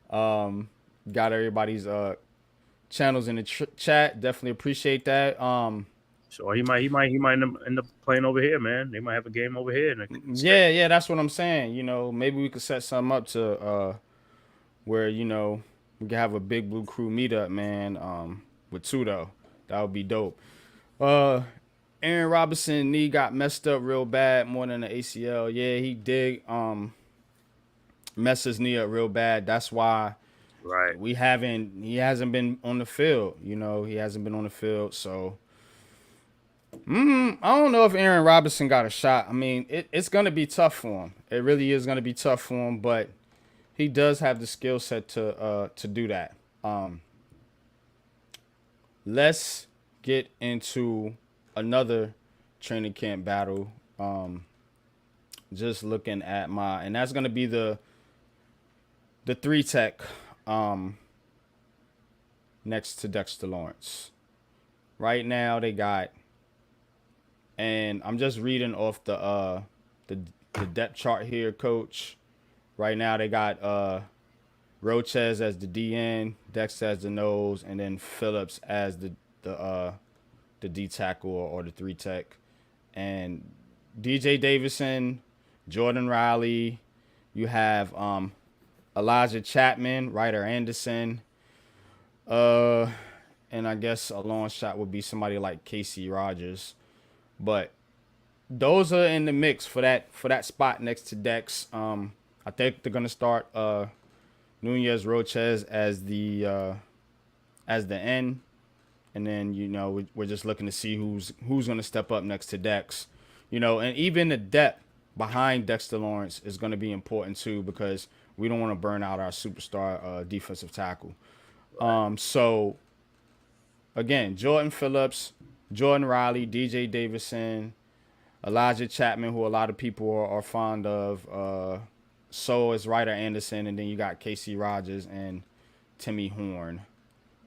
um, got everybody's channels in the chat. Definitely appreciate that. So he might end up playing over here, man. They might have a game over here in a Yeah, schedule. yeah, that's what I'm saying. Maybe we could set something up to where we could have a big blue crew meetup, man. With Tudo, that would be dope. Uh, Aaron Robinson knee got messed up real bad, more than the ACL. Yeah, he did mess his knee up real bad. That's why Right. he hasn't been on the field. He hasn't been on the field. So I don't know if Aaron Robinson got a shot. I mean, it's gonna be tough for him. It really is gonna be tough for him, but he does have the skill set to do that. Let's get into another training camp battle. Just looking at and that's gonna be the three tech next to Dexter Lawrence. Right now they got, and I'm just reading off the the depth chart here, coach. Right now they got Roches as the DN, Dex as the nose, and then Phillips as the D tackle or the three tech, and DJ Davison, Jordan Riley. You have Elijah Chapman, Ryder Anderson, uh, and I guess a long shot would be somebody like Casey Rogers. But those are in the mix for that spot next to Dex. I think they're gonna start Nunez Roches as the end, and then we're just looking to see who's gonna step up next to Dex. And even the depth behind Dexter Lawrence is gonna be important too because we don't want to burn out our superstar defensive tackle. So again, Jordan Phillips, Jordan Riley, DJ Davison, Elijah Chapman, who a lot of people are fond of. So is Ryder Anderson, and then you got Casey Rogers and Timmy Horn,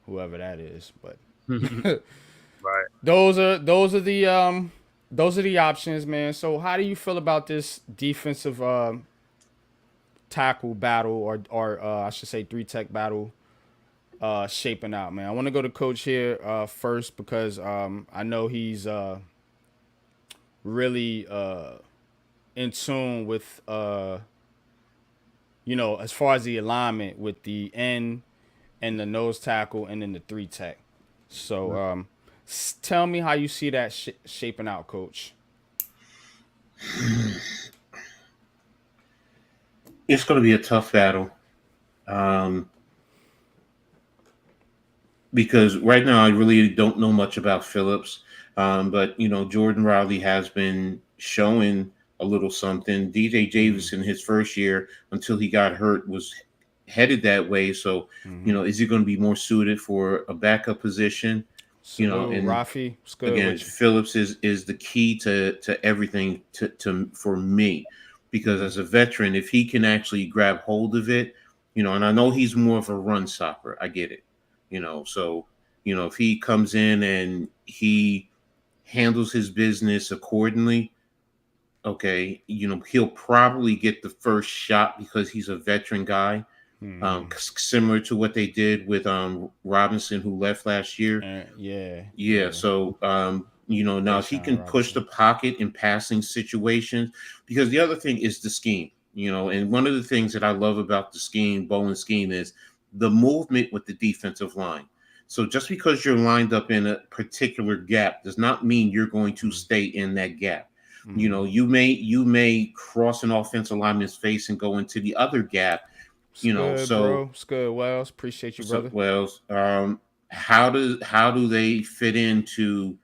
whoever that is. But Right. those are the options, man. So how do you feel about this defensive tackle battle, or I should say three tech battle shaping out, man? I want to go to coach here first because I know he's really in tune with as far as the alignment with the end and the nose tackle and then the three tech. So tell me how you see that shaping out, coach. It's going to be a tough battle um, because right now I really don't know much about Phillips. But Jordan Riley has been showing a little something. DJ Mm-hmm. Davison, his first year until he got hurt, was headed that way. So, Mm-hmm. is he going to be more suited for a backup position? Salute, And Rafi. What's good again, with you? Phillips is the key to everything to for me, because Mm-hmm. as a veteran, if he can actually grab hold of it, and I know he's more of a run stopper. I get it, so if he comes in and he handles his business accordingly, okay, he'll probably get the first shot because he's a veteran guy, Mm-hmm. similar to what they did with Robinson, who left last year. And yeah, Yeah, yeah. so now if he Deshaun can push the Robinson. pocket in passing situations, because the other thing is the scheme, and one of the things that I love about the scheme, Bowen's scheme, is the movement with the defensive line. So just because you're lined up in a particular gap does not mean you're going to stay in that gap. Mm-hmm. You may cross an offensive lineman's face and go into the other gap. It's good, So bro. It's good, Wells. Appreciate you, so brother. well, how do they fit into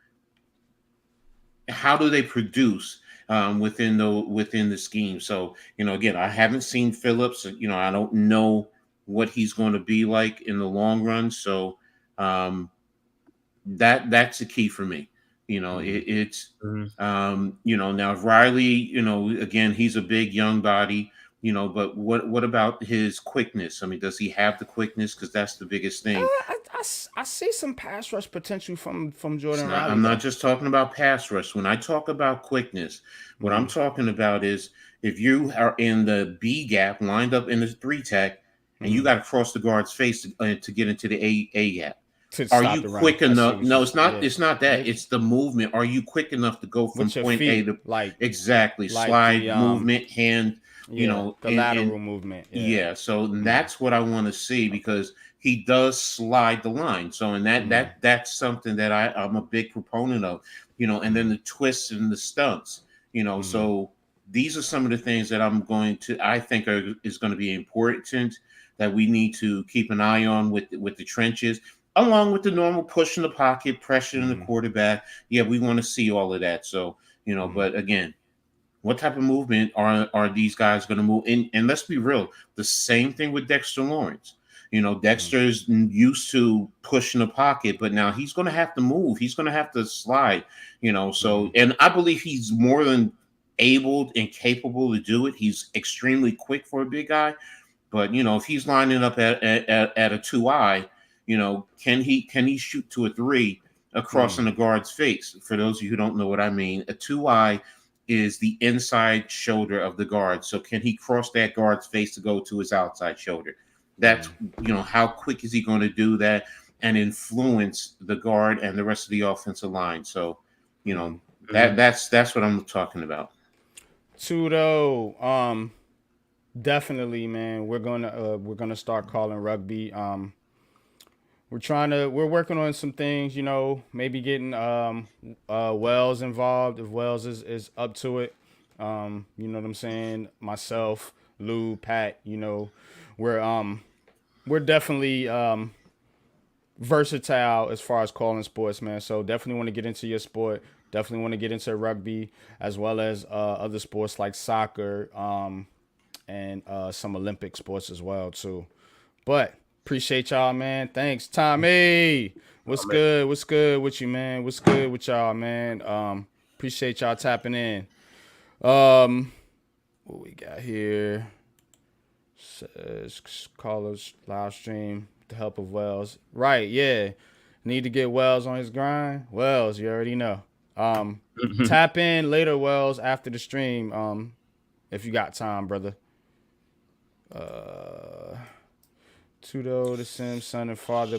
how do they produce within the scheme? So again, I haven't seen Phillips. I don't know what he's going to be like in the long run. So um, that's the key for me. Mm-hmm. It's Mhm. now Riley. Again, he's a big young body. But what about his quickness? I mean, does he have the quickness? Because that's the biggest thing. I see some pass rush potential from It's Jordan not, Riley I'm not though. just talking about pass rush. When I talk about quickness, what I'm Mm-hmm. talking about is if you are in the B gap, lined up in the 3 tech, and you got to cross the guard's face to get into the A gap. To Are stop you the run. quick I see enough? what you. No, it's not. Yeah. It's not that. It's the movement. Are you quick enough to go from With your point A feet, to like exactly the slide movement, hand, yeah, the and lateral movement. Yeah. yeah. So that's what I want to see because he does slide the line. So and that's something that I'm a big proponent of, and then the twists and the stunts, So these are some of the things that I think is going to be important that we need to keep an eye on with the trenches, along with the normal push in the pocket, pressure in the quarterback. Yeah, we want to see all of that. So, but again, what type of movement are these guys going to move? And let's be real, the same thing with Dexter Lawrence. Dexter's used to pushing the pocket, but now he's going to have to move. He's going to have to slide. So and I believe he's more than able and capable to do it. He's extremely quick for a big guy. But if he's lining up at a 2-eye, can he shoot to a 3 across in the guard's face? For those of you who don't know what I mean, a 2-eye is the inside shoulder of the guard. So can he cross that guard's face to go to his outside shoulder? That's how quick is he going to do that and influence the guard and the rest of the offensive line? So that's what I'm talking about. Tudo, definitely, man. We're gonna start calling rugby. We're working on some things, maybe getting Wells involved if Wells is up to it. You know what I'm saying? Myself, Lou, Pat, we're definitely versatile as far as calling sports, man. So definitely want to get into your sport. Definitely want to get into rugby as well as other sports like soccer, and some Olympic sports as well too. But appreciate y'all, man. Thanks, Tommy. What's good? What's good with you, man? What's good with y'all, man? Appreciate y'all tapping in. What we got here? Says callers live stream with the help of Wells. Right, yeah. Need to get Wells on his grind. Wells, you already know. Tap in later, Wells, after the stream. If you got time, brother. Tudo, the Sims, son and father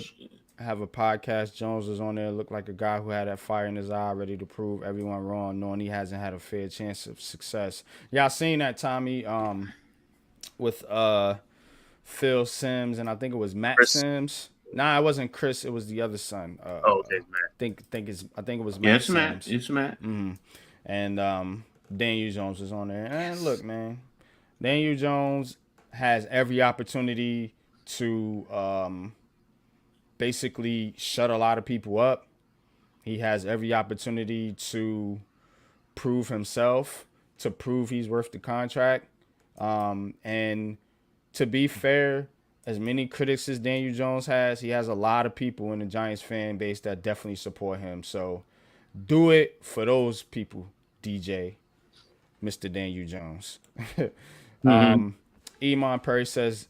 have a podcast. Jones was on there. Looked like a guy who had that fire in his eye, ready to prove everyone wrong, knowing he hasn't had a fair chance of success. Yeah, I seen that, Tommy. With Phil Sims and I think it was Matt Chris. Sims. Nah, it wasn't Chris. It was the other son. Okay, man. I think it was Matt. Yeah, it's Sims. Matt. It's Matt. And Daniel Jones was on there. And look, man, Daniel Jones has every opportunity to basically shut a lot of people up. He has every opportunity to prove himself, to prove he's worth the contract. And to be fair, as many critics as Daniel Jones has, he has a lot of people in the Giants fan base that definitely support him. So do it for those people, DJ, Mr. Daniel Jones. Iman Perry says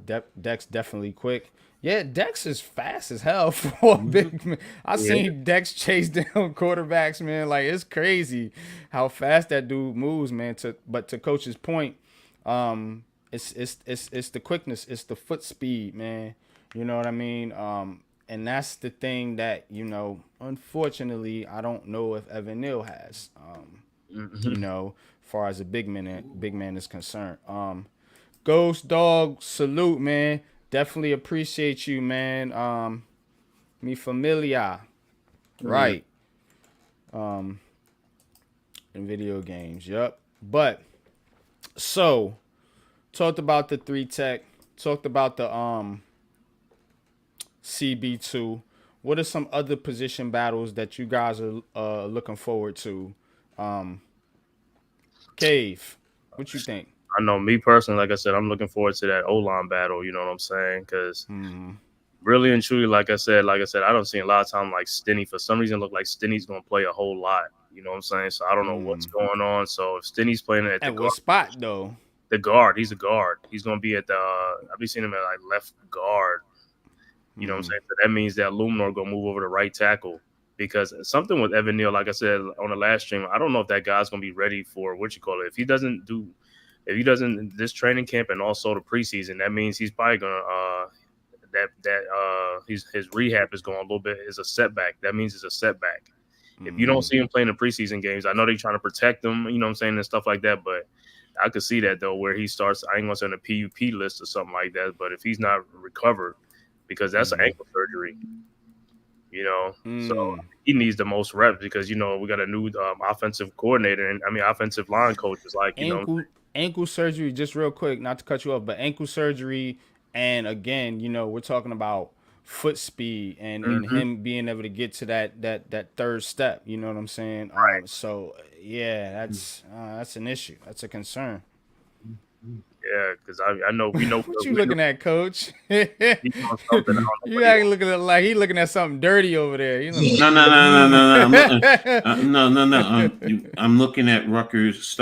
Dex definitely quick. Yeah, Dex is fast as hell for a big man. I seen Dex chase down quarterbacks, man. Like, it's crazy how fast that dude moves, man. But to Coach's point, it's the quickness, it's the foot speed, man. You know what I mean? And that's the thing that, unfortunately, I don't know if Evan Neal has. As far as a big man is concerned. Ghost Dog, salute, man. Definitely appreciate you, man. Mi familia. Right. In video games. Yep. But so talked about the 3-tech, talked about the CB2. What are some other position battles that you guys are looking forward to? Cave, what you think? I know me personally, like I said, I'm looking forward to that O-line battle. You know what I'm saying? Because really and truly, like I said, I don't see a lot of time like Stinney. For some reason, look like Stinney's gonna play a whole lot. You know what I'm saying? So I don't know what's going on. So if Stinney's playing at the what spot though? The guard. He's a guard. He's gonna be at the. I've been seeing him at like left guard. You know what I'm saying? So that means that Luminor gonna move over to right tackle. Because something with Evan Neal, like I said on the last stream, I don't know if that guy's gonna be ready for what you call it. If he doesn't do if he doesn't this training camp and also the preseason, that means he's probably gonna his rehab is going a little bit is a setback. That means it's a setback. If you don't see him playing the preseason games, I know they're trying to protect him, you know what I'm saying, and stuff like that, but I could see that though, where he starts. I ain't gonna say on a PUP list or something like that, but if he's not recovered, because that's an ankle surgery, so he needs the most reps because we got a new offensive coordinator and offensive line coach is like ankle surgery. Just real quick, not to cut you off, but ankle surgery, and again, we're talking about foot speed and him being able to get to that third step. You know what I'm saying? Right. So yeah, that's an issue. That's a concern. Yeah, because I know we know what you looking at, Coach? You ain't looking at like he looking at something dirty over there. No. I'm looking at Rutgers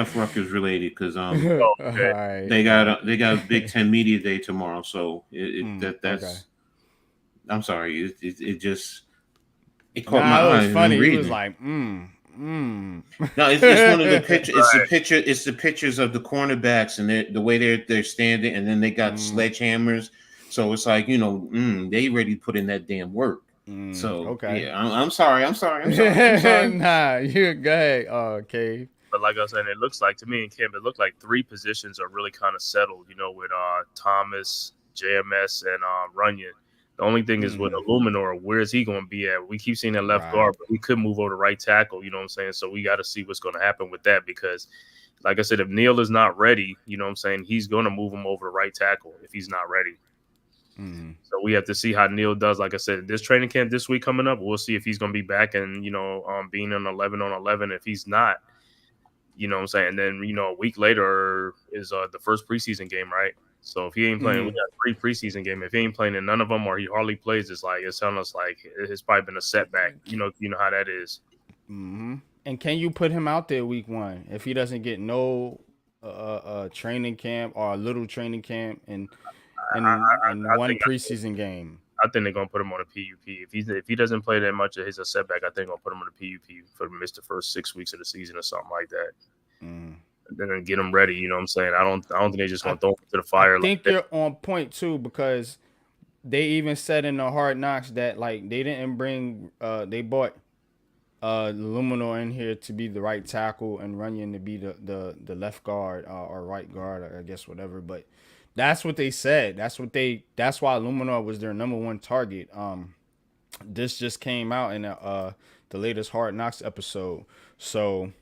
related because they got a Big Ten Media Day tomorrow, so that's. Okay. I'm sorry, it caught my eye. It was funny. He was like, No, it's one of the pictures. It's the pictures of the cornerbacks and the way they're standing, and then they got sledgehammers. So it's like they ready to put in that damn work. So yeah, I'm sorry. Nah, you go ahead, Cave. But like I said, it looks like to me and Kim, it looked like 3 positions are really kind of settled. With Thomas, JMS, and Runyon. The only thing is with Illuminor, where is he going to be at? We keep seeing that left guard, but we could move over to right tackle. You know what I'm saying? So we got to see what's going to happen with that because, like I said, if Neal is not ready, you know what I'm saying, he's going to move him over to right tackle if he's not ready. So we have to see how Neal does. Like I said, this training camp this week coming up, we'll see if he's going to be back and, being an 11-on-11. If he's not, you know what I'm saying? And then, a week later is the first preseason game, right? So if he ain't playing, we got 3 preseason games. If he ain't playing in none of them or he hardly plays, it's telling us like it's probably been a setback. You know how that is. And can you put him out there week 1 if he doesn't get no training camp or a little training camp and one preseason game? I think they're gonna put him on a PUP. If he doesn't play that much, it's a setback. I think they're gonna put him on a PUP for the first 6 weeks of the season or something like that. Then get them ready. You know what I'm saying? I don't think they're just gonna throw them to the fire. I think you're on point too because they even said in the Hard Knocks that like they didn't bring they bought Luminor in here to be the right tackle and Runyon to be the left guard or right guard, or I guess whatever. But that's what they said. That's why Luminor was their number 1 target. This just came out in the latest Hard Knocks episode. So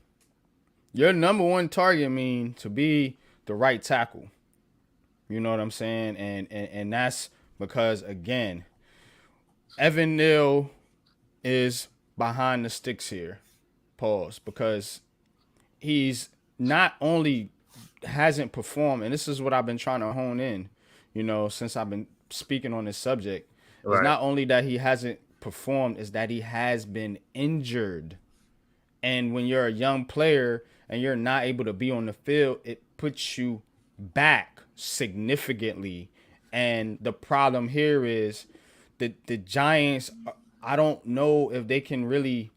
your number 1 target to be the right tackle. You know what I'm saying? And that's because, again, Evan Neal is behind the sticks here. Pause. Because he's not only hasn't performed, and this is what I've been trying to hone in, since I've been speaking on this subject. Right. It's not only that he hasn't performed, it's that he has been injured. And when you're a young player and you're not able to be on the field, it puts you back significantly. And the problem here is that the Giants, I don't know if they can really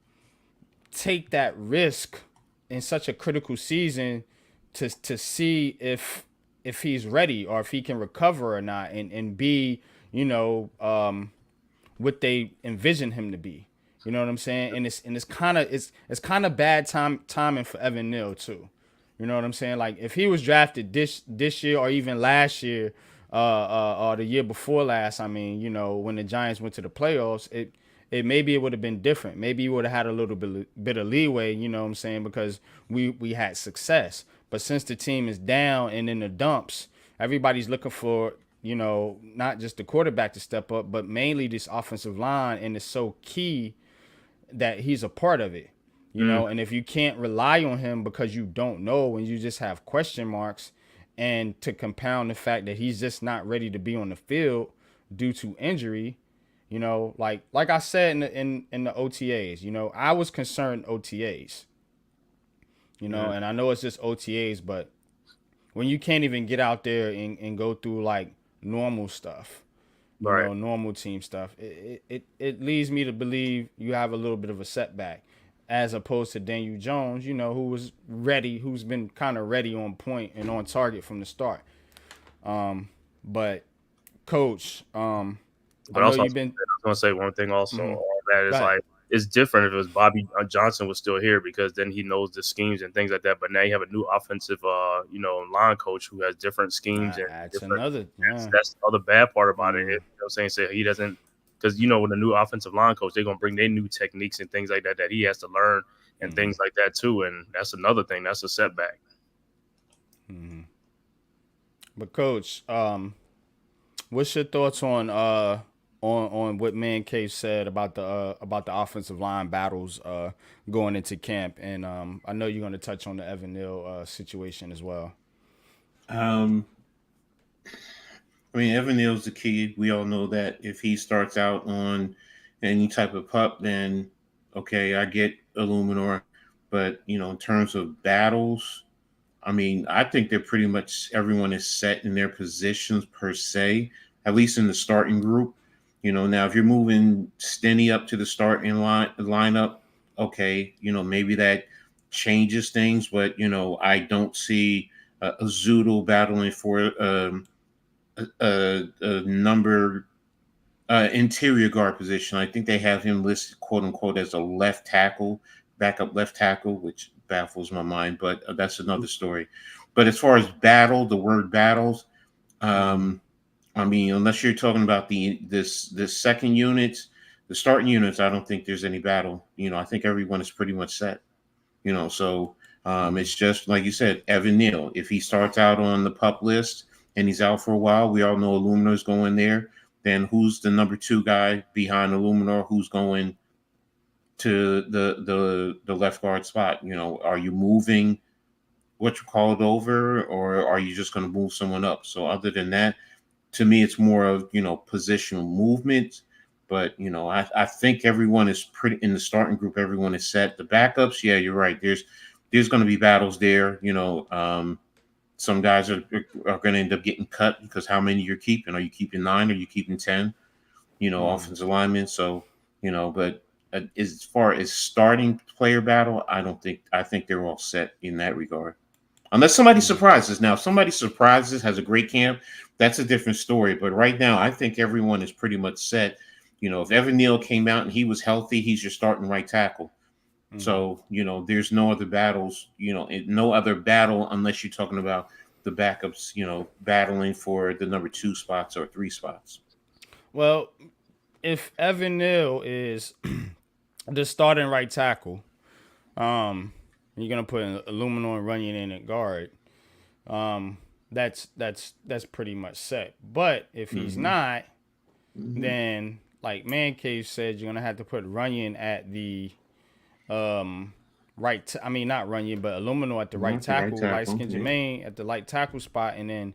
take that risk in such a critical season to see if he's ready or if he can recover or not and be, what they envision him to be. You know what I'm saying? And it's kind of bad timing for Evan Neal too. You know what I'm saying? Like if he was drafted this year or even last year, or the year before last, when the Giants went to the playoffs, maybe it would have been different. Maybe he would have had a little bit of leeway. You know what I'm saying? Because we had success. But since the team is down and in the dumps, everybody's looking for not just the quarterback to step up, but mainly this offensive line, and it's so key that he's a part of it, and if you can't rely on him because you don't know and you just have question marks, and to compound the fact that he's just not ready to be on the field due to injury, like I said in the OTAs, I was concerned OTAs, and I know it's just OTAs, but when you can't even get out there and go through like normal stuff, normal team stuff, it leads me to believe you have a little bit of a setback. as opposed to Daniel Jones, who was ready, who's been kind of ready on point and on target from the start. But coach, I But know also, I you've was been. gonna say one thing also Mm-hmm. on that Go is ahead. like it's different if it was Bobby Johnson was still here because then he knows the schemes and things like that. But now you have a new offensive, line coach who has different schemes and That's different. another. Yeah. That's the other bad part about it. You Mm, know what I'm saying? So he doesn't because with a new offensive line coach, they're gonna bring their new techniques and things like that he has to learn and things like that too. And that's another thing. That's a setback. but coach, what's your thoughts on on what Man-Cave said about the offensive line battles going into camp? And I know you're going to touch on the Evan Neal situation as well. Um, I mean, Evan Neal's the key. We all know that if he starts out on any type of pup, then okay, I get Illuminor. But in terms of battles, I mean, I think they're pretty much everyone is set in their positions per se, at least in the starting group. Now if you're moving Stenny up to the starting lineup, okay, maybe that changes things, but I don't see a Zoodle battling for a number interior guard position. I think they have him listed, quote unquote, as a left tackle, backup left tackle, which baffles my mind, but that's another story. But as far as battle, the word battles, um, I mean, unless you're talking about this second units, the starting units, I don't think there's any battle. I think everyone is pretty much set. So it's just like you said, Evan Neal. If he starts out on the pup list and he's out for a while, we all know Illuminor's going there. Then who's the number two guy behind Illuminor? Who's going to the left guard spot? Are you moving what you called over, or are you just going to move someone up? So other than that, to me, it's more of positional movement. But I think everyone is pretty in the starting group. Everyone is set. The backups, yeah, you're right. There's going to be battles there. Some guys are going to end up getting cut because how many you're keeping? Are you keeping 9? Are you keeping 10? Offensive linemen. So but as far as starting player battle, I don't think I think they're all set in that regard. Unless somebody surprises. Now, if somebody surprises, has a great camp, that's a different story. But right now, I think everyone is pretty much set. If Evan Neal came out and he was healthy, he's your starting right tackle. So, there's no other battles, no other battle unless you're talking about the backups, battling for the number 2 spots or 3 spots. Well, if Evan Neal is the starting right tackle, you're gonna put an Aluminum and Runyon in at guard. That's pretty much set. But if he's not, then like Man-Cave said, you're gonna have to put Runyon at the right. I mean, not Runyon, but Aluminum at the right The right tackle. Light tackle. skin Yeah. Jermaine at the light tackle spot, and then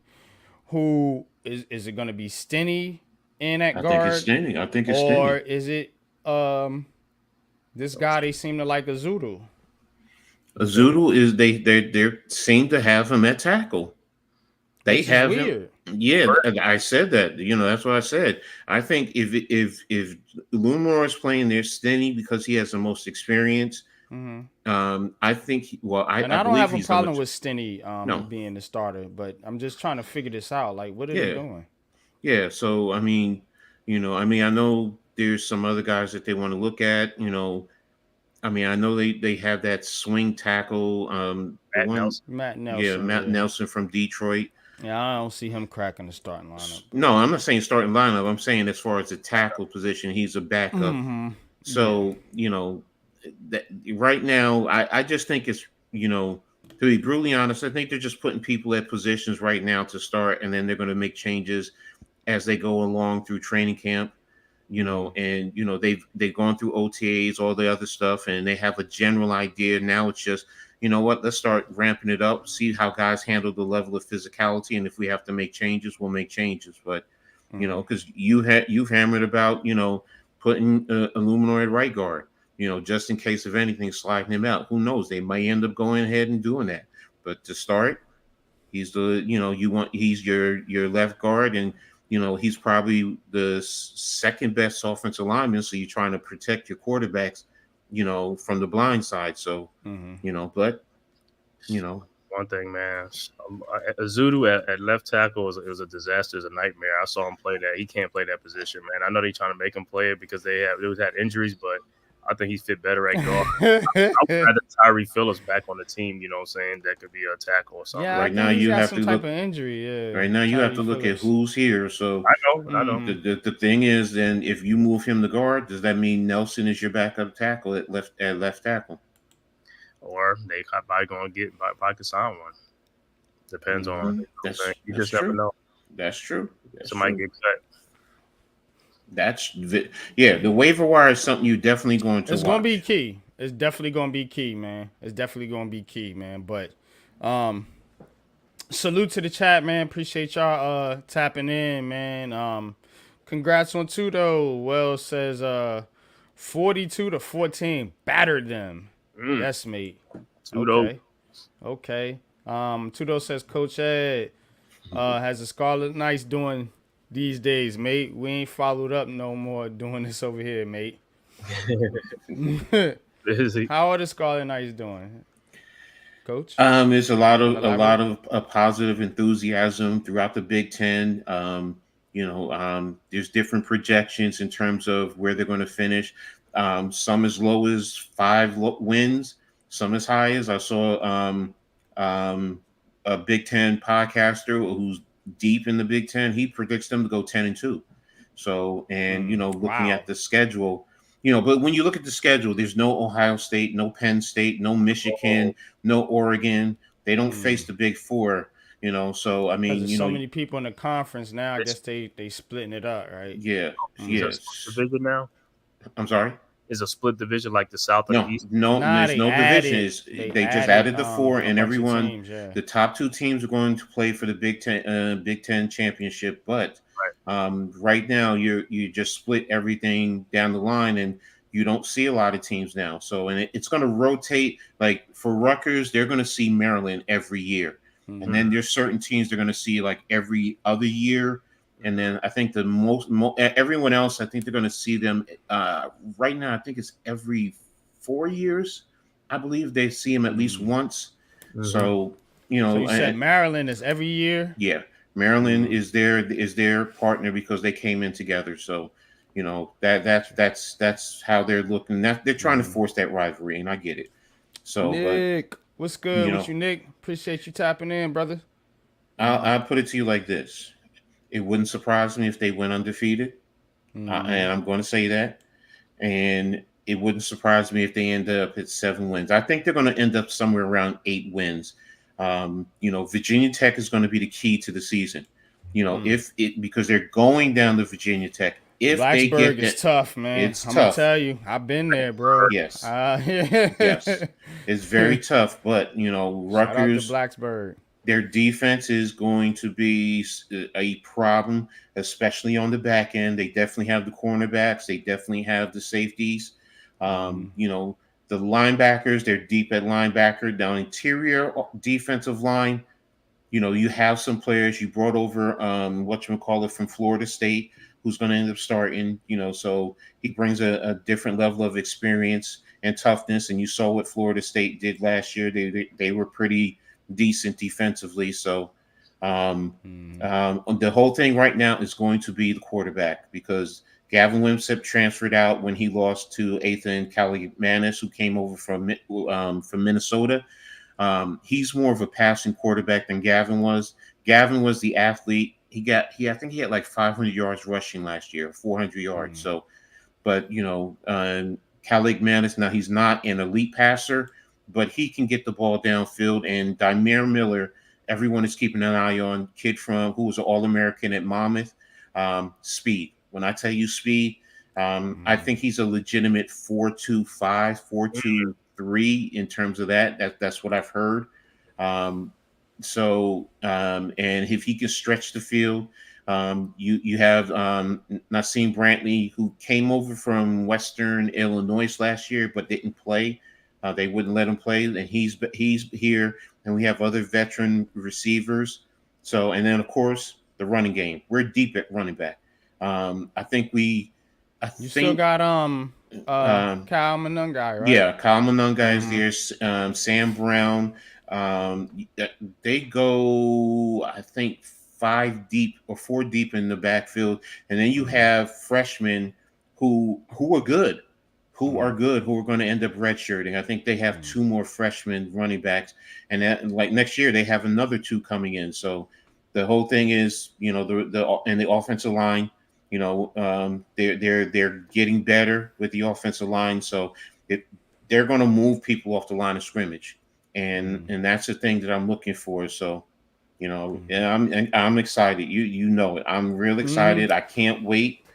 who is it gonna be? Stinney in at I think it's guard, standing. I think it's or standing. is it this guy they seem to like a Zoodle? Zoodle is they seem to have him at tackle. They Which is have him. weird. Yeah, I said that. That's what I said. I think if Lumor is playing there, Stenny because he has the most experience. I think. And I I don't believe have a he's number problem two. with Stinney No. being the starter, but I'm just trying to figure this out. Like, what are they Yeah. doing? Yeah. So I mean, I know there's some other guys that they want to look at. I mean, I know they have that swing tackle. The Matt one, Nelson. Matt yeah, Nelson, Matt yeah. Nelson from Detroit. Yeah, I don't see him cracking the starting lineup. No, I'm not saying starting lineup. I'm saying as far as the tackle position, he's a backup. Yeah. So that right now, I just think it's to be brutally honest, I think they're just putting people at positions right now to start, and then they're going to make changes as they go along through training camp. And they've gone through OTAs, all the other stuff, and they have a general idea. Now it's just, what, let's start ramping it up, see how guys handle the level of physicality, and if we have to make changes, we'll make changes. But because you've hammered about putting Illuminor at right guard, just in case of anything, sliding him out. Who knows? They might end up going ahead and doing that. But to start, he's he's your left guard, and he's probably the second best offensive lineman. So you're trying to protect your quarterbacks. from the blind side. So, but One thing, man. Azudu at left tackle was a disaster, is a nightmare. I saw him play that. He can't play that position, man. I know they're trying to make him play it because they had injuries, but I think he's fit better at guard. I would rather Tyree Phillips back on the team, you know what I'm saying? That could be a tackle or something. Yeah, I right now think he's you got have some to type look. of injury. Yeah, Right now you have Tyree to look at Phillips. who's here. So I know. the thing is, then if you move him to guard, does that mean Nelson is your backup tackle at left tackle? Or they probably going to probably could sign one. Depends on, you know what I'm saying? You That's just never true. know. That's true. That's Somebody true. get cut. Yeah. The waiver wire is something you're definitely going to It's gonna be watch. key. It's definitely gonna be key, man. It's definitely gonna be key, man. But salute to the chat, man. Appreciate y'all tapping in, man. Congrats on two though. Wells says 42-14 battered them. Yes, mate. Pseudo. Okay. Okay. Tudo says Coach Ed has a Scarlet Knights doing these days, mate. We ain't followed up no more doing this over here, mate. How are the Scarlet Knights doing, Coach? There's a lot of Elaborate. positive enthusiasm throughout the Big Ten. There's different projections in terms of where they're going to finish. Some as low as 5 wins, some as high as I saw a Big Ten podcaster who's deep in the Big Ten. He predicts them to go 10-2. So, and looking Wow. at the schedule, but when you look at the schedule, there's no Ohio State, no Penn State, no Michigan, no Oregon. They don't face the Big Four. So I Because mean, there's so many people in the conference now. I It's, guess they splitting it up, right? yeah, is a split yes. division now? I'm sorry. Is a split division like the South or the No, East? no, Nah, there's they no division. added they They just added added the four, a and bunch of everyone, teams. Yeah. the top 2 teams are going to play for the Big Ten championship. But Right. right now, you just split everything down the line, and you don't see a lot of teams now. So, and it's going to rotate. Like for Rutgers, they're going to see Maryland every year, and then there's certain teams they're going to see like every other year. And then I think the everyone else, I think they're going to see them right now. I think it's every 4 years. I believe they see them at least once. So So you said Maryland is every year. yeah, Maryland is their partner because they came in together. So that's how they're looking. That they're trying to force that rivalry, and I get it. So, but Nick, what's good you with know, you, Nick? Appreciate you tapping in, brother. I'll put it to you like this: it wouldn't surprise me if they went undefeated, and I'm going to say that. And it wouldn't surprise me if they end up at 7 wins. I think they're going to end up somewhere around 8 wins. Virginia Tech is going to be the key to the season. If it because they're going down to Virginia Tech. If they Blacksburg get is that, tough, man. it's I'm gonna tough. tell you, I've been there, bro. Yes, Yeah. yes, it's very tough. But Shout out to Rutgers, Blacksburg. their defense is going to be a problem, especially on the back end. They definitely have the cornerbacks. They definitely have the safeties. The linebackers, they're deep at linebacker. Down interior defensive line, you have some players you brought over, whatchamacallit from Florida State, who's going to end up starting, so he brings a different level of experience and toughness. And you saw what Florida State did last year. They were pretty decent defensively. So the whole thing right now is going to be the quarterback because Gavin Wimsatt transferred out when he lost to Ethan Kalimanis, who came over from Minnesota. He's more of a passing quarterback than Gavin was. Gavin was the athlete. I think he had like 500 yards rushing last year, 400 yards. So, but Kalik Manis, now he's not an elite passer, but he can get the ball downfield. And Dymere Miller, everyone is keeping an eye on, kid who was an All-American at Monmouth. Speed. When I tell you speed, I think he's a legitimate 4.25, 4.23 in terms of that. That's what I've heard. And if he can stretch the field, you have Nassim Brantley, who came over from Western Illinois last year but didn't play. They wouldn't let him play, and he's here. And we have other veteran receivers. So, and then of course the running game. We're deep at running back. I think we You still got Kyle Monungai, right? Yeah, Kyle Monungai is there. Sam Brown. They go, I think, 5 deep or 4 deep in the backfield, and then you have freshmen who are good, who are going to end up redshirting. I think they have 2 more freshman running backs, and that, like, next year they have another 2 coming in. So the whole thing is, the offensive line. They're getting better with the offensive line, so they're going to move people off the line of scrimmage, and that's the thing that I'm looking for. So, and I'm excited. You know it. I'm real excited. I can't wait.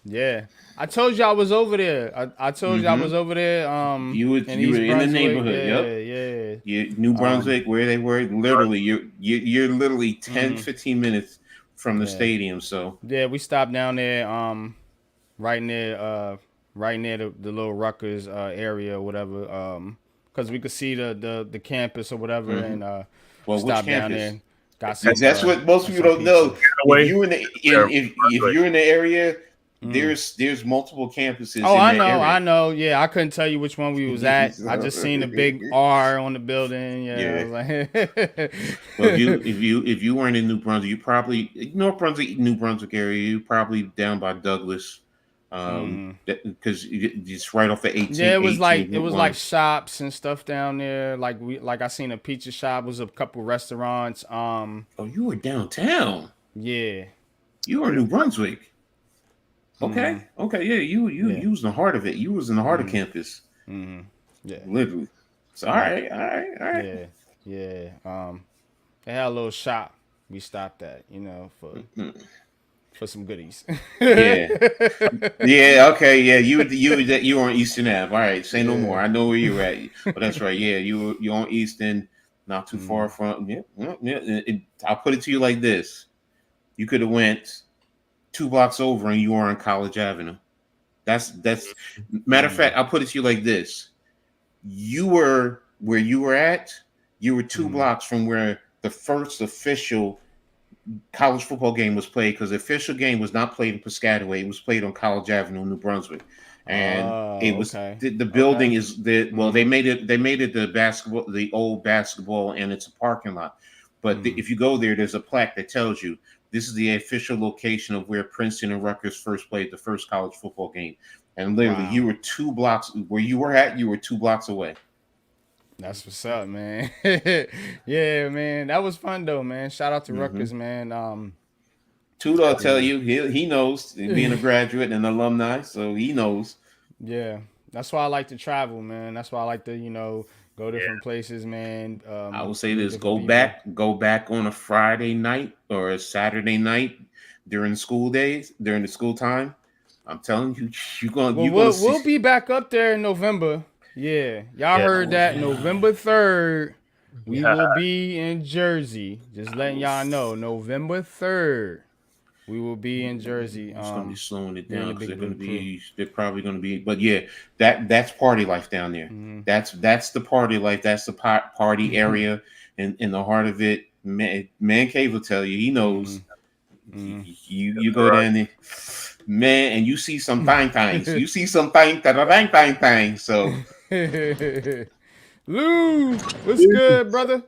Yeah, I told you I was over there. I told you I was over there. You were in the neighborhood. Yeah. New Brunswick, where they were. Literally, you're literally 10, 15 minutes from the stadium. So yeah, we stopped down there. Right near the little Rutgers area or whatever. Because we could see the campus or whatever, and well, stopped which down campus? there. Got some, That's what most people don't know. If you're in the area, there's multiple campuses. Oh, I I know. Yeah, I couldn't tell you which one we was at. I just seen a big R on the building. Yeah. I was like, well, if you weren't in New Brunswick, you probably North Brunswick, New Brunswick area. You probably down by Douglas, because it's right off the 18. Yeah, it was like shops and stuff down there. Like I seen a pizza shop. Was a couple restaurants. Oh, you were downtown. Yeah. You were in New Brunswick. Okay. Okay. Yeah. You was in the heart of it. You was in the heart of campus. Yeah. Literally. So all right. Yeah. They had a little shop we stopped at, for some goodies. Yeah. Okay. Yeah. You were on Eastern Ave. All right. Say no more. I know where you were at. But that's right. Yeah. You on Eastern, not too far from. Yeah. I'll put it to you like this: you could have went 2 blocks over and you are on College Avenue. That's matter of fact, I'll put it to you like this. You were where you were at, you were 2 blocks from where the first official college football game was played, because the official game was not played in Piscataway, it was played on College Avenue, New Brunswick. And it was the building is the they made it the old basketball, and it's a parking lot. But if you go there's a plaque that tells you this is the official location of where Princeton and Rutgers first played the first college football game. And literally, you were 2 blocks where you were at. You were 2 blocks away. That's what's up, man. Yeah, man. That was fun, though, man. Shout out to Rutgers, man. Tudo, I'll tell you, he knows, being a graduate and alumni, so he knows. Yeah. That's why I like to travel, man. That's why I like to, go different places, man. I will say this: go back on a Friday night or a Saturday night during the school time. I'm telling you, we'll be back up there in November. Yeah, y'all heard that. November 3rd, we will be in Jersey. Just letting y'all know, November 3rd, we will be in Jersey. It's gonna be slowing it down because they're probably gonna be. But yeah, that's party life down there. That's the party life. That's the party area in the heart of it. Man-Cave will tell you. He knows. You go down there, man, and you see some things. You see some things. So, Lou, what's good, brother?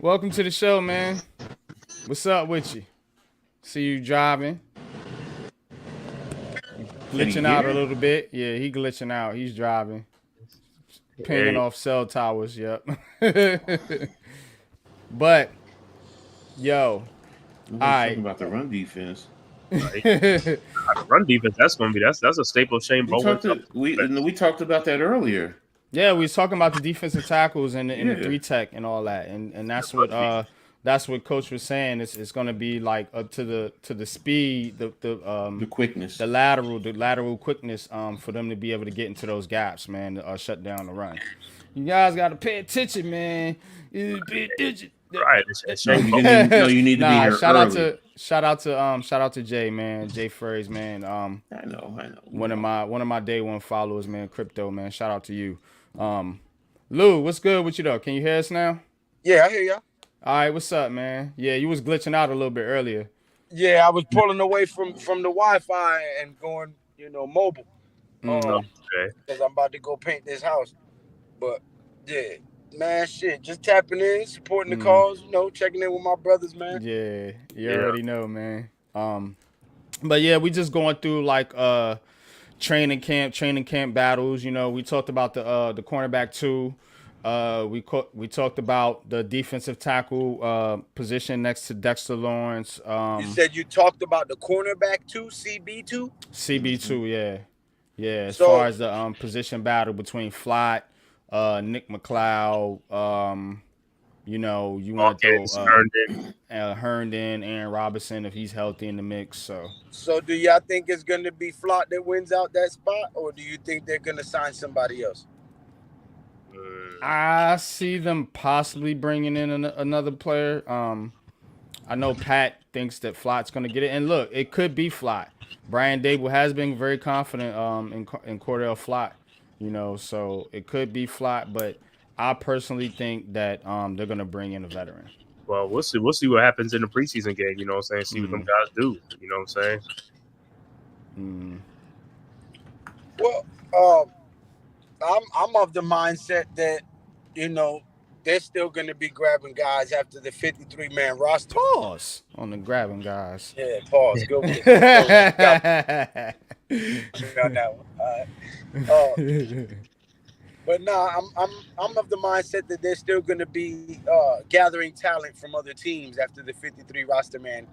Welcome to the show, man. What's up with you? See you driving. Glitching out a little bit. Yeah, he glitching out. He's driving. Pinging off cell towers, yep. But, yo. All right. Talking about the run defense. Run defense, that's a staple of Shane Bowen. We talked about that earlier. Yeah, we was talking about the defensive tackles and the 3-tech and all that. And that's what Coach was saying. It's going to be like up to the speed, the quickness, the lateral quickness, for them to be able to get into those gaps, man, to shut down the run. You guys got to pay attention, man. Pay attention. Right. You need to be here early. Shout out to Jay, man. Jay Fraze, man. I know. One of my day one followers, man. Crypto, man. Shout out to you. Lou, what's good with you though? Can you hear us now? Yeah, I hear y'all. All right, what's up, man? Yeah, you was glitching out a little bit earlier. Yeah, I was pulling away from the Wi-Fi and going, mobile. Mm, Okay. Because I'm about to go paint this house. But yeah, man, shit, just tapping in, supporting the mm, cause, checking in with my brothers, man. yeah, you Yeah. already know, man. But yeah, we just going through like training camp battles. We talked about the cornerback too. We talked about the defensive tackle position next to Dexter Lawrence. You said you talked about the cornerback too, CB2. CB2, yeah, yeah. As far So as the position battle between Flat, Nick McLeod, you want to throw Hawkins, Herndon. Herndon, Aaron Robinson if he's healthy in the mix. So do y'all think it's gonna be Flock that wins out that spot, or do you think they're gonna sign somebody else? I see them possibly bringing in another player. I know Pat thinks that Flott's going to get it, and look, it could be Flott. Brian Dable has been very confident in Cordell Flott, so it could be Flott, but I personally think that they're going to bring in a veteran. Well, we'll see. We'll see what happens in the preseason game. You know what I'm saying? See what them guys do. You know what I'm saying? Well, I'm of the mindset that they're still going to be grabbing guys after the 53-man roster. Pause on the grabbing guys. Yeah, pause. Go with on that one. All right. But nah, I'm of the mindset that they're still going to be gathering talent from other teams after the 53 roster man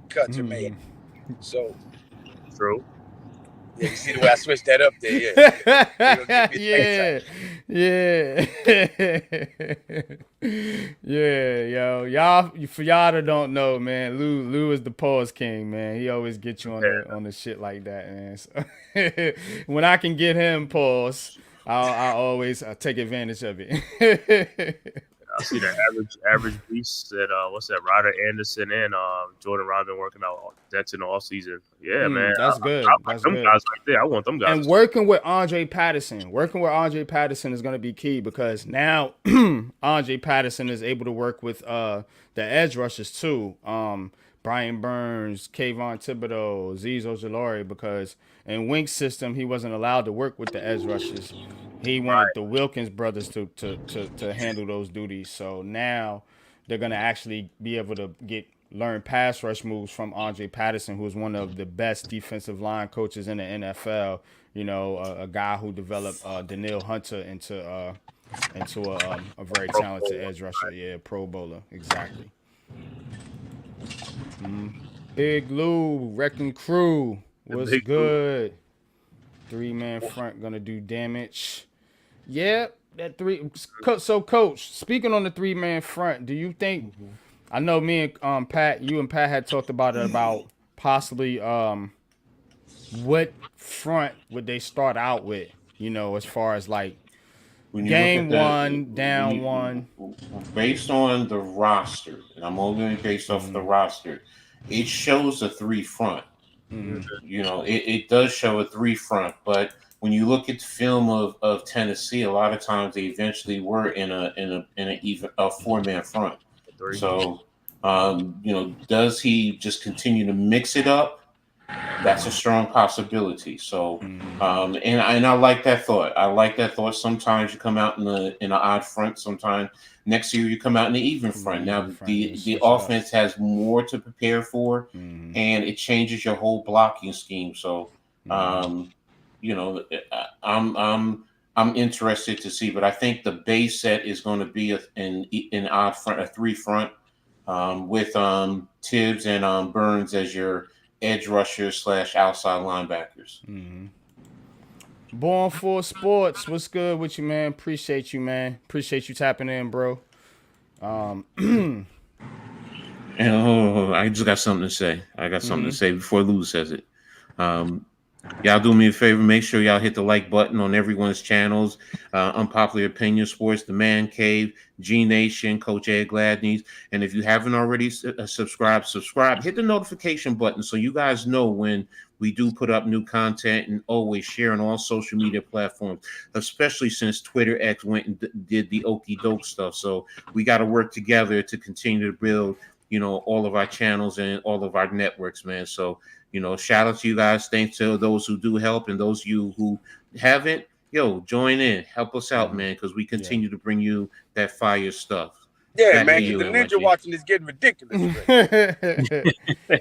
cuts are made. So true. Yeah, you see the way I switched that up there. Yeah, yo, y'all. For y'all that don't know, man, Lou is the pause king, man. He always gets you on the shit like that, man. So when I can get him pause, I always take advantage of it. I see the average beast that what's that? Ryder Anderson and Jordan Ryan been working out that's in the off season. Yeah, man, that's good. I like that's them good. guys right there. I want them guys. And working with Andre Patterson is going to be key because now Andre Patterson is able to work with the edge rushers too. Brian Burns, Kayvon Thibodeau, Azeez Ojulari, because in Wink's system he wasn't allowed to work with the edge rushers. He wanted the Wilkins brothers to handle those duties. So now they're gonna actually be able to learn pass rush moves from Andre Patterson, who is one of the best defensive line coaches in the NFL. A guy who developed Daniil Hunter into a very talented edge rusher. Yeah, Pro Bowler, exactly. Big Lou, Wrecking Crew, what's good? 3-man front gonna do damage. Yeah, that three. So, Coach, speaking on the 3-man front, do you think? I know me and Pat, you and Pat had talked about it about possibly what front would they start out with? As far as like game one, down one. Based on the roster, and I'm only based off the roster, it shows a 3 front. It does show a 3 front, but when you look at the film of Tennessee, a lot of times they eventually were in a 4-man front. So, does he just continue to mix it up? That's a strong possibility. So, and I like that thought. I like that thought. Sometimes you come out in an odd front. Sometimes next year you come out in the even front. Now the offense has more to prepare for, and it changes your whole blocking scheme. So, I'm interested to see, but I think the base set is going to be an odd front, a 3 front, with Tibbs and Burns as your edge rushers / outside linebackers. Born for Sports, what's good with you, man? Appreciate you, man. Appreciate you tapping in, bro. And I just got something to say. To say before Lou says it. Y'all do me a favor. Make sure y'all hit the like button on everyone's channels. Unpopular Opinion Sports, TheMan-Cave, G Nation, Coach Ed Gladney's. And if you haven't already subscribed. Hit the notification button so you guys know when we do put up new content, and always share on all social media platforms, especially since Twitter X went and did the okey doke stuff. So we got to work together to continue to build all of our channels and all of our networks, man. So, shout out to you guys. Thanks to those who do help and those of you who haven't. Yo, join in, help us out, man, because we continue to bring you that fire stuff. Yeah, Back man, to because you, the ninja NYG. watching is getting ridiculous.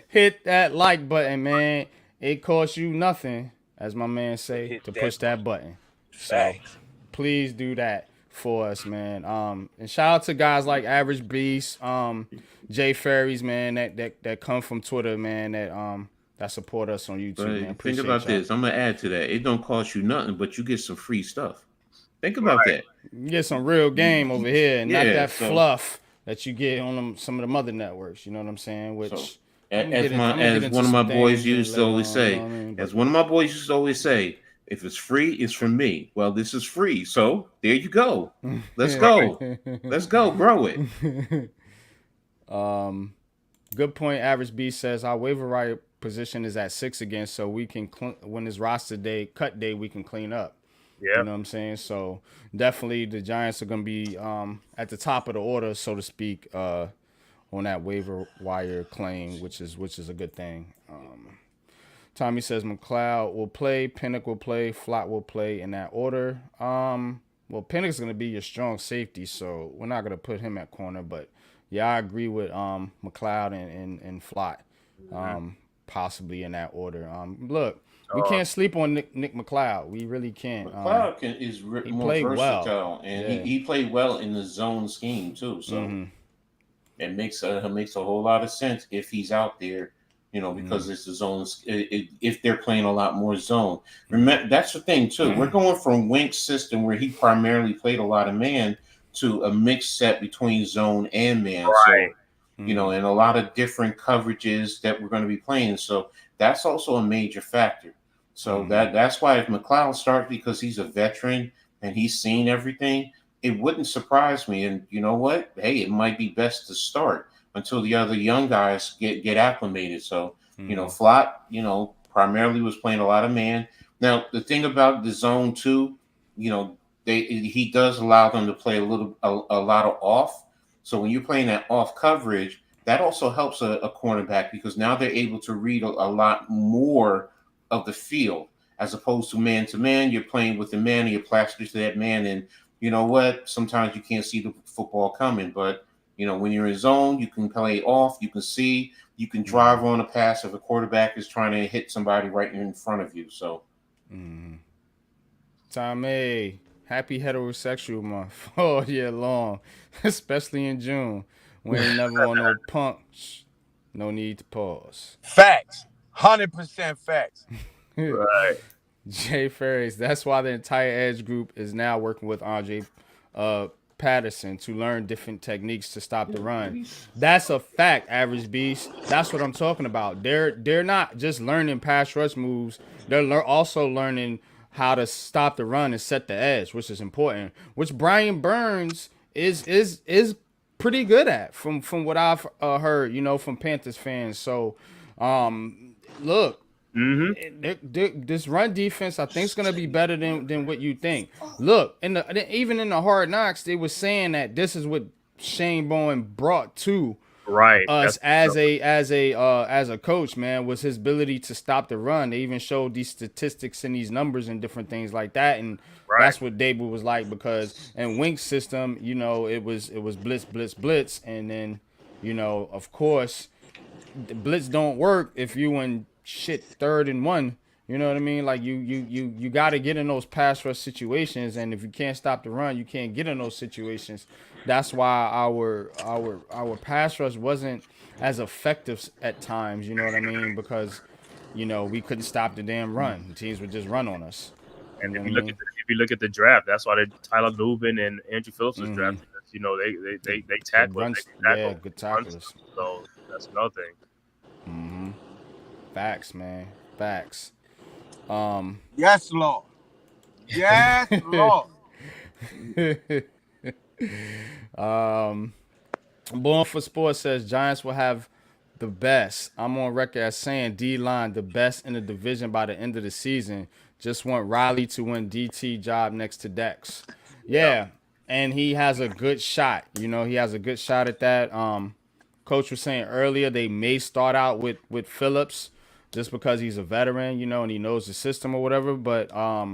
Hit that like button, man. It costs you nothing, as my man say, Hit to that push that button. So Facts. please do that for us, man. And shout out to guys like Average Beast, Jay Ferries, man, that come from Twitter, man, that support us on YouTube, But man. think Appreciate about y'all. this. I'm gonna add to that. It don't cost you nothing, but you get some free stuff. Think about that. You get some real game over here, and not Yeah, that so- fluff that you get on some of the other networks. You know what I'm saying? Which So, I'ma as get into one of my some boys things used to later always on, say, you know what I mean? as one of my boys used to always say, if it's free, it's from me. Well, this is free, so there you go. Let's go. Let's go, grow it. Good point. Average B says our waiver wire position is at 6 again, so we can when it's roster day, cut day, we can clean up. Yeah. You know what I'm saying? So definitely the Giants are gonna be at the top of the order, so to speak, on that waiver wire claim, which is a good thing. Tommy says McLeod will play, Pinnock will play, Flott will play in that order. Well, Pinnock's gonna be your strong safety, so we're not gonna put him at corner, but yeah, I agree with McLeod and Flott, possibly in that order. Look, we can't sleep on Nick McLeod. We really can't. McLeod is more played versatile, well. and he played well in the zone scheme too. So it makes a whole lot of sense if he's out there, because it's the zone. If they're playing a lot more zone, remember that's the thing too. We're going from Wink's system where he primarily played a lot of man to a mixed set between zone and man. Right. So, and a lot of different coverages that we're going to be playing. So that's also a major factor. So that's why if McLeod starts, because he's a veteran and he's seen everything, it wouldn't surprise me. And you know what? Hey, it might be best to start until the other young guys get acclimated. So, Flott, primarily was playing a lot of man. Now, the thing about the zone too, he does allow them to play a lot of off. So when you're playing that off coverage, that also helps a cornerback because now they're able to read a lot more of the field as opposed to man. You're playing with the man and you're plastered to that man. And you know what? Sometimes you can't see the football coming, but when you're in zone, you can play off, you can see, you can drive on a pass if a quarterback is trying to hit somebody right in front of you. So, Tommy, happy heterosexual month all year long, especially in June. We ain't never on no punch. No need to pause. Facts. 100% facts. Right. Jay Ferris, that's why the entire Edge group is now working with Andre Patterson to learn different techniques to stop the run. That's a fact, Average Beast. That's what I'm talking about. They're not just learning pass rush moves. They're also learning how to stop the run and set the edge, which is important. Which Brian Burns is pretty good at, from what I've heard, from Panthers fans. So, look. This run defense, I think, is gonna be better than what you think. Look, even in the Hard Knocks, they were saying that this is what Shane Bowen brought to us as a coach, man, was his ability to stop the run. They even showed these statistics and these numbers and different things like that, and that's what Dable was like, because in Wink's system, it was blitz, and then of course the blitz don't work if you in 3rd and 1. You know what I mean? Like you got to get in those pass rush situations, and if you can't stop the run, you can't get in those situations. That's why our pass rush wasn't as effective at times. You know what I mean? Because we couldn't stop the damn run. The teams would just run on us. And if you look at the draft, that's why Tyler Dubin and Andrew Phillips was drafted. They tackle. Yeah, good tacklers. So that's another thing. Facts, man. Facts. Yes, Lord. Yes, Lord. Born for Sports says Giants will have the best. I'm on record as saying D-line the best in the division by the end of the season. Just want Riley to win DT job next to Dex. Yeah, and he has a good shot. He has a good shot at that. Coach was saying earlier, they may start out with Phillips just because he's a veteran, and he knows the system or whatever. But I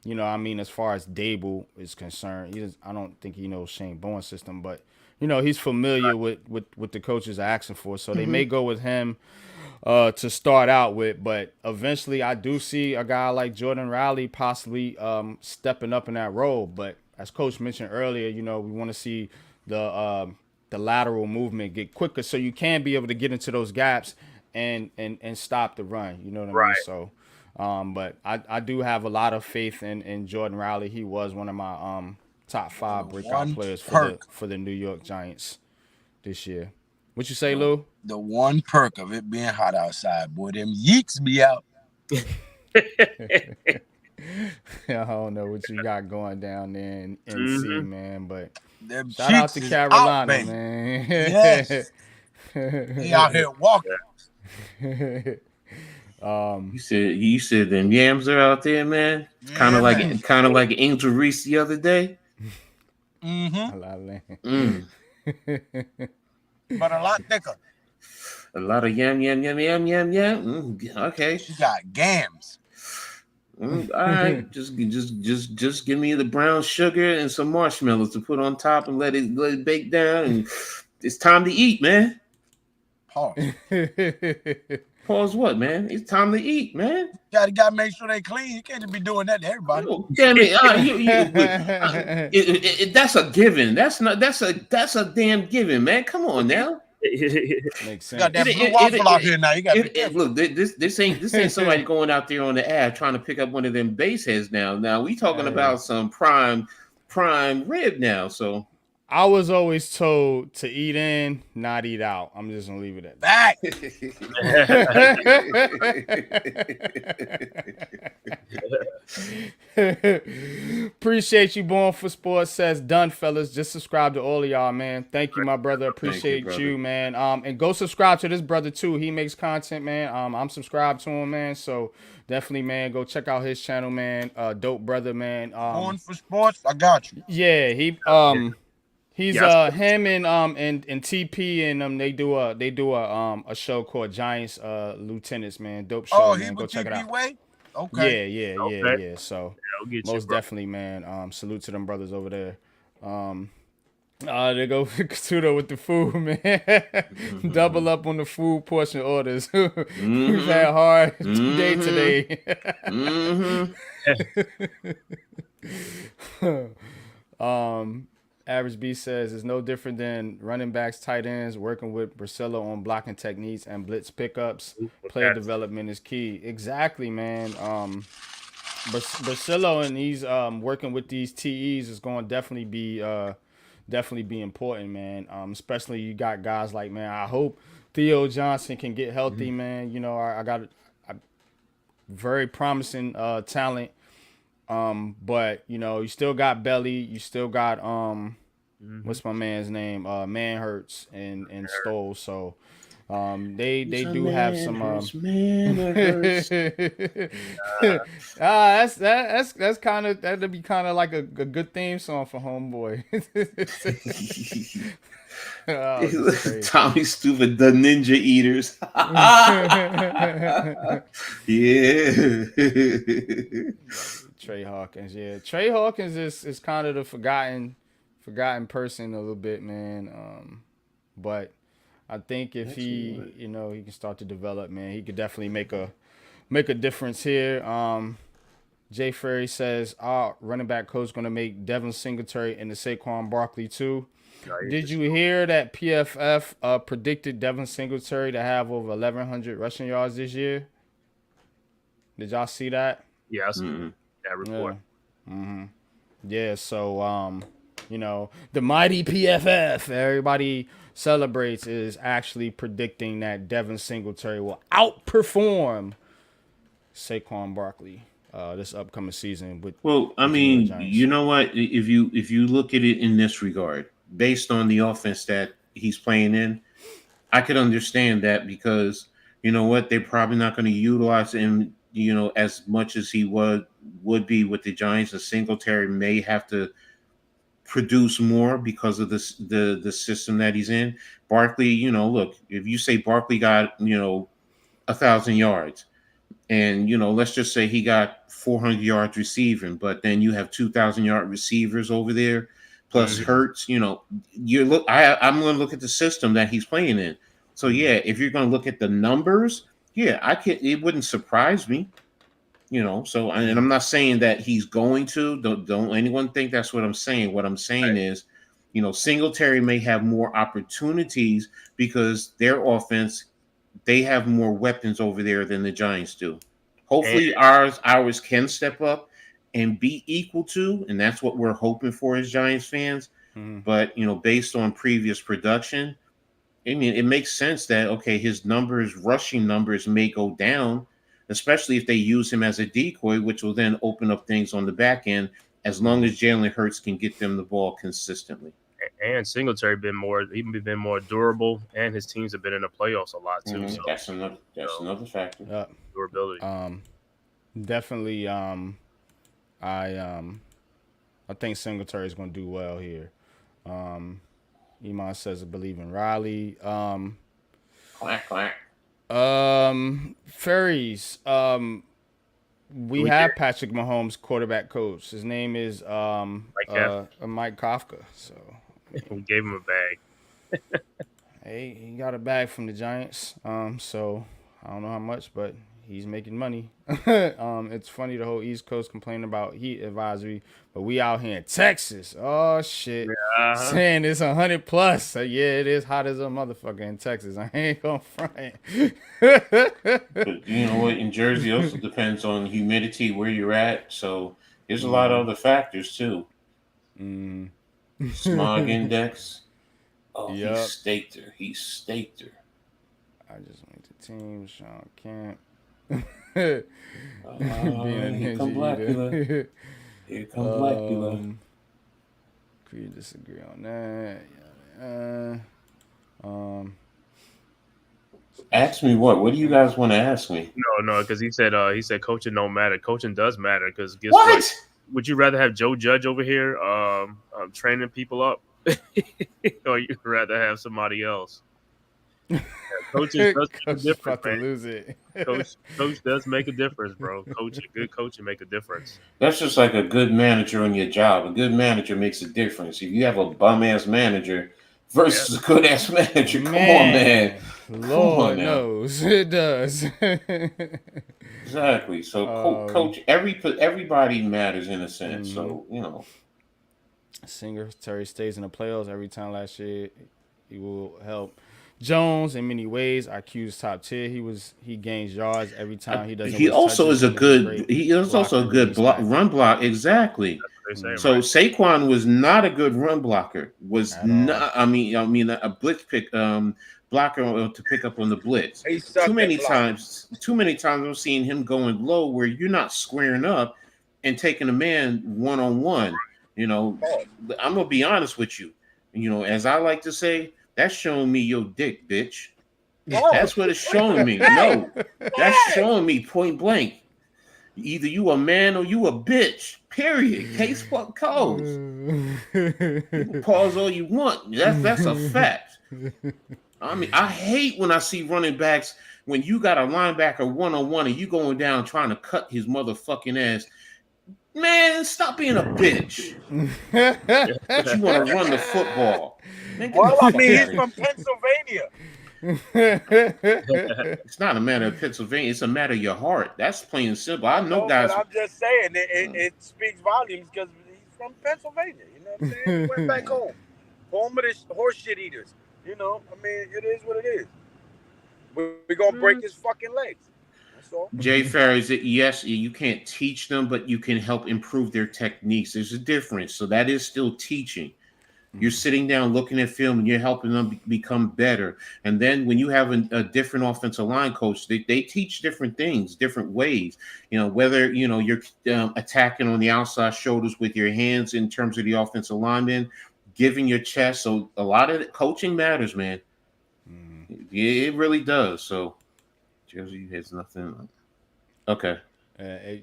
mean, as far as Dable is concerned, I don't think he knows Shane Bowen's system, but he's familiar with what the coaches are asking for, so they may go with him to start out with. But eventually, I do see a guy like Jordan Riley possibly stepping up in that role. But as Coach mentioned earlier, we want to see the lateral movement get quicker, so you can be able to get into those gaps and stop the run. You know what I mean? So, but I do have a lot of faith in Jordan Riley. He was one of my top 5 breakout players for the New York Giants this year. What you say, Lou? The one perk of it being hot outside, boy, them yeeks be out. I don't know what you got going down there in NC, man, but them shout out to Carolina, out, man. Yes. He out here walking. You said them yams are out there, man. Kind of like Angel Reese the other day. A lot of land. But a lot thicker. A lot of yam. Okay. She got gams. All right, just give me the brown sugar and some marshmallows to put on top and let it bake down, and it's time to eat, man. Pause. Pause what, man? It's time to eat, man. Gotta make sure they clean. You can't just be doing that to everybody. Oh, damn it! That's a given. That's a damn given, man. Come on now. Makes sense. You got that blue waffle out here now. You got look. This ain't somebody going out there on the ad trying to pick up one of them base heads now. Now we talking about some prime rib now. So I was always told to eat in, not eat out. I'm just gonna leave it at that. Appreciate you, Born for Sports says done, fellas. Just subscribe to all of y'all, man. Thank you, my brother. Appreciate you, man. And go subscribe to this brother too. He makes content, man. I'm subscribed to him, man. So definitely, man, go check out his channel, man. Dope brother, man. Born for Sports, I got you. Yeah, he's him and TP and they do a show called Giants Lieutenants, man. Dope show, man. Go check it out. Way? Okay. Yeah. So most definitely, man. Salute to them brothers over there. They go Kasuto with the food, man. Double up on the food portion orders. We've had hard day today. Average B says it's no different than running backs, tight ends, working with Bracilla on blocking techniques and blitz pickups. Player development is key. Exactly, man. Bracilla and he's working with these TEs is going to definitely be important, man. Especially you got guys like, man, I hope Theo Johnson can get healthy, man. I got a very promising talent. But you still got Belly, you still got what's my man's name? Manhurts and Stoll. So they do have some that's kind of that'd be kind of like a good theme song for Homeboy. Tommy Stupid, the Ninja Eaters. Yeah. Trey Hawkins, yeah. Trey Hawkins is kind of the forgotten person a little bit, man. But I think if he can start to develop, man, he could definitely make a difference here. Jay Ferry says, running back coach going to make Devin Singletary into Saquon Barkley too. Did you hear that PFF predicted Devin Singletary to have over 1,100 rushing yards this year? Did y'all see that? Yeah, I see that report. Yeah, so the mighty PFF everybody celebrates is actually predicting that Devin Singletary will outperform Saquon Barkley this upcoming season. I mean, you know what? If you look at it in this regard, based on the offense that he's playing in, I could understand that because you know what, they're probably not going to utilize him as much as he would be with the Giants. A Singletary may have to produce more because of this the system that he's in. Barkley, look, if you say Barkley got 1,000 yards, and let's just say he got 400 yards receiving, but then you have 2,000-yard receivers over there, plus Hurts. I'm going to look at the system that he's playing in. So yeah, if you're going to look at the numbers, yeah, it wouldn't surprise me. So, and I'm not saying that he's going to. Don't anyone think that's what I'm saying. What I'm saying is, Singletary may have more opportunities because their offense, they have more weapons over there than the Giants do. Hopefully, ours can step up and be equal to, and that's what we're hoping for as Giants fans. But based on previous production, I mean, it makes sense that his rushing numbers may go down, especially if they use him as a decoy, which will then open up things on the back end. As long as Jalen Hurts can get them the ball consistently. And Singletary been more durable, and his teams have been in the playoffs a lot too. So that's another factor. Durability. Definitely. I think Singletary is going to do well here. Iman says I believe in Riley. Quack quack. Ferries. We have Patrick Mahomes, quarterback coach. His name is Mike Kafka. So we gave him a bag. Hey, he got a bag from the Giants. So I don't know how much, but he's making money. It's funny the whole East Coast complaining about heat advisory, but we out here in Texas. Oh shit, saying it's 100 plus. Yeah, it is hot as a motherfucker in Texas. I ain't gonna front. But you know what? In Jersey, also depends on humidity where you're at. So there's a lot of other factors too. Smog index. Oh, yep. He staked her. I just went to team. Sean Kemp. Here come Blackula. Here come Blackula. Could you disagree on that? Ask me what? What do you guys want to ask me? No, because he said coaching don't matter. Coaching does matter because guess what? Would you rather have Joe Judge over here training people up, or you'd rather have somebody else? Coaches does make a difference, man. Lose it. Coach does make a difference, bro. Good coaching make a difference. That's just like a good manager on your job. A good manager makes a difference. If you have a bum ass manager versus a good ass manager, come on, man. Lord knows it does. Exactly. So coach, everybody matters in a sense. So Singletary stays in the playoffs every time last year. He will help Jones in many ways. IQ's top tier. He gains yards every time he doesn't. He also is a good. He is also a good run block. Exactly. So Saquon was not a good run blocker. Was not. I mean, a blitz blocker to pick up on the blitz. Too many times I've seen him going low where you're not squaring up and taking a man one-on-one. I'm gonna be honest with you. As I like to say, that's showing me your dick, bitch. That's what it's showing me. No, that's showing me point blank. Either you a man or you a bitch. Period. Case fuck closed. You can pause all you want. That's a fact. I mean, I hate when I see running backs when you got a linebacker one-on-one and you going down trying to cut his motherfucking ass. Man, stop being a bitch. But you want to run the football. Man, well, I mean, he's from Pennsylvania. It's not a matter of Pennsylvania. It's a matter of your heart. That's plain and simple. I know guys. But I'm just saying, it speaks volumes because he's from Pennsylvania. You know what I'm saying? He went back home of the horse shit eaters. I mean, it is what it is. We're going to break his fucking legs. That's all. Jay Ferris, yes, you can't teach them, but you can help improve their techniques. There's a difference. So that is still teaching. You're sitting down looking at film and you're helping them become better. And then when you have a different offensive line coach, they teach different things, different ways. Whether, you're attacking on the outside shoulders with your hands in terms of the offensive lineman, giving your chest. So a lot of coaching matters, man. It really does. So Jersey has nothing. Okay.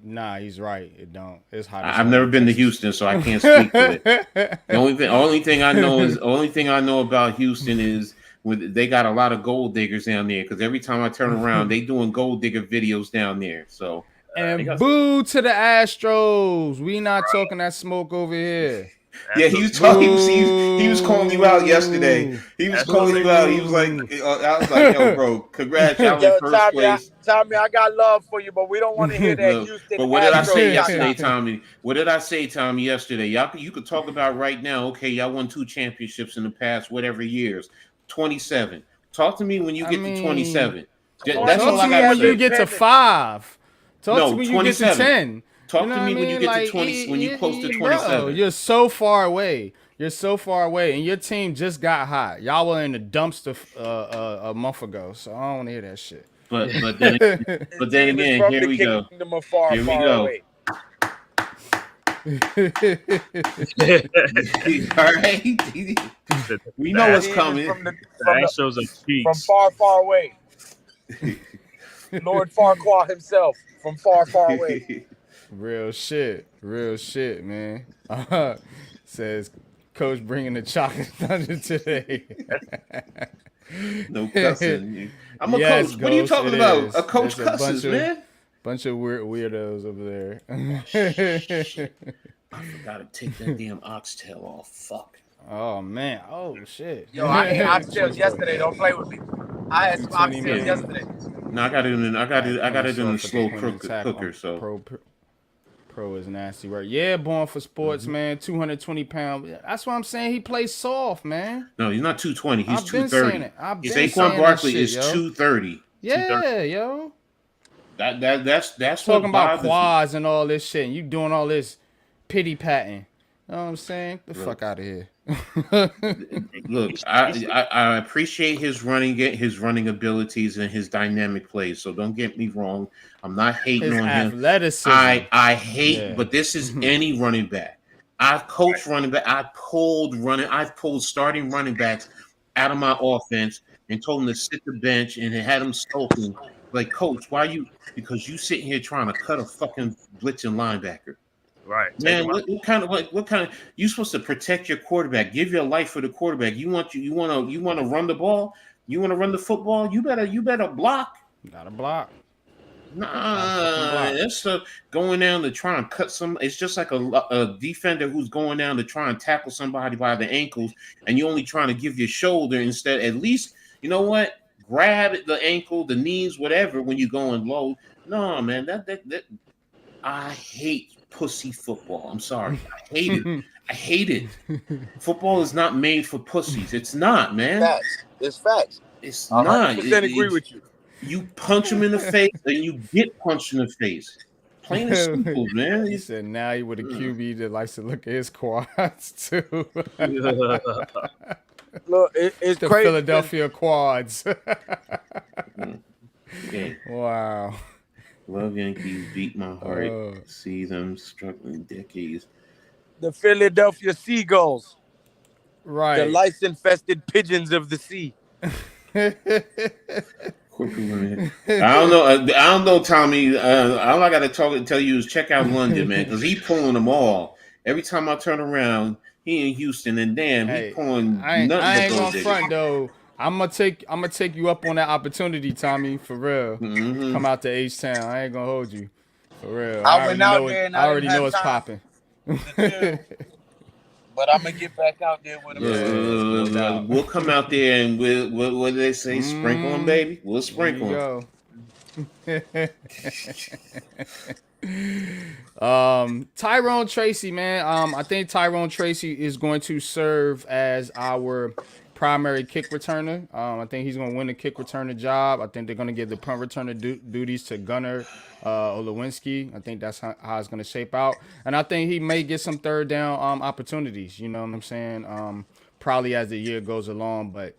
Nah, he's right. It don't. It's hot as I've hell never in been to Texas. Houston, so I can't speak to it. The only thing I know about Houston is they got a lot of gold diggers down there. Because every time I turn around, they doing gold digger videos down there. So And boo to the Astros. We not talking that smoke over here. yeah, he was talking. He was calling you out yesterday. He was calling you out. He was like, I was like, yo, bro, congrats, y'all in Yo, first place. Tommy, I got love for you, but we don't want to hear that Look, Houston but what did I say Astros yesterday, caca. Tommy? What did I say, Tommy, yesterday? You could talk about right now. Okay, y'all won 2 championships in the past, whatever years. 27. Talk to me when you get to 27. That's Talk all to I me got to when you say. get to 5. Talk to No, me when you get to 27. 10. Talk You know to what me I when you mean? get Like, to 20. When you close to bro, 27. you're so far away. You're so far away, and your team just got hot. Y'all were in the dumpster a month ago, so I don't want to hear that shit. But The then team is again, from here the we go. kingdom of far, Here we far go. away. All right, we know what's Team is coming. The Astros are cheeks. from far, far away. Lord Farquaad himself from far, far away. Real shit, man. Says Coach bringing the chocolate thunder today. No cussing. I'm a Yes, coach. What are you Ghost, talking it about? is. A coach There's a cusses, man. bunch of weirdos over there. I forgot to take that damn oxtail off. Fuck. Oh man. Oh shit. Yo, I ate oxtails yesterday. Don't play with me. I had some 220 oxtails man. yesterday. No, I got it in. I got it in the slow cooker. cooker. So Pro is nasty work. Yeah, born for sports, man. 220 pounds. That's what I'm saying. He plays soft, man. no, he's not 220. He's I've been saying 230. it. I've been Saquon saying Barkley that shit, is yo. 230. Yeah, yo. That's Talking what about bothers me. quads and all this shit. And you doing all this pity patting. You know what I'm saying? The fuck out of here. Look, I appreciate his running abilities and his dynamic plays. So don't get me wrong. I'm not hating His on him. athleticism. I hate, Yeah. but this is any running back. I've coached running back. I've pulled starting running backs out of my offense and told them to sit the bench and had them sulking. Like, coach, why you? Because you sitting here trying to cut a fucking blitzing linebacker. Right. Man, what kind of you supposed to protect your quarterback, give your life for the quarterback. You want to run the ball, you want to run the football, you better block. Gotta block. Nah, it's going down to try and cut some. It's just like a defender who's going down to try and tackle somebody by the ankles, and you're only trying to give your shoulder instead. At least you know what? Grab the ankle, the knees, whatever when you're going low. No, man, that I hate pussy football. I'm sorry. I hate it. I hate it. Football is not made for pussies. It's not, man. Facts. It's facts. It's I not. 100% agree with you. You punch him in the face and you get punched in the face. Plain and simple, man. He said now he with a QB that likes to look at his quads too. Look, it's the crazy. Philadelphia quads. Yeah. Wow. Love Yankees beat my heart. See them struggling decades. The Philadelphia Seagulls. Right. The lice-infested pigeons of the sea. I don't know, Tommy. All I got to tell you is check out London, man, because he pulling them all. Every time I turn around, he in Houston, and damn, he pulling nothing. I ain't gonna front though. I'm gonna take you up on that opportunity, Tommy, for real. Mm-hmm. Come out to H-Town. I ain't gonna hold you, for real. I went out there and I already know it's popping. But I'm gonna get back out there with him. Yeah, we'll come out there and what do they say? Sprinkle them, baby. We'll sprinkle them. Tyrone Tracy, man. I think Tyrone Tracy is going to serve as our primary kick returner. I think he's going to win the kick returner job. I think they're going to give the punt returner duties to Gunnar Olewinski. I think that's how it's going to shape out. And I think he may get some third down opportunities. You know what I'm saying? Probably as the year goes along, but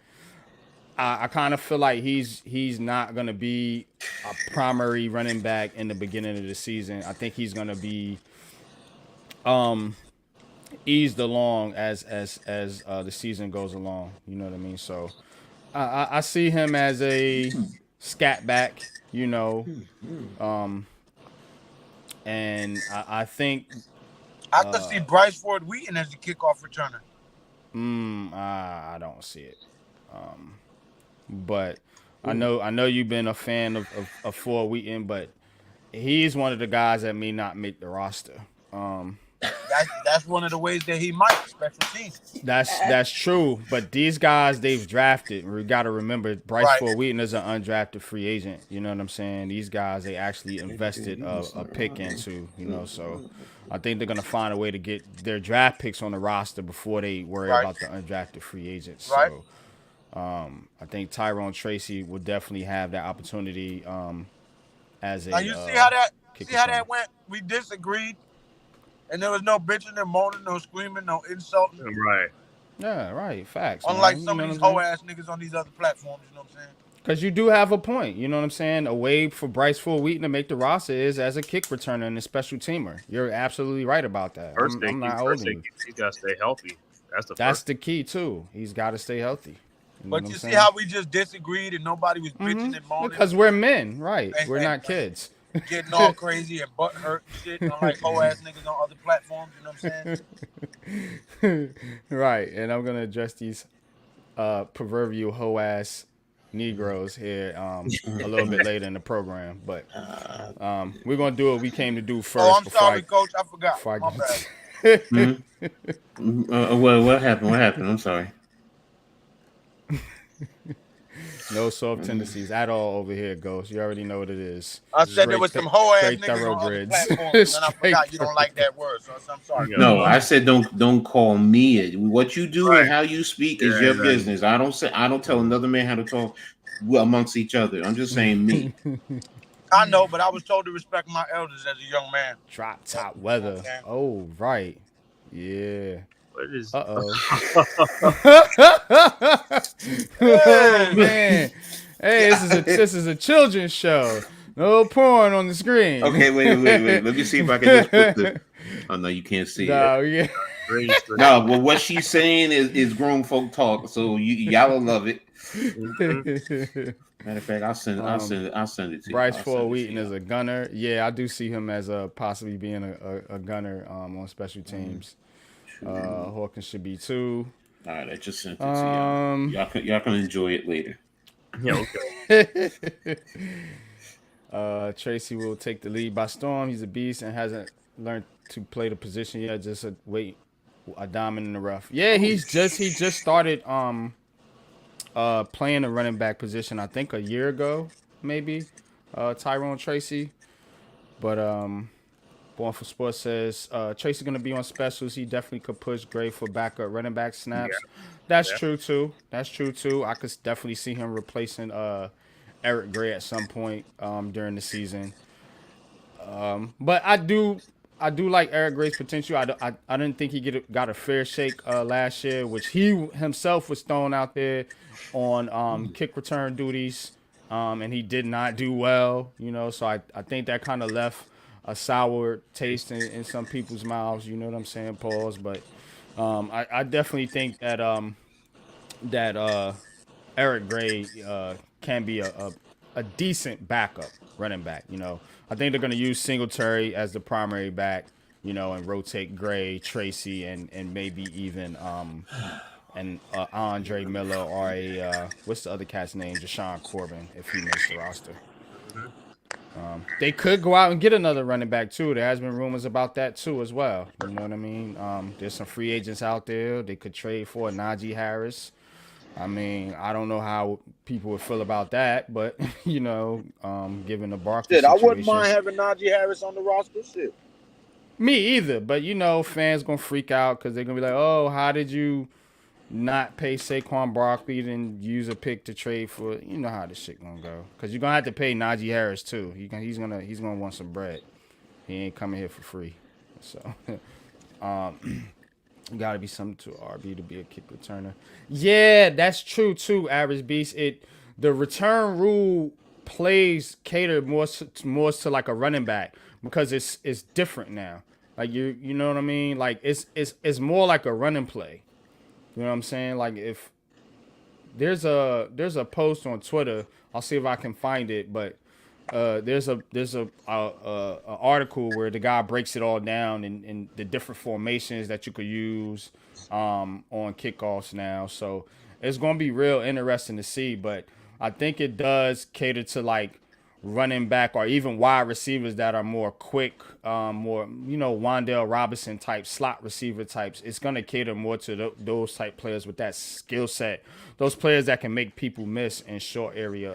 I kind of feel like he's not going to be a primary running back in the beginning of the season. I think he's going to be eased along as the season goes along. You know what I mean? So I see him as a scat back, you know, and I think I could see Bryce Ford Wheaton as the kickoff returner. I don't see it. But I know you've been a fan of Ford Wheaton, but he's one of the guys that may not make the roster. That's one of the ways that he might special teams. That's true, but these guys they've drafted. We got to remember Bryce Right. Ford Wheaton is an undrafted free agent. You know what I'm saying? These guys they actually invested a pick into. You know, so I think they're gonna find a way to get their draft picks on the roster before they worry Right. about the undrafted free agents. Right. So I think Tyrone Tracy will definitely have that opportunity as a. Now you see how kick that returner. went? We disagreed, and there was no bitching and moaning, no screaming, no insulting. Right. Yeah, right. Facts. Unlike man. some You of know these what I'm hoe saying? ass niggas on these other platforms. You know what I'm saying? Because you do have a point. You know what I'm saying? A way for Bryce Ford Wheaton to make the roster is as a kick returner and a special teamer. You're absolutely right about that. I'm not holding you. He got to stay healthy. That's the That's first. the key, too. He's got to stay healthy. You know But what you I'm see saying? how we just disagreed and nobody was bitching and moaning, Because we're men, right? And- We're and- not kids. getting all crazy and butt hurt and shit, unlike hoe ass niggas on other platforms. You know what I'm saying? Right. And I'm going to address these proverbial hoe ass Negroes here a little bit later in the program. But we're going to do what we came to do first. Oh, I'm before sorry, Coach. I forgot. before I My get bad. What happened? What happened? I'm sorry. No soft tendencies at all over here, Ghost. You already know what it is. I said there was some hoe ass straight niggas on other thoroughbreds. platforms, and I forgot Straight you don't like that word, so I'm sorry. Yeah. No, I said don't call me it. What you do and Right. how you speak is Yeah, your exactly. business. I don't tell another man how to talk amongst each other. I'm just saying me. I know, but I was told to respect my elders as a young man. Drop top weather. Okay. Oh, right. Yeah. What is? Uh-oh. Hey. Oh, man. Hey, this is a children's show. No porn on the screen. Okay, wait. Let me see if I can just put the. Oh no, you can't see it. No, yeah. No, well, what she's saying is grown folk talk, so y'all will love it. Matter of fact, I'll send it to you. Bryce I'll Ford send it to Wheaton you. is a gunner. Yeah, I do see him as possibly being a gunner on special teams. Hawkins should be too. All right, I just sent it to y'all. Y'all can enjoy it later. Yeah, okay. Tracy will take the lead by storm. He's a beast and hasn't learned to play the position yet. Just a diamond in the rough. Yeah, he just started playing the running back position. I think a year ago, maybe. Tyrone Tracy, but Born for Sports says Tracy gonna be on specials. He definitely could push Gray for backup running back snaps. Yeah. That's true too. I could definitely see him replacing Eric Gray at some point during the season. But I do like Eric Gray's potential. I didn't think he got a fair shake last year, which he himself was thrown out there on kick return duties, and he did not do well. You know, so I think that kind of left a sour taste in some people's mouths. You know what I'm saying? Pause. But I definitely think that Eric Gray can be a decent backup running back. You know, I think they're going to use Singletary as the primary back, you know, and rotate Gray, Tracy, and maybe even Andre Miller or what's the other cat's name, Deshaun Corbin, if he makes the roster. They could go out and get another running back too. There has been rumors about that too as well. You know what I mean? There's some free agents out there. They could trade for Najee Harris. I mean, I don't know how people would feel about that, but you know, given the Barkley Shit, I situation, wouldn't mind having Najee Harris on the roster. Shit. me either. But you know, fans gonna freak out because they're gonna be like, "Oh, how did you not pay Saquon Barkley and use a pick to trade for?" You know how this shit gonna go because you're gonna have to pay Najee Harris too. He's gonna want some bread. He ain't coming here for free, so. Got to be something to RB to be a kick returner. Yeah, that's true too. Average Beast. The return rule cater more to like a running back because it's different now. Like you know what I mean. Like it's more like a running play. You know what I'm saying? Like if there's a post on Twitter, I'll see if I can find it. But there's a article where the guy breaks it all down in the different formations that you could use on kickoffs now. So it's going to be real interesting to see. But I think it does cater to like running back or even wide receivers that are more quick, more Wan'Dale Robinson type slot receiver types. It's going to cater more to those type players with that skill set. Those players that can make people miss in short area.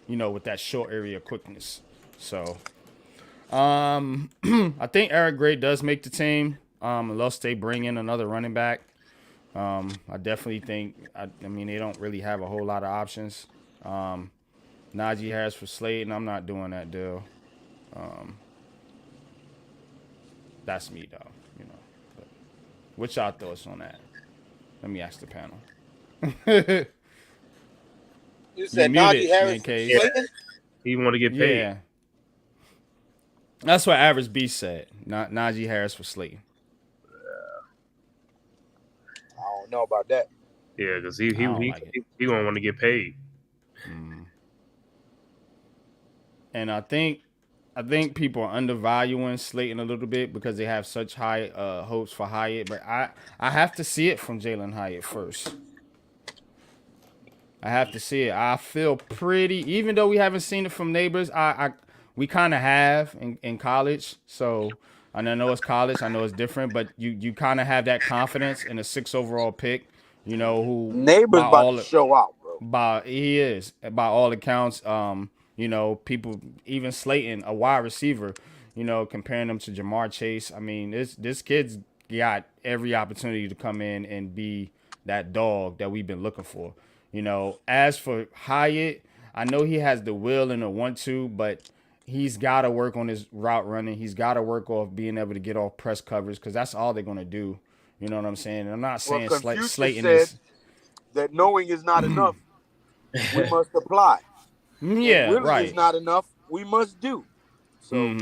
With that short area quickness. So, I think Eric Gray does make the team, unless they bring in another running back. I definitely think, I mean, they don't really have a whole lot of options. Najee Harris for Slayton, I'm not doing that deal. That's me, though, But what's y'all thoughts on that? Let me ask the panel. You said Najee Harris. Man-Cave. He want to get paid. Yeah. That's what Average B said. Najee Harris for Slayton. I don't know about that. Yeah, because he won't want to get paid. And I think people are undervaluing Slayton a little bit because they have such high hopes for Hyatt. But I have to see it from Jalen Hyatt first. I have to see it. I feel pretty, even though we haven't seen it from Neighbors, we kind of have in college. So, and I know it's college, I know it's different, but you kind of have that confidence in a 6 overall pick, who Neighbors about to show out, bro. He is, by all accounts. People, even Slayton, a wide receiver, comparing them to Jamar Chase. I mean, this kid's got every opportunity to come in and be that dog that we've been looking for. As for Hyatt, I know he has the will and the want to, but he's got to work on his route running. He's got to work off being able to get off press coverage because that's all they're going to do. You know what I'm saying? And I'm not saying Slayton is that knowing is not enough. We must apply. Yeah, right. Is not enough. We must do. So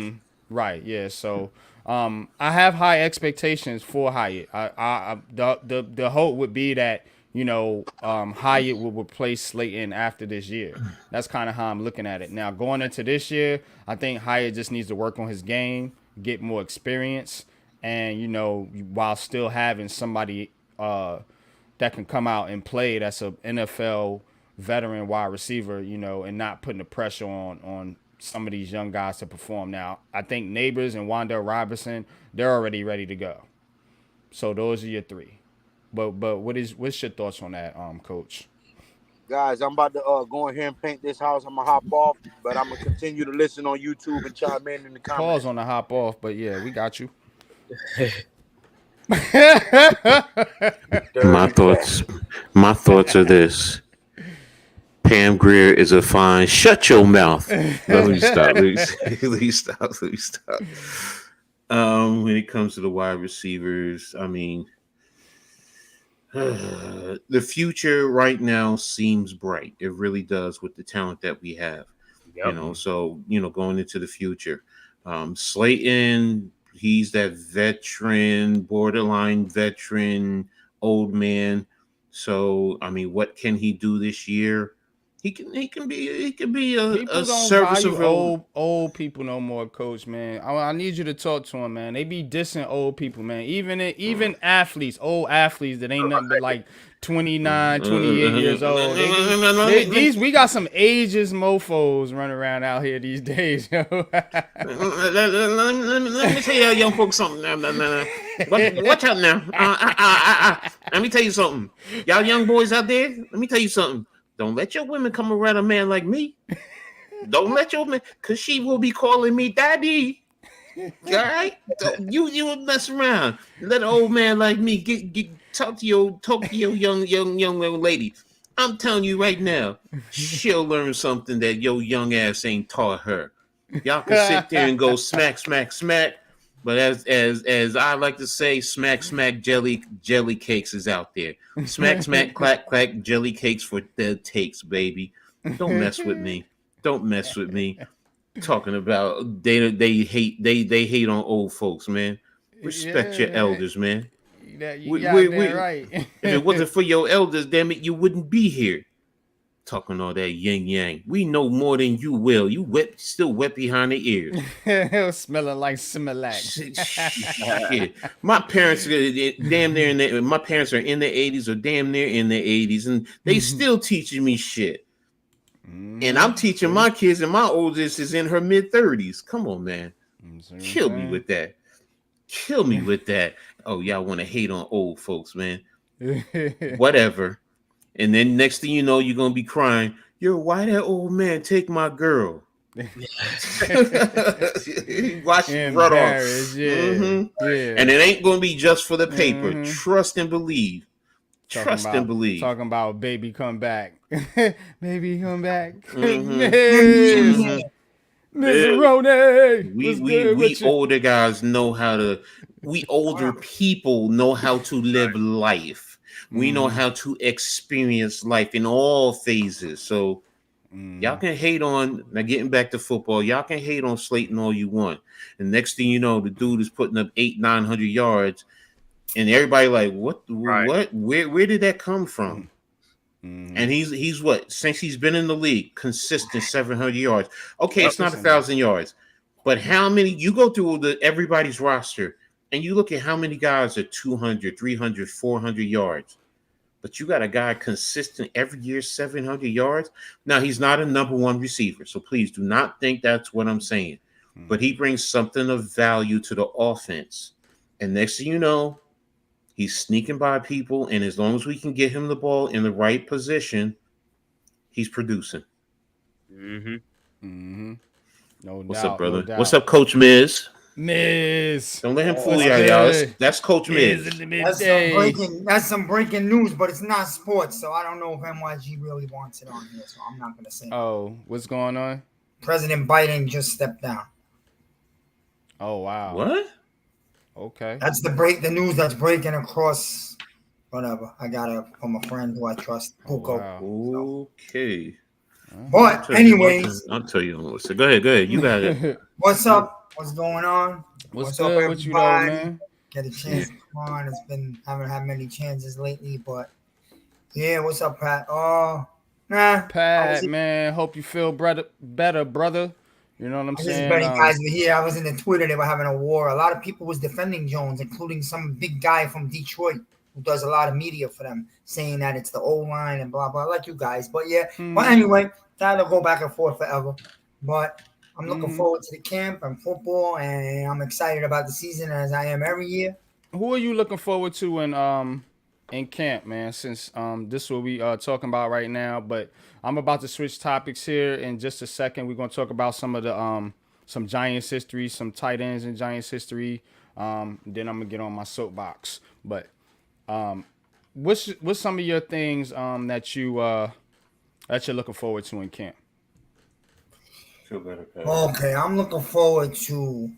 right, yeah. So I have high expectations for Hyatt. The hope would be that Hyatt will replace Slayton after this year. That's kind of how I'm looking at it. Now, going into this year, I think Hyatt just needs to work on his game, get more experience, and, while still having somebody that can come out and play that's an NFL veteran wide receiver, and not putting the pressure on some of these young guys to perform. Now, I think Neighbors and Wan'Dale Robinson, they're already ready to go. So those are your three. But what's your thoughts on that, Coach? Guys, I'm about to go in here and paint this house. I'm gonna hop off, but I'm gonna continue to listen on YouTube and chime in the comments. Pause on the hop off, but yeah, we got you. My thoughts are this. Pam Grier is a fine. Shut your mouth. Let me stop. When it comes to the wide receivers, I mean, the future right now seems bright. It really does with the talent that we have. Yep. So going into the future, Slayton, he's that veteran, borderline veteran, old man. So I mean, what can he do this year? He can be a serviceable old people no more, Coach, man. I need you to talk to him, man. They be dissing old people, man. Even athletes, old athletes that ain't nothing but like 29, 28 years old. We got some ageist mofos running around out here these days, yo. Let me tell you young folks something. Watch out now. Let me tell you something. Y'all young boys out there, let me tell you something. Don't let your women come around a man like me. Don't let your man, because she will be calling me daddy. All right? You mess around. Let an old man like me talk to your young lady. I'm telling you right now, she'll learn something that your young ass ain't taught her. Y'all can sit there and go smack, smack, smack. But as I like to say, smack, smack, jelly cakes is out there. Smack, smack, clack, clack, jelly cakes for dead takes, baby. Don't mess with me. Don't mess with me. Talking about they hate on old folks, man. Respect your elders, man. You got that right. If it wasn't for your elders, damn it, you wouldn't be here. Talking all that yin yang. We know more than you will. You still wet behind the ears. Smelling like Similac. Shit. My parents damn near my parents are in the 80s or damn near in the 80s, and they still teaching me shit. And I'm teaching my kids, and my oldest is in her mid-30s. Come on, man. Kill me with that. Kill me with that. Oh, y'all want to hate on old folks, man. Whatever. And then next thing you know, you're gonna be crying. Yo, why that old man take my girl? Watch run off. Yeah. And it ain't gonna be just for the paper. Trust and believe. Trust and believe. Talking about baby come back. Baby come back. Mr. Roney. We older guys know how to. We older people know how to live life. We know how to experience life in all phases. So y'all can hate on, now getting back to football, y'all can hate on Slayton all you want. And next thing you know, the dude is putting up 800-900 yards. And everybody like, what? Where did that come from? And he's what? Since he's been in the league, consistent 700 yards. Okay, it's not 1,000 yards. But how many, you go through everybody's roster, and you look at how many guys are 200, 300, 400 yards. But you got a guy consistent every year, 700 yards. Now, he's not a number one receiver, so please do not think that's what I'm saying. But he brings something of value to the offense. And next thing you know, he's sneaking by people, and as long as we can get him the ball in the right position, he's producing. No What's doubt, up, brother? No doubt. What's up, Coach Miz? Miz. Don't let him fool y'all. That's Coach Miz. That's some breaking news, but it's not sports, so I don't know if NYG really wants it on here, so I'm not going to say. Oh, what's going on? President Biden just stepped down. Oh, wow. What? Okay. That's the news that's breaking across whatever. I got it from a friend who I trust. Wow. Okay. But anyways, I'll tell you. So go ahead. You got it. What's up? What's going on? What's up, good everybody? with you, though, man? Get a chance to come on. Haven't had many chances lately, but yeah. What's up, Pat? Pat, man. Hope you feel better, brother. You know what I'm saying? Many guys were here. I was in the Twitter. They were having a war. A lot of people was defending Jones, including some big guy from Detroit who does a lot of media for them, saying that it's the O-line and blah, blah, like you guys. But yeah, But anyway, that'll go back and forth forever. But I'm looking forward to the camp and football, and I'm excited about the season as I am every year. Who are you looking forward to in camp, man? Since this is what we are talking about right now, but I'm about to switch topics here in just a second. We're gonna talk about some of the some Giants history, some tight ends in Giants history. Then I'm gonna get on my soapbox. But what's some of your things that you're looking forward to in camp? Okay, I'm looking forward to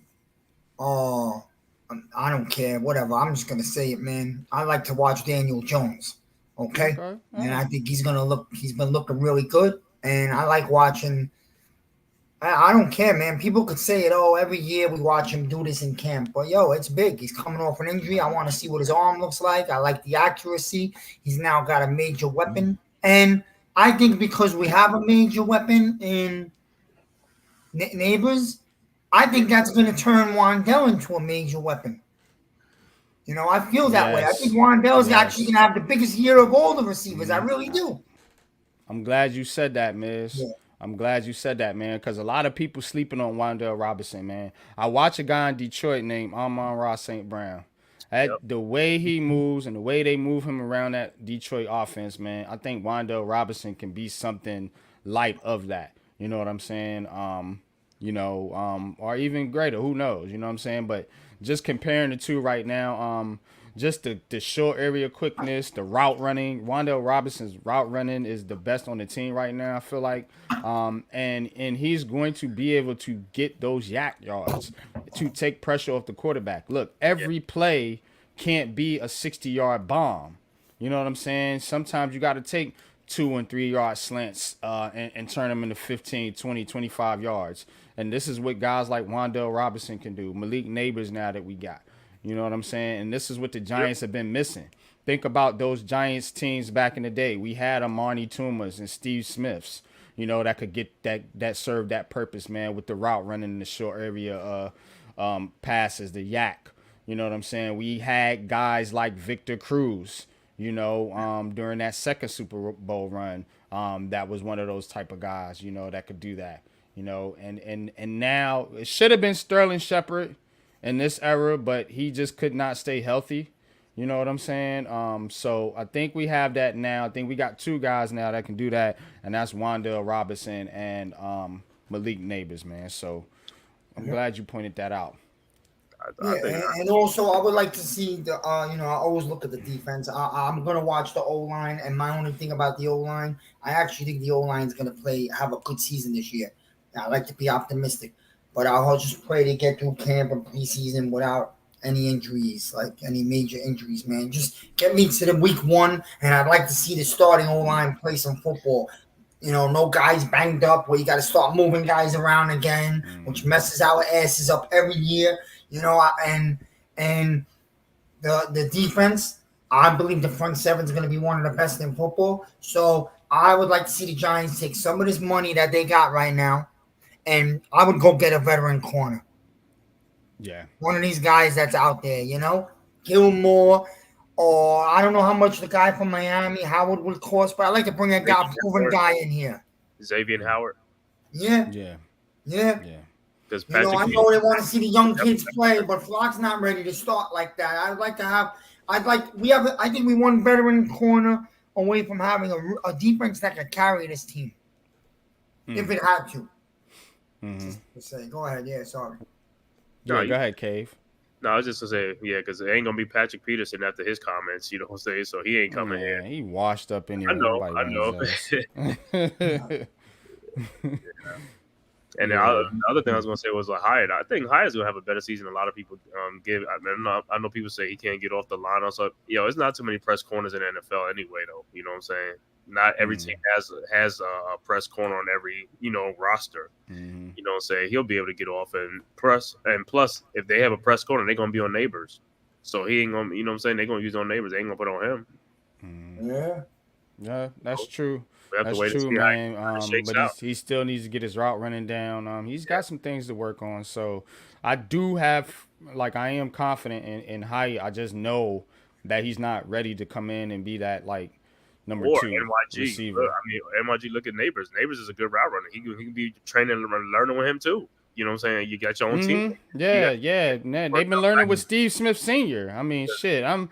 I don't care, whatever. I'm just gonna say it, man. I like to watch Daniel Jones. Okay. And I think he's been looking really good. And I like watching. I don't care, man. People could say it, every year we watch him do this in camp. But it's big. He's coming off an injury. I want to see what his arm looks like. I like the accuracy. He's now got a major weapon. And I think because we have a major weapon in Neighbors, I think that's going to turn Wandell into a major weapon. I feel that way. I think Wandell's actually going to have the biggest year of all the receivers. I really do. I'm glad you said that, Miz. Yeah. I'm glad you said that, man, because a lot of people sleeping on Wandell Robinson, man. I watch a guy in Detroit named Amon-Ra St. Brown. The way he moves and the way they move him around that Detroit offense, man, I think Wandell Robinson can be something light of that. You know what I'm saying? Or even greater. Who knows? You know what I'm saying? But just comparing the two right now, just the short area quickness, the route running. Wandell Robinson's route running is the best on the team right now, I feel like. And he's going to be able to get those yak yards to take pressure off the quarterback. Look, every play can't be a 60-yard bomb. You know what I'm saying? Sometimes you got to take 2 and 3 yard slants and turn them into 15, 20, 25 yards. And this is what guys like Wandell Robinson can do. Malik Neighbors now that we got. You know what I'm saying? And this is what the Giants have been missing. think about those Giants teams back in the day. We had Amani Toomas and Steve Smiths, that could get that served that purpose, man, with the route running in the short area passes, the yak. You know what I'm saying? We had guys like Victor Cruz, during that second Super Bowl run. That was one of those type of guys, that could do that. And now it should have been Sterling Shepard in this era, but he just could not stay healthy. You know what I'm saying? So I think we have that now. I think we got 2 guys now that can do that, and that's Wan'Dale Robinson and Malik Neighbors, man. So I'm glad you pointed that out. And also I would like to see the I always look at the defense. I'm gonna watch the O line, and my only thing about the O line, I actually think the O line is gonna have a good season this year. I like to be optimistic, but I'll just pray to get through camp and preseason without any injuries, like any major injuries, man. Just get me to the week 1, and I'd like to see the starting O line play some football. No guys banged up where you got to start moving guys around again, which messes our asses up every year. And the defense, I believe the front seven is going to be one of the best in football. So I would like to see the Giants take some of this money that they got right now, and I would go get a veteran corner. Yeah. One of these guys that's out there, Gilmore, or I don't know how much the guy from Miami, Howard, would cost, but I'd like to bring a proven guy in here. Xavier Howard. Yeah. Because I know they want to see the young kids play, but Flock's not ready to start like that. I think we want veteran corner away from having a defense that could carry this team. If it had to. Go ahead. Yeah, sorry. Yeah, go ahead, Cave. No, I was just going to say, because it ain't going to be Patrick Peterson after his comments, you know what I'm saying? So he ain't coming here. He washed up anyway. I know. And the other thing I was going to say was Hyatt. I think Hyatt's going to have a better season than a lot of people give. I know people say he can't get off the line. Also, it's not too many press corners in the NFL anyway, though. You know what I'm saying? Not every team has a press corner on every, roster. You know what I'm saying? He'll be able to get off and press. And plus, if they have a press corner, they're going to be on Neighbors. So he ain't going to, you know what I'm saying? They're going to use on Neighbors. They ain't going to put on him. Yeah, that's true. That's true, man. But he still needs to get his route running down. He's got some things to work on. So I am confident in Hyatt. I just know that he's not ready to come in and be that, number 2 NYG receiver. NYG, look at Neighbors. Neighbors is a good route runner. He can be training and learning with him too. You know what I'm saying? You got your own team. Yeah. They've been learning with Steve Smith Sr. I mean, shit. Learn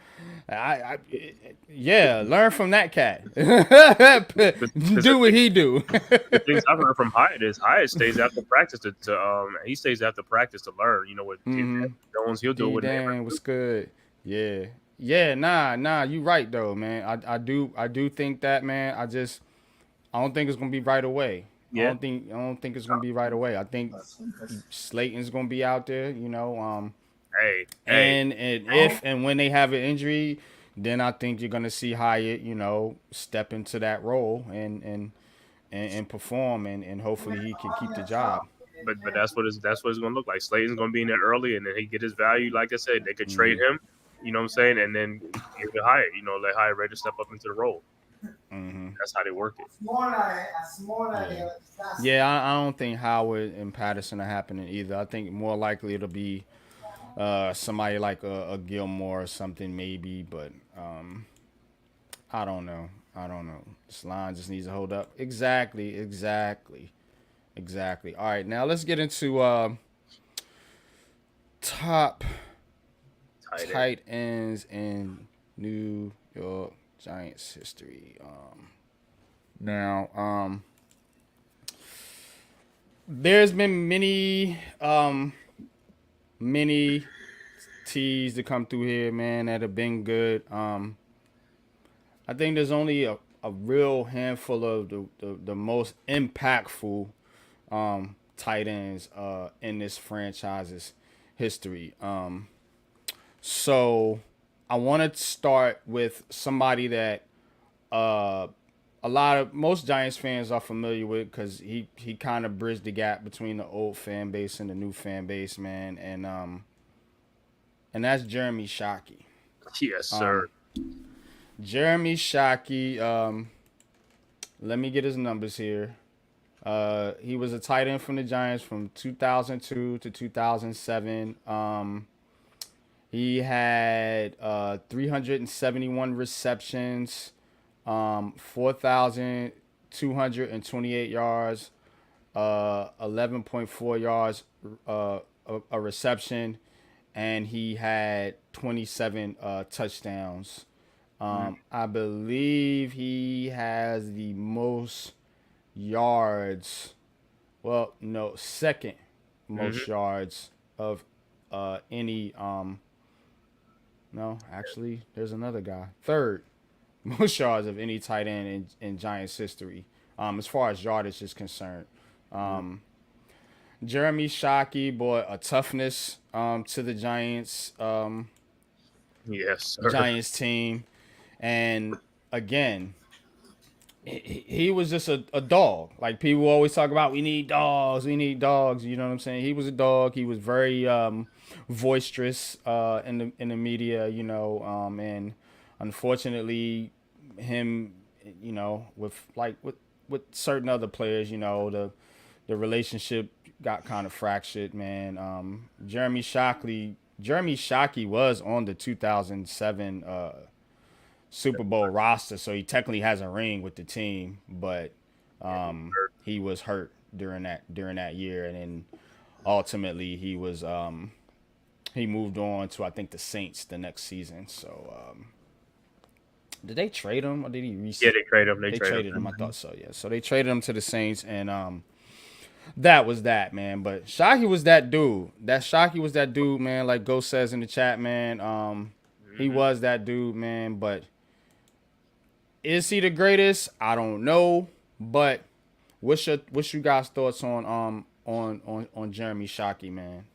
from that cat. Do what he do. The things I've learned from Hyatt is Hyatt stays after practice to learn. With Jones, he'll do it with him. Was good. Yeah. Nah. You right though, man. I do think that, man. I don't think it's gonna be right away. Yeah. I don't think it's gonna be right away. I think Slayton's gonna be out there, And if and when they have an injury, then I think you're gonna see Hyatt, step into that role and perform, and hopefully he can keep the job. But that's what it's gonna look like. Slayton's gonna be in there early, and then he get his value. Like I said, they could trade him. You know what I'm saying, and then give it Hyatt. Let Hyatt ready to step up into the role. That's how they work it. Yeah, I don't think Howard and Patterson are happening either. I think more likely it'll be somebody like a Gilmore or something maybe, but I don't know. This line just needs to hold up. Exactly. All right, now let's get into top tight ends in New York Giants history. Now, there's been many T's to come through here, man, that have been good. I think there's only a real handful of the most impactful tight ends in this franchise's history. So I want to start with somebody that most Giants fans are familiar with, because he kind of bridged the gap between the old fan base and the new fan base, man, and that's Jeremy Shockey. Yes, sir. Jeremy Shockey. Let me get his numbers here. He was a tight end from the Giants from 2002 to 2007. He had 371 receptions, 4,228 yards, 11.4 yards a reception, and he had 27 touchdowns. I believe he has the most yards. Well, no, second most yards of any. No, actually, there's another guy. Third most yards of any tight end in Giants history, as far as yardage is concerned. Jeremy Shockey brought a toughness to the Yes, sir. Giants team, and again, he was just a dog. Like people always talk about, we need dogs, we need dogs. You know what I'm saying? He was a dog. He was very boisterous in the media. And unfortunately, him, with certain other players, the relationship got kind of fractured. Man, Jeremy Shockey was on the 2007 Super Bowl roster, so he technically has a ring with the team, but he was hurt during that year, and then ultimately he moved on to, I think, the Saints the next season. So did they trade him or did he Yeah, they traded him. They traded him. I thought so. Yeah. So they traded him to the Saints, and that was that, man. But Shockey was that dude. Shockey was that dude, man. Like Ghost says in the chat, man. He was that dude, man. But is he the greatest? I don't know. But what's you guys' thoughts on Jeremy Shockey, man?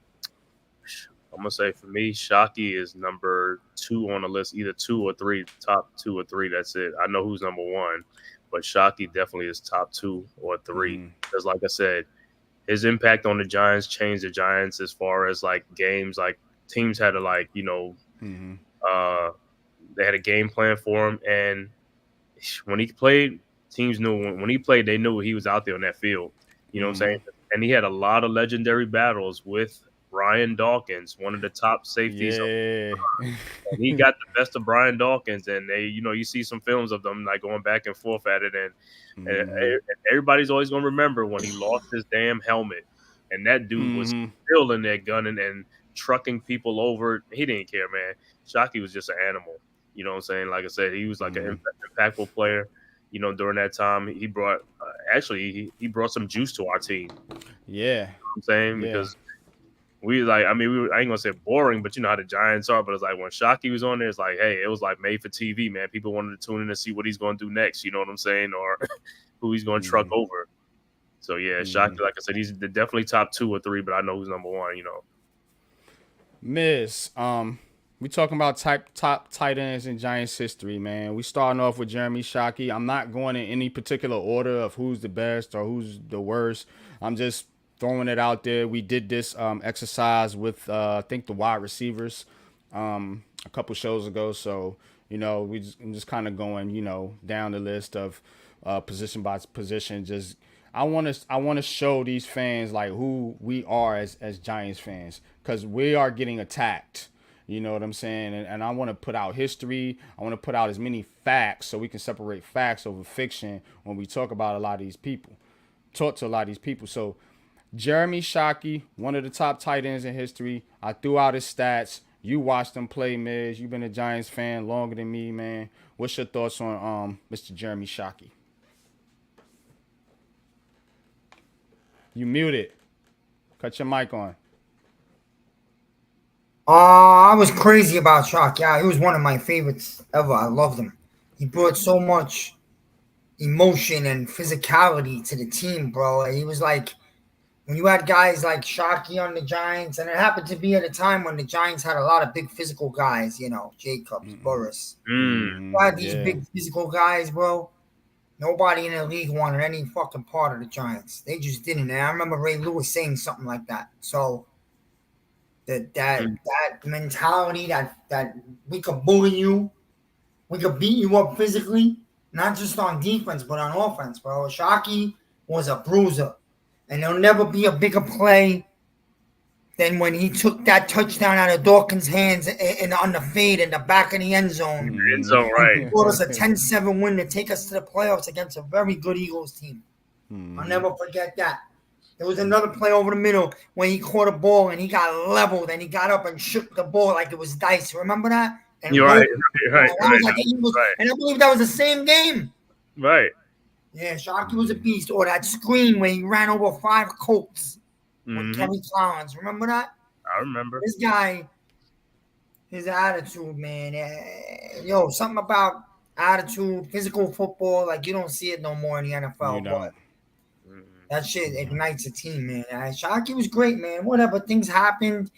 I'm gonna say for me, Shockey is number 2 on the list, either 2 or 3, top 2 or 3. That's it. I know who's number 1, but Shockey definitely is top 2 or 3. Because, like I said, his impact on the Giants changed the Giants as far as like games. Like teams had to they had a game plan for him, and when he played, teams knew when he played, they knew he was out there on that field. You know what I'm saying? And he had a lot of legendary battles with Brian Dawkins, one of the top safeties. Yeah. And he got the best of Brian Dawkins, and they, you see some films of them like going back and forth at it, and everybody's always gonna remember when he lost his damn helmet, and that dude was still in there gunning and trucking people over. He didn't care, man. Shockey was just an animal. You know what I'm saying? Like I said, he was like an impactful player. During that time, he brought he brought some juice to our team. Yeah, you know what I'm saying, because we I ain't gonna say boring, but you know how the Giants are. But it's like when Shockey was on there, it's like, hey, it was like made for TV, man. People wanted to tune in to see what he's gonna do next. You know what I'm saying, or who he's gonna truck over. So yeah, Shockey, like I said, he's definitely top 2 or 3, but I know who's number 1. Miss, we talking about top tight ends in Giants history, man. We starting off with Jeremy Shockey. I'm not going in any particular order of who's the best or who's the worst. I'm just throwing it out there. We did this exercise with I think the wide receivers a couple shows ago. So I'm just kind of going down the list of position by position. Just I want to show these fans like who we are as Giants fans, because we are getting attacked. You know what I'm saying? And I want to put out history. I want to put out as many facts so we can separate facts over fiction when we talk about a lot of these people. Talk to a lot of these people. So Jeremy Shockey, one of the top tight ends in history. I threw out his stats. You watched him play, Miz. You've been a Giants fan longer than me, man. What's your thoughts on Mr. Jeremy Shockey? You muted. Cut your mic on. I was crazy about Shock. Yeah, he was one of my favorites ever. I loved him. He brought so much emotion and physicality to the team, bro. He was like, when you had guys like Shockey on the Giants, and it happened to be at a time when the Giants had a lot of big physical guys, Jacobs, Burris. You had these big physical guys, bro. Nobody in the league wanted any fucking part of the Giants. They just didn't. And I remember Ray Lewis saying something like that. So that mentality that we could bully you, we could beat you up physically, not just on defense, but on offense, bro. Shockey was a bruiser. And there'll never be a bigger play than when he took that touchdown out of Dawkins' hands on the fade in the back of the end zone. It's all right. He brought us a 10-7 win to take us to the playoffs against a very good Eagles team. I'll never forget that. There was another play over the middle when he caught a ball and he got leveled and he got up and shook the ball like it was dice. Remember that? And You're right. And I believe that was the same game. Right. Yeah, Shockey was a beast. Or that screen where he ran over 5 Colts with Kelly Collins. Remember that? I remember. This guy, his attitude, man. Yo, something about attitude, physical football, like you don't see it no more in the NFL. But that shit ignites a team, man. Shockey was great, man. Whatever, things happened.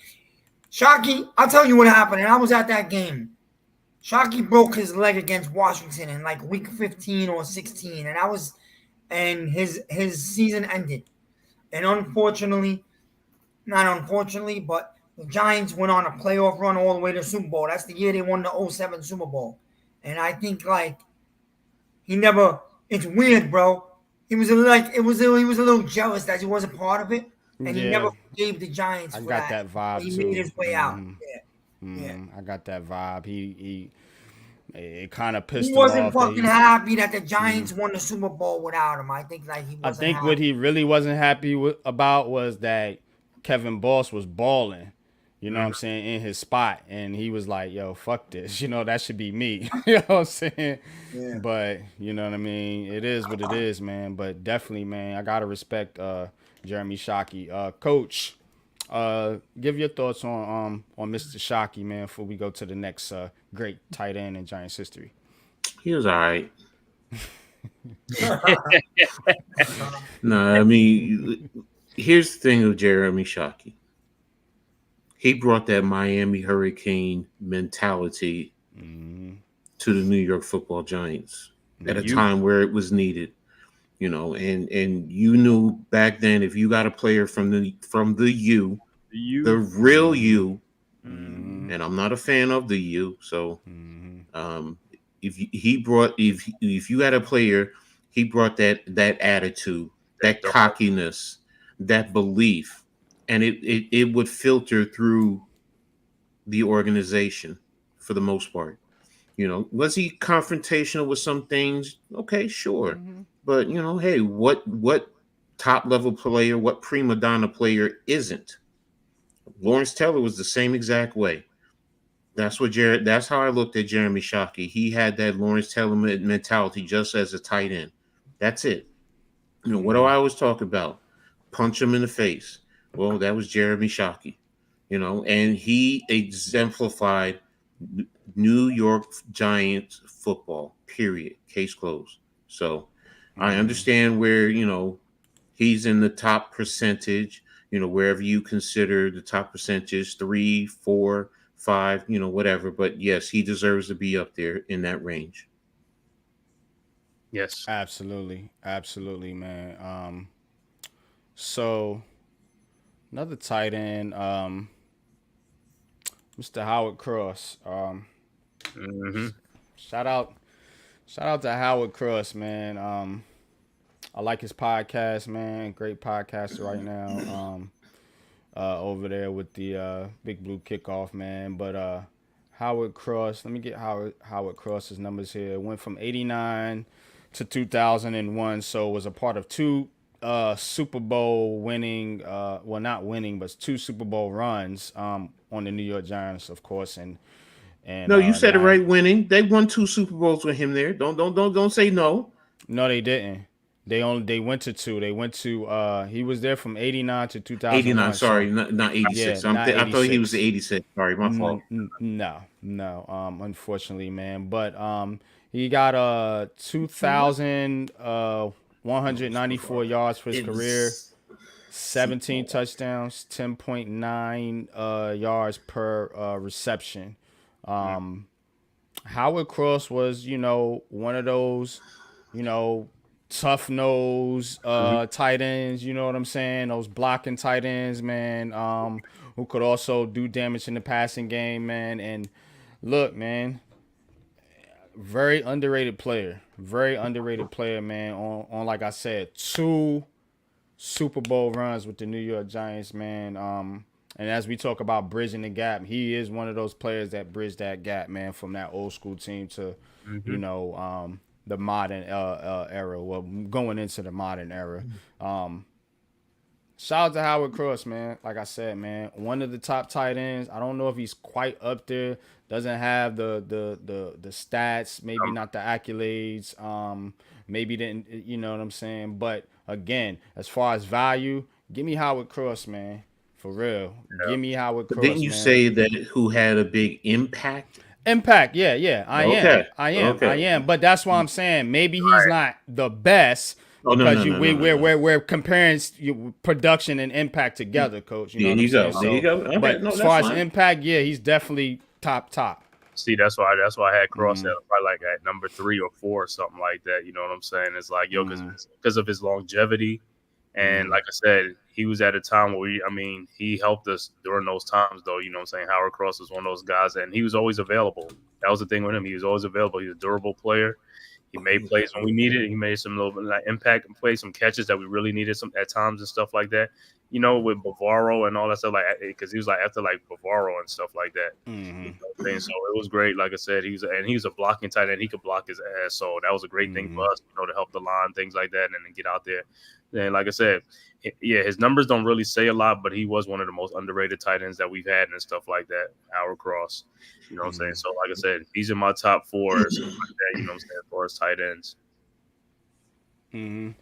Shockey, I'll tell you what happened, and I was at that game. Shockey broke his leg against Washington in like week 15 or 16, and his season ended. And unfortunately, not unfortunately, but the Giants went on a playoff run all the way to the Super Bowl. That's the year they won the 07 Super Bowl. And I think like it's weird, bro. He was a little jealous that he wasn't part of it, and he never gave the Giants. I got that vibe he too. Made his way out. I got that vibe. It kind of pissed him off. He wasn't fucking happy that the Giants won the Super Bowl without him. I think like he wasn't. I think what he really wasn't happy about was that Kevin Boss was balling. You know what I'm saying, in his spot. And he was like, yo, fuck this. You know, that should be me. You know what I'm saying? Yeah. But, you know what I mean? It is what it is, man. But definitely, man, I got to respect Jeremy Shockey. Coach, give your thoughts on Mr. Shockey, man, before we go to the next great tight end in Giants history. He was all right. No, I mean, here's the thing with Jeremy Shockey. He brought that Miami Hurricane mentality to the New York Football Giants at a time where it was needed, you know. And you knew back then if you got a player from the the real U, and I'm not a fan of the U, so if you had a player, he brought that attitude, that cockiness, that belief. And it would filter through the organization for the most part. You know, was he confrontational with some things? Okay, sure. But, you know, hey, what top level player, what prima donna player isn't? Lawrence Taylor was the same exact way. That's how I looked at Jeremy Shockey. He had that Lawrence Taylor mentality just as a tight end. That's it. You know, what do I always talk about? Punch him in the face. Well, that was Jeremy Shockey, you know, and he exemplified New York Giants football, period, case closed. So I understand where, you know, he's in the top percentage, you know, wherever you consider the top percentage, 3, 4, 5, you know, whatever. But yes, he deserves to be up there in that range. Yes. Absolutely. Absolutely, man. So another tight end, Mr. Howard Cross. Shout out to Howard Cross, man. I like his podcast, man. Great podcaster right now. Over there with the Big Blue Kickoff, man. But Howard Cross, let me get Howard Cross's numbers here. Went from 89 to 2001, so was a part of 2 Super Bowl winning, well, not winning, but 2 Super Bowl runs on the New York Giants, of course. And no, you said it right. Winning, they won 2 Super Bowls with him there. Don't say no. No, they didn't. They went to 2. They went to he was there from 89 to 2001. 89, sorry, not 86. Yeah, I thought he was 86. Sorry, my fault. No, unfortunately, man. But he got 2,194 yards for his career, 17 touchdowns, 10.9 yards per reception. Howard Cross was, you know, one of those, you know, tough nose tight ends, you know what I'm saying? Those blocking tight ends, man, who could also do damage in the passing game, man. And look, man, very underrated player. Very underrated player, man. On like I said, 2 Super Bowl runs with the New York Giants, man. And as we talk about bridging the gap, he is one of those players that bridged that gap, man, from that old school team to, you know, the modern era. Well, going into the modern era. Shout out to Howard Cross, man. Like I said, man, one of the top tight ends. I don't know if he's quite up there. Doesn't have the stats, maybe not the accolades. Maybe didn't, you know what I'm saying? But again, as far as value, give me Howard Cross, man. For real. Yeah. Give me Howard But Cross, didn't you man. say that who had a big impact? Impact, yeah. I Okay. am. But that's why I'm saying maybe he's not the best Oh, no, because no, no, no, no, no. we're comparing production and impact together, coach. You know There what I'm you saying? go. There you go. Okay, But no, as that's far as fine. impact, yeah, he's definitely top. See, that's why I had Cross at probably like at number 3 or 4 or something like that. You know what I'm saying? It's like, yo, because of his longevity. And like I said, he was at a time where he helped us during those times, though. You know what I'm saying? Howard Cross was one of those guys, and he was always available. That was the thing with him. He was always available. He was a durable player. He made plays when we needed it. He made some little like impact plays, some catches that we really needed some at times and stuff like that. You know, with Bavaro and all that stuff, like because he was like after like Bavaro and stuff like that. You know what I'm saying? So it was great. Like I said, he was a blocking tight end. He could block his ass. So that was a great thing for us, you know, to help the line, things like that, and then get out there. And like I said, yeah, his numbers don't really say a lot, but he was one of the most underrated tight ends that we've had and stuff like that. Howard Cross, you know what I'm saying? So like I said, he's in my top 4, or something like that, you know what I'm saying, as far as tight ends.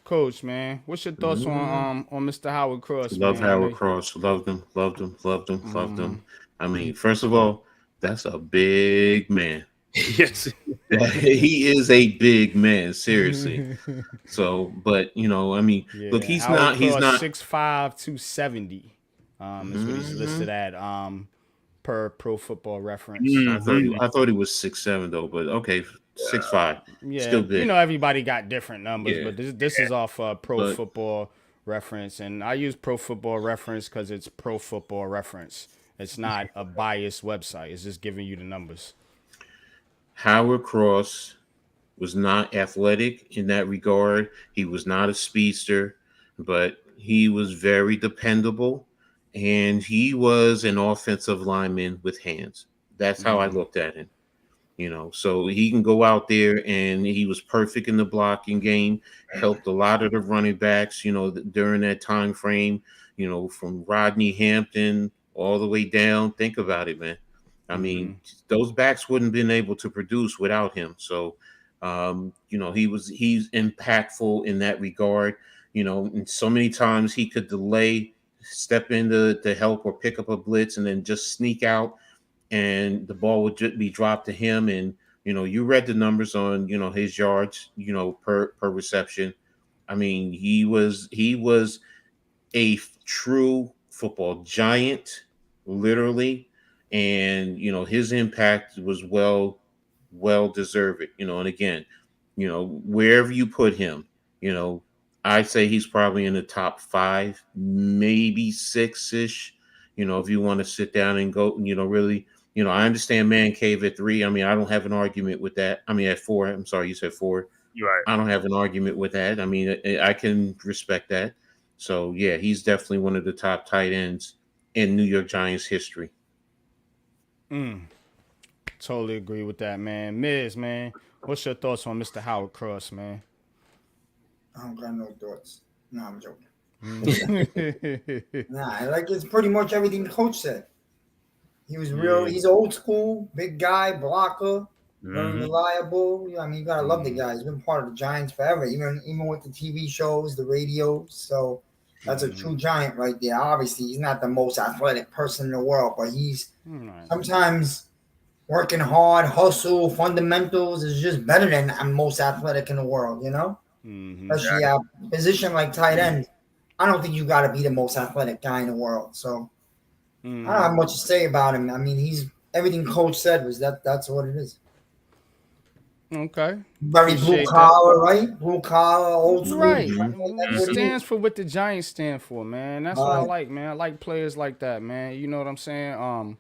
Coach, man, what's your thoughts on Mr. Howard Cross? Love man? Howard Cross. Loved him. I mean, first of all, that's a big man. Yes, he is a big man, seriously. So, but you know, I mean, look, he's Howard not Cross 6'5", 270. Is what he's listed at per Pro Football Reference. I thought he was 6'7" though, but okay, 6'5". Yeah, Still big. you know, everybody got different numbers, Yeah. but this is off Pro Football Reference, and I use Pro Football Reference because it's Pro Football Reference. It's not a biased website. It's just giving you the numbers. Howard Cross was not athletic in that regard. He was not a speedster, but he was very dependable, and he was an offensive lineman with hands. That's how I looked at him. You know, so he can go out there, and he was perfect in the blocking game, helped a lot of the running backs, you know, during that time frame, you know, from Rodney Hampton all the way down. Think about it, man. I mean, those backs wouldn't have been able to produce without him. So, you know, he's impactful in that regard. You know, and so many times he could delay, step in to help or pick up a blitz, and then just sneak out, and the ball would just be dropped to him. And you know, you read the numbers on, you know, his yards, you know, per reception. I mean, he was a true football giant, literally. And you know, his impact was well deserved. You know, and again, you know, wherever you put him, you know, I'd say he's probably in the top 5, maybe 6-ish. You know, if you want to sit down and go, you know, really, you know, I understand Man-Cave at 3. I mean, I don't have an argument with that. I mean, at 4. I'm sorry, you said 4. You're right. I don't have an argument with that. I mean, I can respect that. So yeah, he's definitely one of the top tight ends in New York Giants history. Totally agree with that, man. Miz, man, what's your thoughts on Mr. Howard Cross, man? I don't got no thoughts. No, I'm joking. Nah, like it's pretty much everything the coach said. He was real. He's old school, big guy, blocker, very reliable. I mean, you gotta love the guy. He's been part of the Giants forever, even with the TV shows, the radio. So that's a true giant right there. Obviously, he's not the most athletic person in the world, but he's sometimes working hard, hustle, fundamentals is just better than most athletic in the world. You know, especially a position like tight end. I don't think you got to be the most athletic guy in the world. So I don't have much to say about him. I mean, he's everything coach said was that's what it is. Okay. Very blue collar, right? Blue collar, old school. Right. Stands for what the Giants stand for, man. That's what I like, man. I like players like that, man. You know what I'm saying?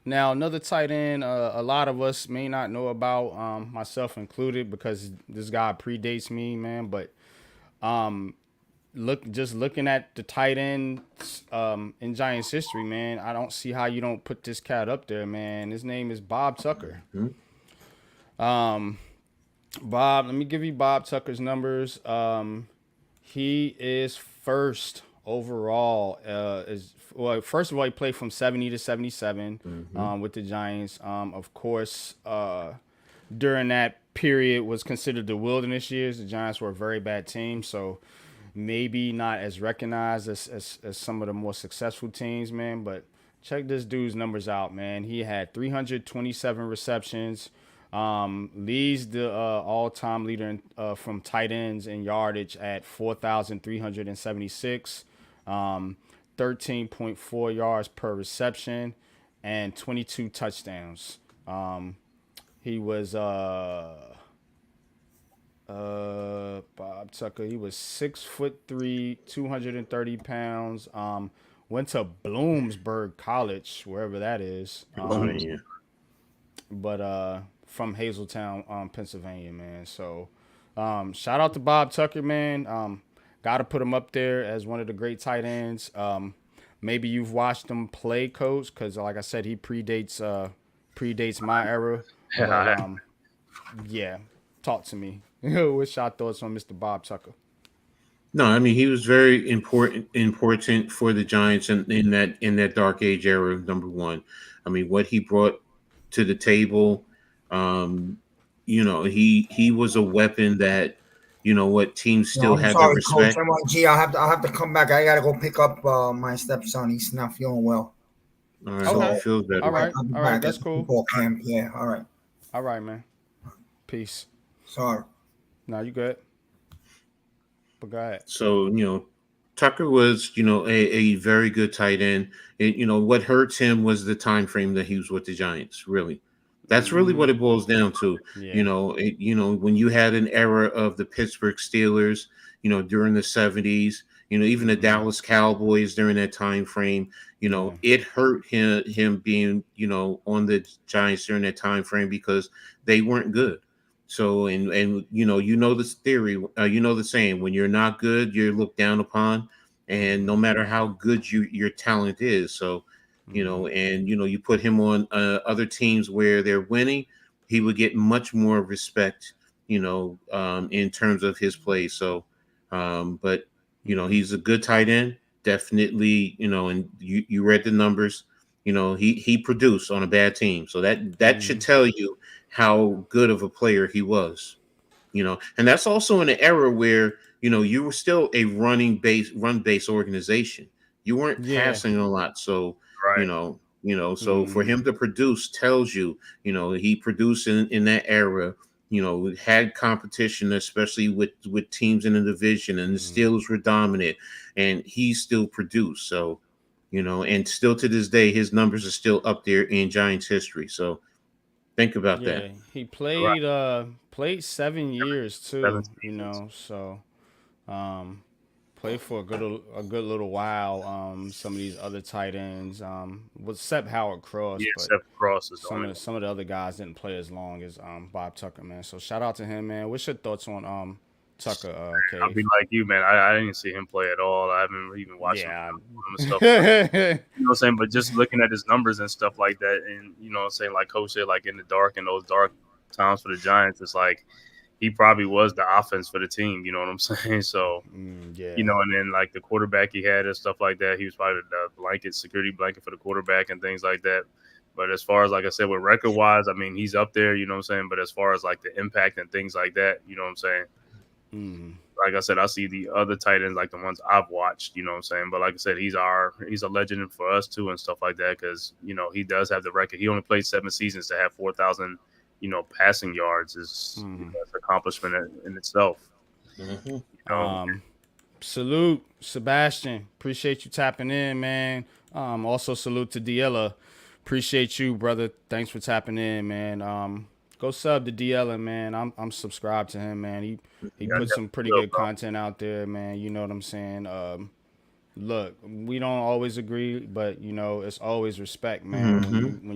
Now, another tight end, a lot of us may not know about, myself included, because this guy predates me, man. But looking at the tight ends in Giants history, man, I don't see how you don't put this cat up there, man. His name is Bob Tucker. Bob, let me give you Bob Tucker's numbers. He is first overall. First of all, he played from 70 to 77 with the Giants. Of course, during that period was considered the wilderness years. The Giants were a very bad team, so maybe not as recognized as some of the more successful teams, man. But check this dude's numbers out, man. He had 327 receptions. Leads the all-time leader from tight ends in yardage at 4,376, 13.4 yards per reception, and 22 touchdowns. He was Bob Tucker. He was 6'3", 230 pounds. Went to Bloomsburg College, wherever that is. But from Hazeltown, Pennsylvania, man. So shout out to Bob Tucker, man. Got to put him up there as one of the great tight ends. Maybe you've watched him play, Coach, because like I said, he predates my era. But, yeah, talk to me. What's your thoughts on Mr. Bob Tucker? No, I mean he was very important for the Giants in that dark age era. Number one, I mean what he brought to the table. He was a weapon that what teams still had to respect. Coach. MYG, I'll have to come back. I gotta go pick up my stepson. He's not feeling well. All right, okay. Feels better. All right, that's cool. Camp. Yeah, all right. All right, man. Peace. Sorry. No, you good. But go ahead. So, Tucker was, a very good tight end. What hurts him was the time frame that he was with the Giants, really. That's really what it boils down to. Yeah. When you had an era of the Pittsburgh Steelers, during the 70s, even the Dallas Cowboys during that time frame, it hurt him being, on the Giants during that time frame because they weren't good. So, and this theory, the saying, when you're not good, you're looked down upon, and no matter how good your talent is. So, you put him on other teams where they're winning, he would get much more respect, in terms of his play. So, but, he's a good tight end, definitely, and you read the numbers, he produced on a bad team. So that should tell you how good of a player he was, and that's also in an era where, you were still a run-based organization. You weren't passing a lot. So, right. So for him to produce tells you, he produced in that era, had competition, especially with teams in the division, and the Steelers were dominant, and he still produced. So, and still to this day, his numbers are still up there in Giants history. So think about that. He played 7 years too, so played for a good little while. Some of these other tight ends, except Howard Cross. Yeah, but except Cross is some of the other guys didn't play as long as Bob Tucker, man. So shout out to him, man. What's your thoughts on Tucker? Cave? I'll be like you, man. I didn't see him play at all. I haven't even watched him and stuff. You know what I'm saying? But just looking at his numbers and stuff like that, and what I'm saying, like Coach said, like in the dark and those dark times for the Giants, it's like he probably was the offense for the team. You know what I'm saying? So, and then like the quarterback he had and stuff like that, he was probably the security blanket for the quarterback and things like that. But as far as, like I said, with record wise, I mean, he's up there, you know what I'm saying? But as far as like the impact and things like that, you know what I'm saying? Like I said, I see the other tight ends, like the ones I've watched, you know what I'm saying? But like I said, he's a legend for us too and stuff like that, because, he does have the record. He only played 7 seasons to have 4,000, passing yards is that's an accomplishment in itself. Salute, Sebastian. Appreciate you tapping in, man. Also salute to Diella. Appreciate you, brother. Thanks for tapping in, man. Go sub to Diella, man. I'm subscribed to him, man. He puts some pretty good content out there, man. You know what I'm saying? look, we don't always agree, but you know, it's always respect, man. Mm-hmm.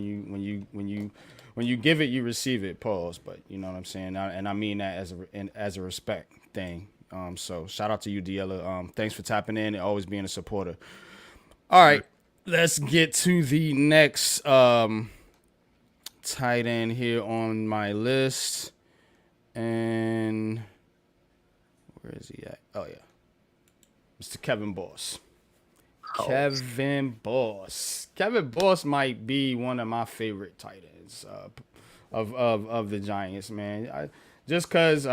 When you give it, you receive it. Pause. But you know what I'm saying, and I mean that as a respect thing. So shout out to you, Diella. Thanks for tapping in and always being a supporter. All right, let's get to the next tight end here on my list. And where is he at? Oh yeah, Mr. Kevin Boss. Oh, Kevin Boss might be one of my favorite tight ends of the Giants, man. Just because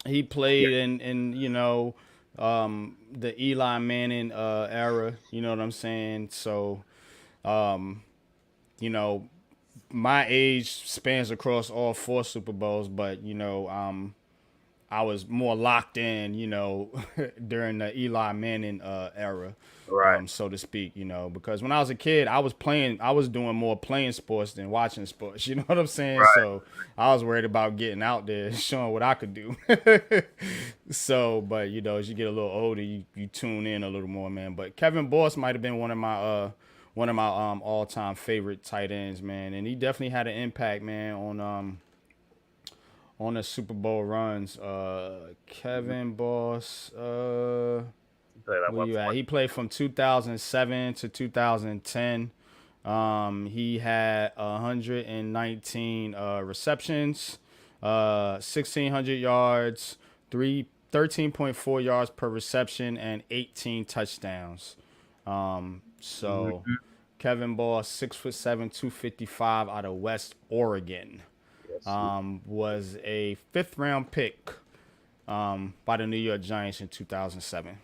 he played in you know the Eli Manning era, you know what I'm saying? So you know my age spans across all 4 Super Bowls, but you know I was more locked in, you know, during the Eli Manning era, right. so to speak, you know, because when I was a kid, I was doing more playing sports than watching sports. You know what I'm saying? Right. So I was worried about getting out there, showing what I could do. So, but you know, as you get a little older, you tune in a little more, man. But Kevin Boss might have been one of my all time favorite tight ends, man, and he definitely had an impact, man, on the Super Bowl runs. Kevin Boss, Play that where one you at? point. He played from 2007 to 2010. He had 119 receptions, 1,600 yards, 13.4 yards per reception, and 18 touchdowns. So Mhm. Kevin Boss, 6'7", 255 out of West Oregon, Yes. was a 5th-round pick by the New York Giants in 2007.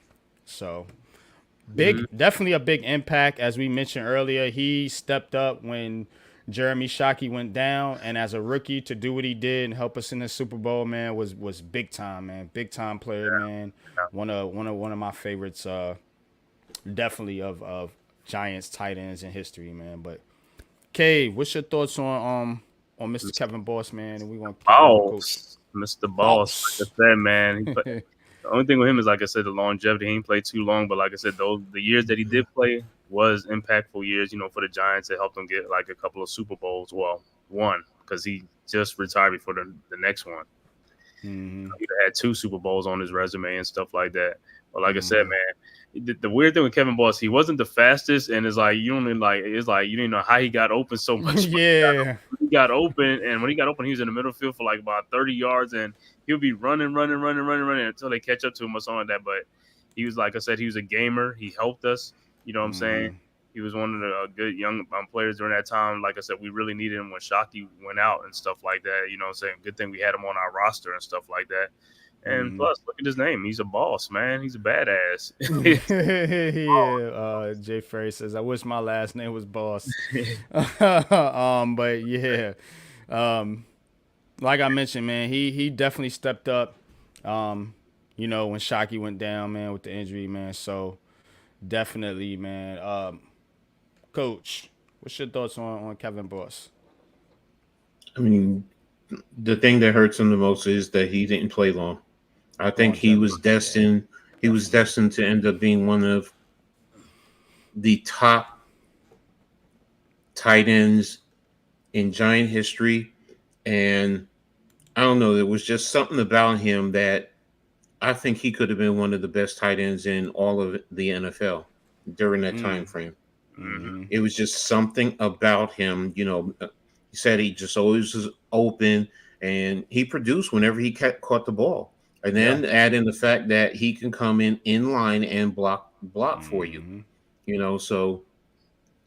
So Mhm. definitely a big impact. As we mentioned earlier, he stepped up when Jeremy Shockey went down, and as a rookie to do what he did and help us in the Super Bowl, man, was big time, man. Big time player, man. Yeah. One of my favorites, definitely of Giants tight ends in history, man. But Cave, what's your thoughts on Mr. Mr. Kevin Boss, man? And we want to kick it over to Coach. Boss, Mr. Boss. Like I Boss. said, man, the only thing with him is, like I said, the longevity. He ain't played too long, but like I said, the years that he did play was impactful years. You know, for the Giants, it helped them get like a couple of Super Bowls. Well, one because he just retired before the next one. Mm-hmm. He had 2 Super Bowls on his resume and stuff like that. But like I said, man, the weird thing with Kevin Boss, he wasn't the fastest, and it's like you don't even it's like you didn't know how he got open so much. Yeah. He got open, and when he got open, he was in the middle field for like about 30 yards, and he'll be running until they catch up to him or something like that. But he was, like I said, he was a gamer. He helped us. You know what I'm saying? He was one of the good young players during that time. Like I said, we really needed him when Shockey went out and stuff like that. You know what I'm saying? Good thing we had him on our roster and stuff like that. And plus, look at his name. He's a boss, man. He's a badass. Yeah. Jay Ferry says, I wish my last name was Boss. But yeah. Like I mentioned, man, he definitely stepped up. You know, when Shockey went down, man, with the injury, man. So definitely, man. Coach, what's your thoughts on Kevin Boss? I mean, the thing that hurts him the most is that he didn't play long. I think he Longevity. was destined. He was destined to end up being one of the top tight ends in Giant history, and I don't know. There was just something about him that I think he could have been one of the best tight ends in all of the NFL during that time frame. Mhm. It was just something about him. You know, he said he just always was open, and he produced whenever he caught the ball. And Yeah. then add in the fact that he can come in line and block for you. You know, so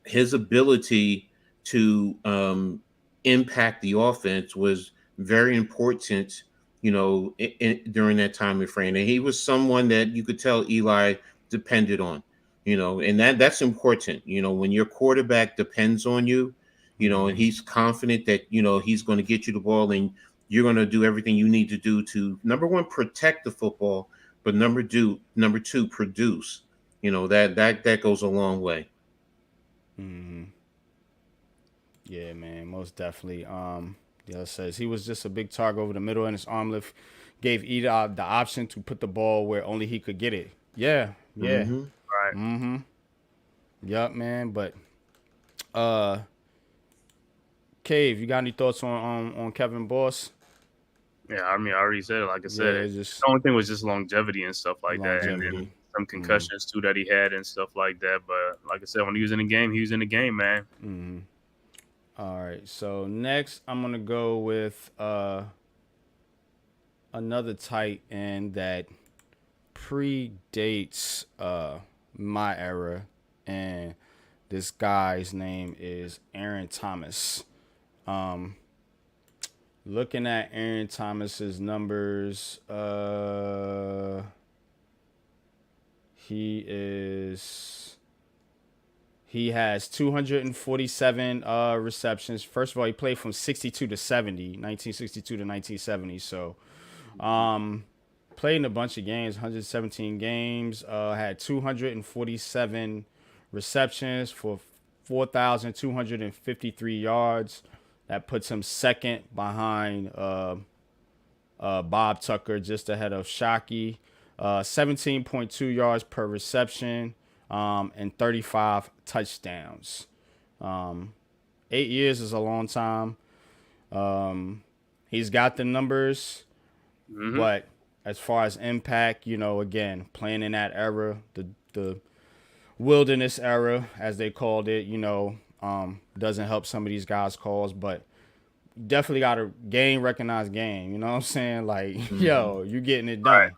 his ability to impact the offense was very important, you know, during that time frame. And he was someone that you could tell Eli depended on, you know, and that's important, you know, when your quarterback depends on you, you know, and he's confident that, you know, he's going to get you the ball and you're going to do everything you need to do to, number one, protect the football, but number two, produce. You know, that goes a long way. Yeah, man, most definitely. Yeah, it says he was just a big target over the middle, and his arm lift gave Ida the option to put the ball where only he could get it. Yeah, Yeah. Right. Mm-hmm. Yup, man. But uh, Cave, you got any thoughts on Kevin Boss? Yeah, I mean, I already said it. Like I said, Yeah, the just only thing was just longevity and stuff like that, and then longevity. some concussions too that he had and stuff like that. But like I said, when he was in the game, he was in the game, man. Mm-hmm. All right. So next, I'm gonna go with another tight end that predates my era, and this guy's name is Aaron Thomas. Looking at Aaron Thomas's numbers, he has 247 receptions. First of all, he played from 62 to 70, 1962 to 1970. So, played in a bunch of games, 117 games, had 247 receptions for 4,253 yards. That puts him second behind Bob Tucker, just ahead of Shockey. 17.2 yards per reception, and 35 touchdowns. 8 years is a long time. He's got the numbers, but as far as impact, again, playing in that era, the wilderness era, as they called it, doesn't help some of these guys' calls, but definitely got a game recognized game. You know what I'm saying? Like, yo, you getting it done. Right.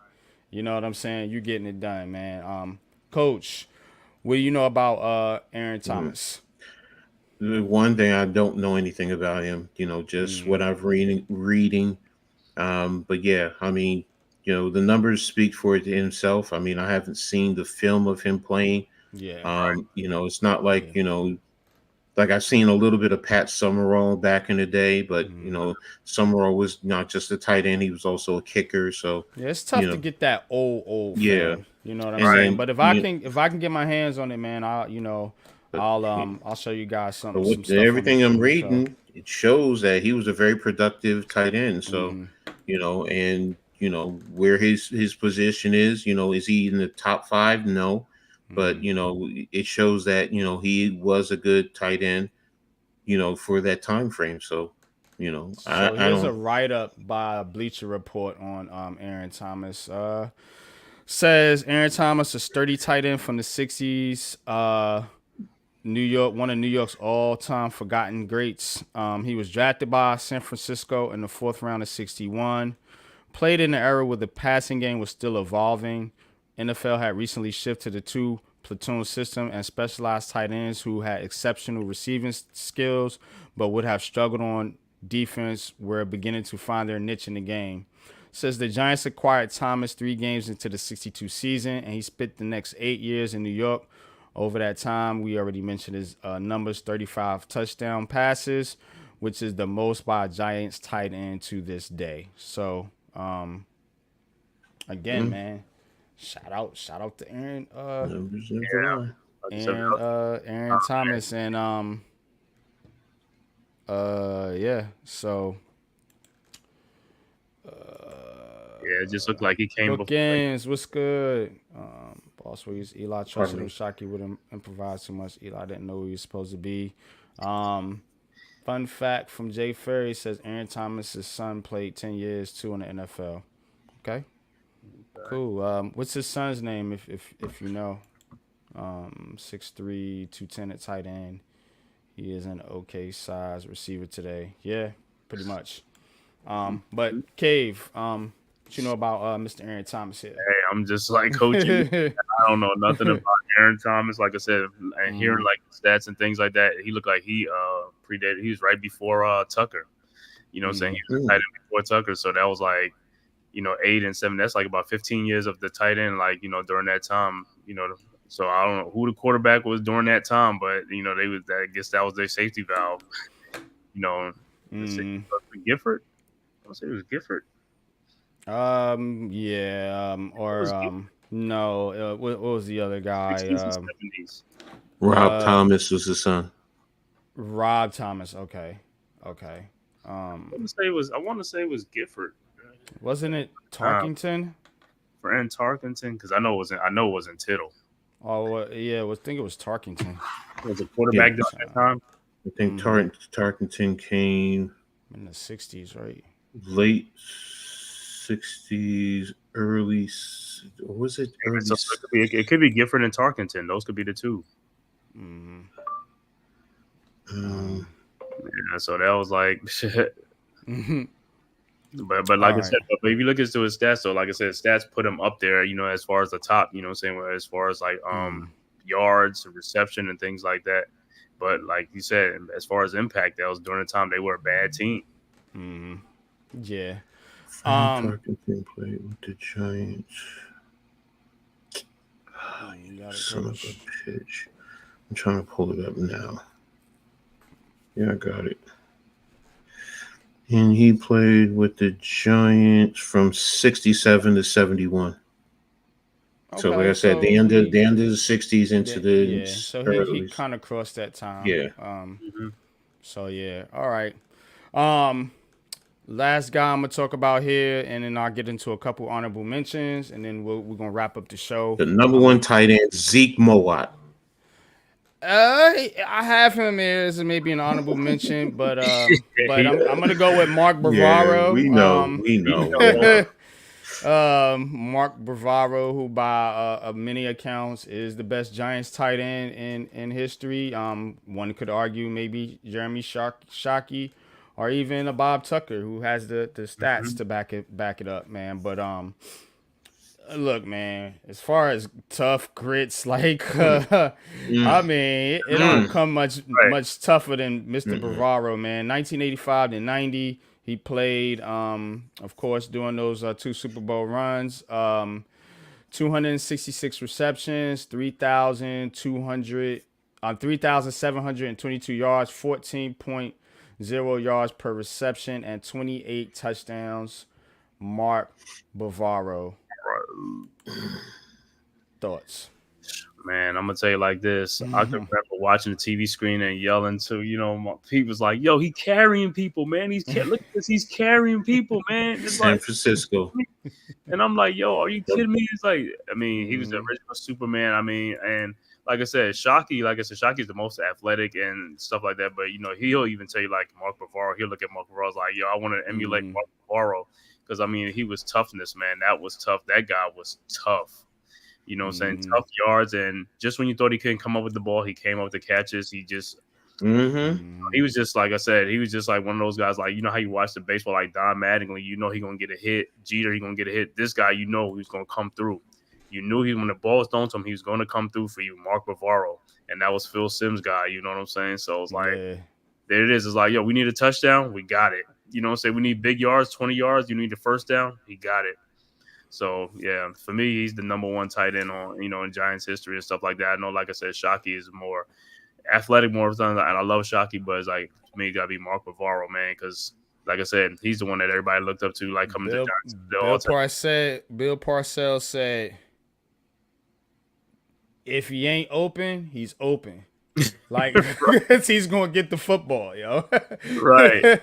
You know what I'm saying? You getting it done, man. Coach, what do you know about Aaron Thomas? The one thing, I don't know anything about him, just what I've reading. But yeah, I mean, the numbers speak for it himself. I mean, I haven't seen the film of him playing. Yeah. It's not like, like I've seen a little bit of Pat Summerall back in the day, but Summerall was not just a tight end; he was also a kicker. So Yeah, it's tough to get that old yeah, film. You know what I'm and saying? then But if I can get my hands on it, man, I'll show you guys but some with stuff on everything the I'm NFL. reading, it shows that he was a very productive tight end. So, and where his position is he in the top five? No, but it shows that he was a good tight end, for that time frame. So, So I here's a don't. write up by Bleacher Report on Aaron Thomas. Says Aaron Thomas, a sturdy tight end from the '60s. New York, one of New York's all-time forgotten greats. He was drafted by San Francisco in the 4th round of '61. Played in the era where the passing game was still evolving. NFL had recently shifted to two platoon system and specialized tight ends who had exceptional receiving skills but would have struggled on defense were beginning to find their niche in the game. Says the Giants acquired Thomas 3 games into the '62 season, and he spent the next 8 years in New York. Over that time, we already mentioned his numbers: 35 touchdown passes, which is the most by a Giants tight end to this day. So, again, man, shout out to Aaron, Numbers never lie. Like I said, Aaron Thomas, and yeah. So, yeah, it just looked like he came before. bookends, what's good? Boss Williams, Eli trusted him. Shockey wouldn't improvise too much. Eli didn't know who he was supposed to be. Fun fact from Jay Ferry says Aaron Thomas's son played 10 years too in the NFL. Okay. Cool. What's his son's name if you know? 6'3", 210 at tight end. He is an okay size receiver today. Yeah, pretty much. But Cave, what you know about Mr. Aaron Thomas here? Hey, I'm just like coaching. I don't know nothing about Aaron Thomas. Like I said, and hearing like stats and things like that, he looked like he predated. He was right before Tucker. You know what I'm saying? He was a tight end before Tucker. So that was like, 8 and 7. That's like about 15 years of the tight end, like, during that time, So I don't know who the quarterback was during that time, but, they was, I guess that was their safety valve. Gifford? I say it was Gifford. Yeah, no, what was the other guy? 60s and 70s. Rob Thomas was his son. Rob Thomas. Okay. I want to say it was Gifford. Wasn't it Tarkington? Fran Tarkenton? Because I know it wasn't Tittle. Oh yeah, I think it was Tarkington. Was a quarterback during that time? I think Tarkenton came in the 60s, right? Late 60s, early. Or was it early? So it could be Gifford and Tarkenton. Those could be the two. Yeah, so that was like shit. But like I said, but if you look into his stats, so like I said, stats put him up there, as far as the top, what I'm saying, as far as like yards, reception, and things like that. But like you said, as far as impact, that was during the time they were a bad team. Yeah. Tarkenton played with the Giants. Son of a pitch. I'm trying to pull it up now. Yeah, I got it. And he played with the Giants from 67 to 71. Okay, so, like I said, the end of the 60s into the so he kind of crossed that time. Yeah. So yeah, all right. Last guy I'm gonna talk about here, and then I'll get into a couple honorable mentions, and then we're gonna wrap up the show. The number one tight end, Zeke Mowat. I have him as maybe an honorable mention, but I'm gonna go with Mark Bavaro. Yeah, we know. Mark Bavaro, who by many accounts is the best Giants tight end in history. One could argue maybe Jeremy Shockey or even a Bob Tucker, who has the stats to back it up, man. But look, man, as far as tough grits, like I mean, it don't come much tougher than Mr. Bavaro, man. 1985 to 90. He played, of course, during those 2 Super Bowl runs. 266 receptions, 3,722 yards, 14.0 yards per reception, and 28 touchdowns. Mark Bavaro. Thoughts? Man, I'm gonna tell you like this. I can remember watching the TV screen and yelling to, my people's like, "Yo, he carrying people, man. Look at this, he's carrying people, man." It's San Francisco. And I'm like, "Yo, are you kidding me?" It's like, I mean, he was the original Superman. I mean, and like I said, Shockey is the most athletic and stuff like that. But he'll even tell you like Mark Bavaro. He'll look at Mark Bavaro's like, "Yo, I want to emulate Mark Bavaro." Because, I mean, he was toughness, man. That was tough. That guy was tough. You know what I'm saying? Tough yards. And just when you thought he couldn't come up with the ball, he came up with the catches. He just he was just, like I said, he was just like one of those guys, like, how you watch the baseball, like Don Mattingly, he going to get a hit. Jeter, he going to get a hit. This guy, he was going to come through. You knew when the ball was thrown to him, he was going to come through for you, Mark Bavaro. And that was Phil Simms' guy. You know what I'm saying? So it's like, there it is. It's like, yo, we need a touchdown. We got it. You know what I'm saying? We need big yards, 20 yards. You need the first down. He got it. So, yeah, for me, he's the number one tight end on, in Giants history and stuff like that. I know, like I said, Shockey is more athletic, more of the time, and I love Shockey, but it's like, to me, it got to be Mark Bavaro, man, because, like I said, he's the one that everybody looked up to, like, coming to Giants. Bill Parcells said, if he ain't open, he's open. Like, he's going to get the football, yo. Right.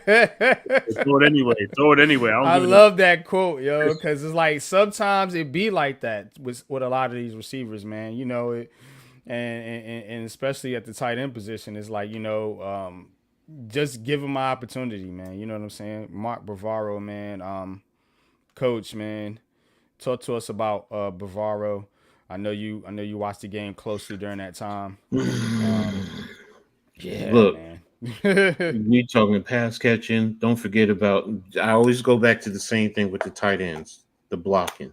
Throw it anyway. I love that quote, yo, because it's like sometimes it be like that with a lot of these receivers, man. And especially at the tight end position, it's like, just give him my opportunity, man. You know what I'm saying? Mark Bavaro, man. Coach, man, talk to us about Bavaro. I know you watched the game closely during that time. Yeah, look, man. You talking pass catching. Don't forget about. I always go back to the same thing with the tight ends, the blocking.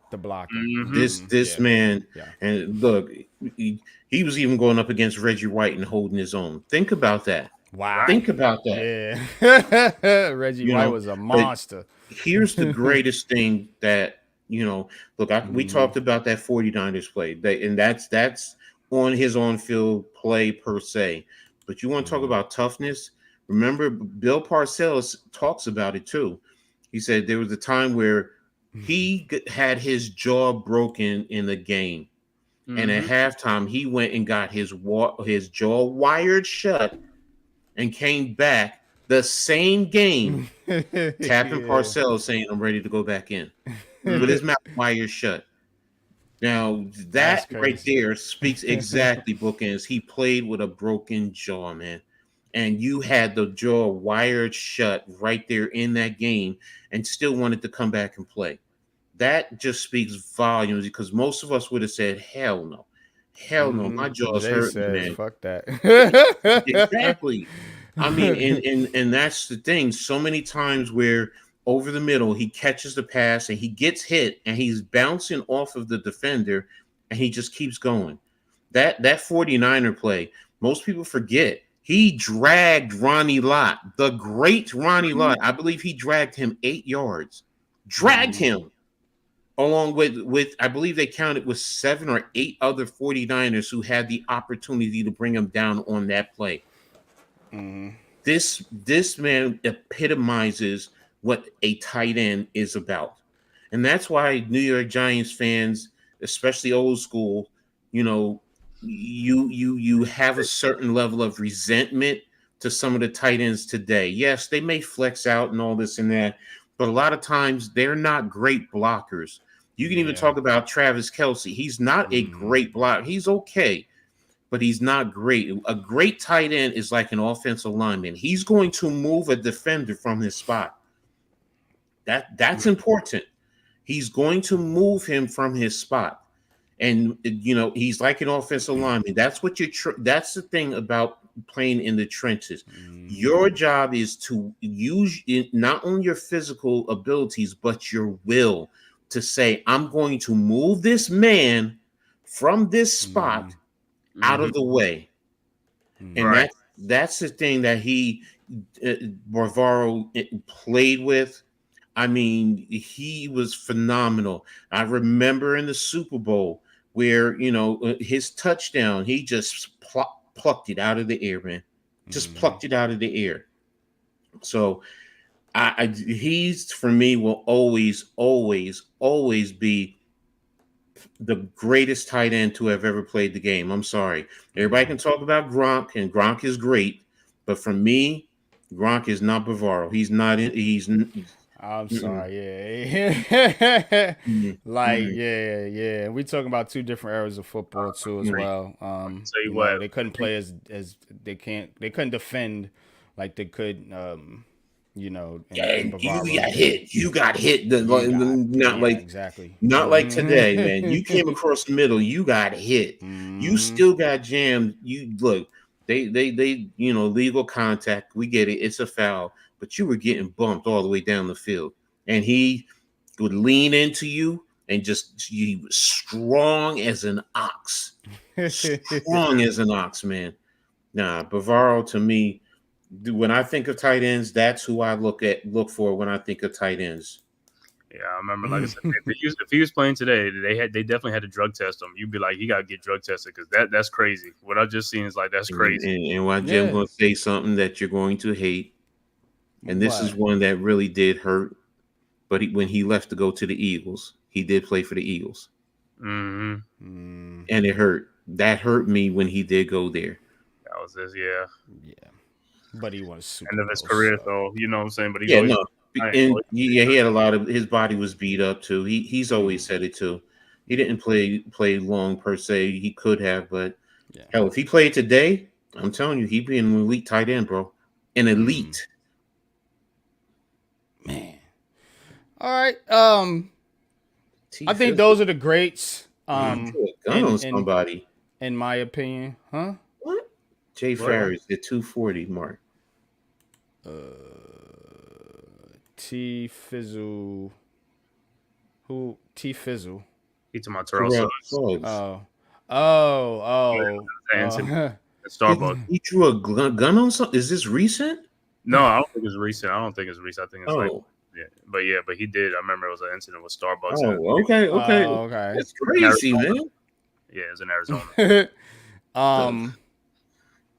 This man, and look, he was even going up against Reggie White and holding his own. Think about that. Wow. Think about that. Yeah. Reggie White was a monster. Here's the greatest thing that. Look, we talked about that 49ers play, and that's on his on-field play per se. But you want to talk about toughness? Remember, Bill Parcells talks about it too. He said there was a time where he had his jaw broken in the game, and at halftime he went and got his jaw wired shut and came back the same game, tapping Parcells saying, "I'm ready to go back in." With his mouth wired shut. Now that right there speaks exactly bookends. He played with a broken jaw, man. And you had the jaw wired shut right there in that game and still wanted to come back and play. That just speaks volumes because most of us would have said, hell no. Hell no, my jaw's Jay hurting, says, man. fuck that. Exactly. I mean, and that's the thing. So many times where over the middle, he catches the pass and he gets hit and he's bouncing off of the defender and he just keeps going. That 49er play, most people forget. He dragged Ronnie Lott, the great Ronnie Lott. I believe he dragged him 8 yards. Dragged him along with I believe they counted with 7 or 8 other 49ers who had the opportunity to bring him down on that play. This man epitomizes what a tight end is about. And that's why New York Giants fans, especially old school, you know, you have a certain level of resentment to some of the tight ends today. Yes, they may flex out and all this and that, but a lot of times they're not great blockers. You can even talk about Travis Kelce. He's not a great blocker. He's okay, but he's not great. A great tight end is like an offensive lineman. He's going to move a defender from his spot. That's important. He's going to move him from his spot. And you know, he's like an offensive lineman. That's what that's the thing about playing in the trenches. Your job is to use not only your physical abilities, but your will to say, I'm going to move this man from this spot out of the way. And that's the thing that he Bavaro played with. I mean, he was phenomenal. I remember in the Super Bowl where, you know, his touchdown, he just plucked it out of the air, man. Just plucked it out of the air. So he's, for me, will always be the greatest tight end to have ever played the game. I'm sorry. Everybody can talk about Gronk, and Gronk is great. But for me, Gronk is not Bavaro. He's not. I'm sorry, yeah. Yeah. We talking about 2 different eras of football too as well. You know, they couldn't play as they couldn't defend like they could you know, in you got hit. Not like today, man. You came across the middle, you got hit. You still got jammed. You look, they you know, legal contact. We get it, it's a foul. But you were getting bumped all the way down the field. And he would lean into you and he was strong as an ox. Strong as an ox, man. Nah, Bavaro to me, when I think of tight ends, that's who I look for when I think of tight ends. Yeah, I remember, like I said, if he was playing today, they definitely had to drug test him. You'd be like, he got to get drug tested because that's crazy. What I just seen is like, that's crazy. And why Jim going to say something that you're going to hate. And this is one that really did hurt. But when he left to go to the Eagles, he did play for the Eagles. And it hurt. That hurt me when he did go there. That was this, yeah. But he was super end of his career, so you know what I'm saying. But he had a lot of his body was beat up too. He's always said it too. He didn't play long per se. He could have, but hell, if he played today, I'm telling you, he'd be an elite tight end, bro. An elite. Man. All right. I think those are the greats. Gun on somebody. In my opinion, huh? What? Jay Farris, the 240 mark. T Fizzle. Who? T Fizzle. He's my Terrell Suggs. Starbucks. He drew a gun on something. Is this recent? No, I don't think it's recent. I think it's but he did. I remember it was an incident with Starbucks. Oh, okay. That's crazy, man. Yeah, it was in Arizona.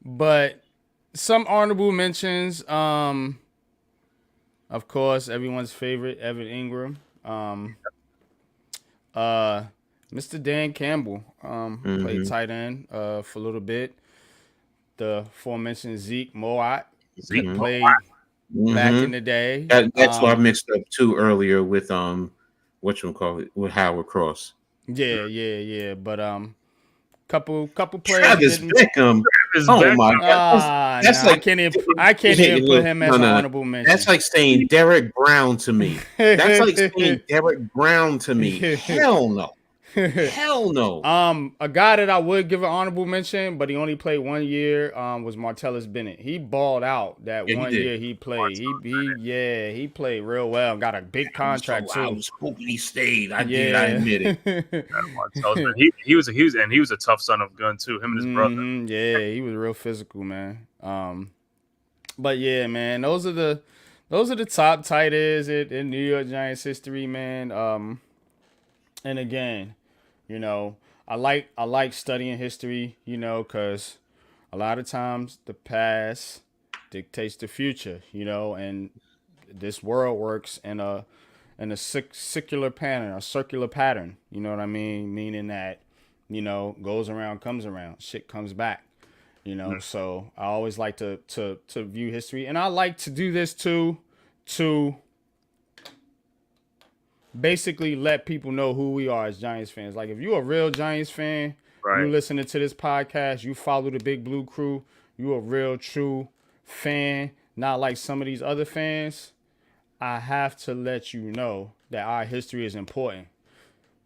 But some honorable mentions. Of course, everyone's favorite, Evan Ingram. Mr. Dan Campbell played tight end for a little bit. The aforementioned Zeke Moat played back in the day. That's what I mixed up too earlier with whatchamacallit, with Howard Cross. Yeah. But couple players Travis didn't. Beckham. Travis Oh Beckham. my God, that's Nah, like I can't even put look, him as no, an no, honorable mention. that's like saying Derek Brown to me. That's like saying Derek Brown to me. Hell no. Hell no. A guy that I would give an honorable mention, but he only played 1 year, was Martellus Bennett. He balled out that Yeah, he 1 did. year he played. He played real well. Got a big contract I too. was hoping he stayed. I did. I admit it. He was a tough son of a gun too. Him and his brother. Yeah, he was real physical, man. But yeah, man, those are the top tight ends in New York Giants history, man. And again, you know, I like studying history, you know, because a lot of times the past dictates the future, you know, and this world works in a circular pattern, you know what I mean? Meaning that, you know, goes around, comes around, shit comes back, you know. So I always like to view history, and I like to do this too, to basically let people know who we are as Giants fans. Like if you're a real Giants fan, you listening to this podcast, you follow the Big Blue Crew, you a real true fan, not like some of these other fans. I have to let you know that our history is important.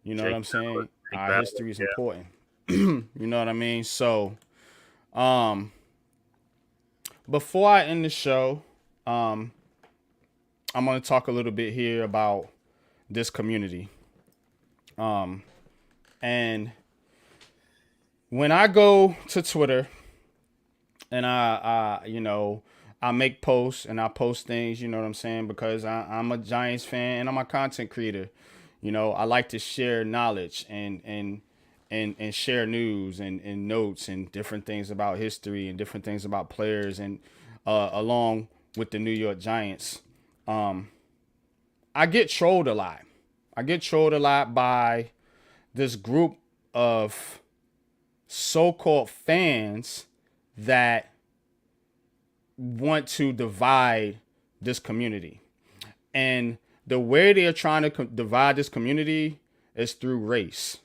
You know what I'm saying? Our history is important. You know what I mean? So, before I end the show, I'm going to talk a little bit here about this community. And when I go to Twitter and I make posts and I post things, you know what I'm saying? Because I'm a Giants fan and I'm a content creator. You know, I like to share knowledge and share news and notes and different things about history and different things about players and along with the New York Giants. I get trolled a lot. I get trolled a lot by this group of so-called fans that want to divide this community. And the way they are trying to divide this community is through race.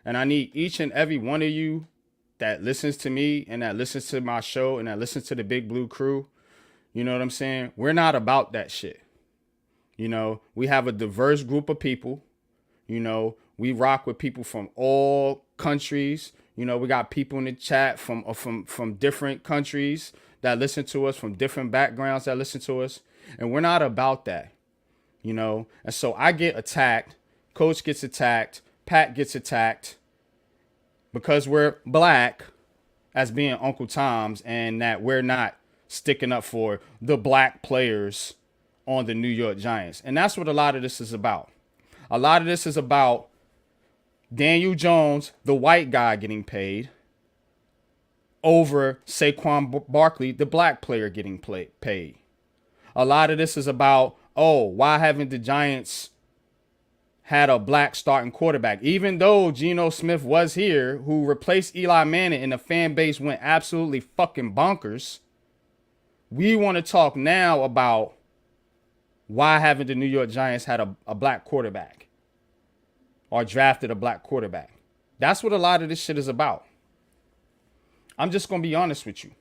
And I need each and every one of you that listens to me and that listens to my show and that listens to the Big Blue Crew. You know what I'm saying? We're not about that shit. You know, we have a diverse group of people. You know, we rock with people from all countries. You know, we got people in the chat from different countries that listen to us, from different backgrounds that listen to us. And we're not about that, you know. And so I get attacked. Coach gets attacked. Pat gets attacked because we're black as being Uncle Tom's and that we're not sticking up for the black players on the New York Giants. And that's what a lot of this is about. A lot of this is about Daniel Jones, the white guy, getting paid over Saquon Barkley, the black player, getting paid. A lot of this is about, why haven't the Giants had a black starting quarterback? Even though Geno Smith was here, who replaced Eli Manning, and the fan base went absolutely fucking bonkers. We want to talk now about why haven't the New York Giants had a black quarterback or drafted a black quarterback? That's what a lot of this shit is about. I'm just going to be honest with you.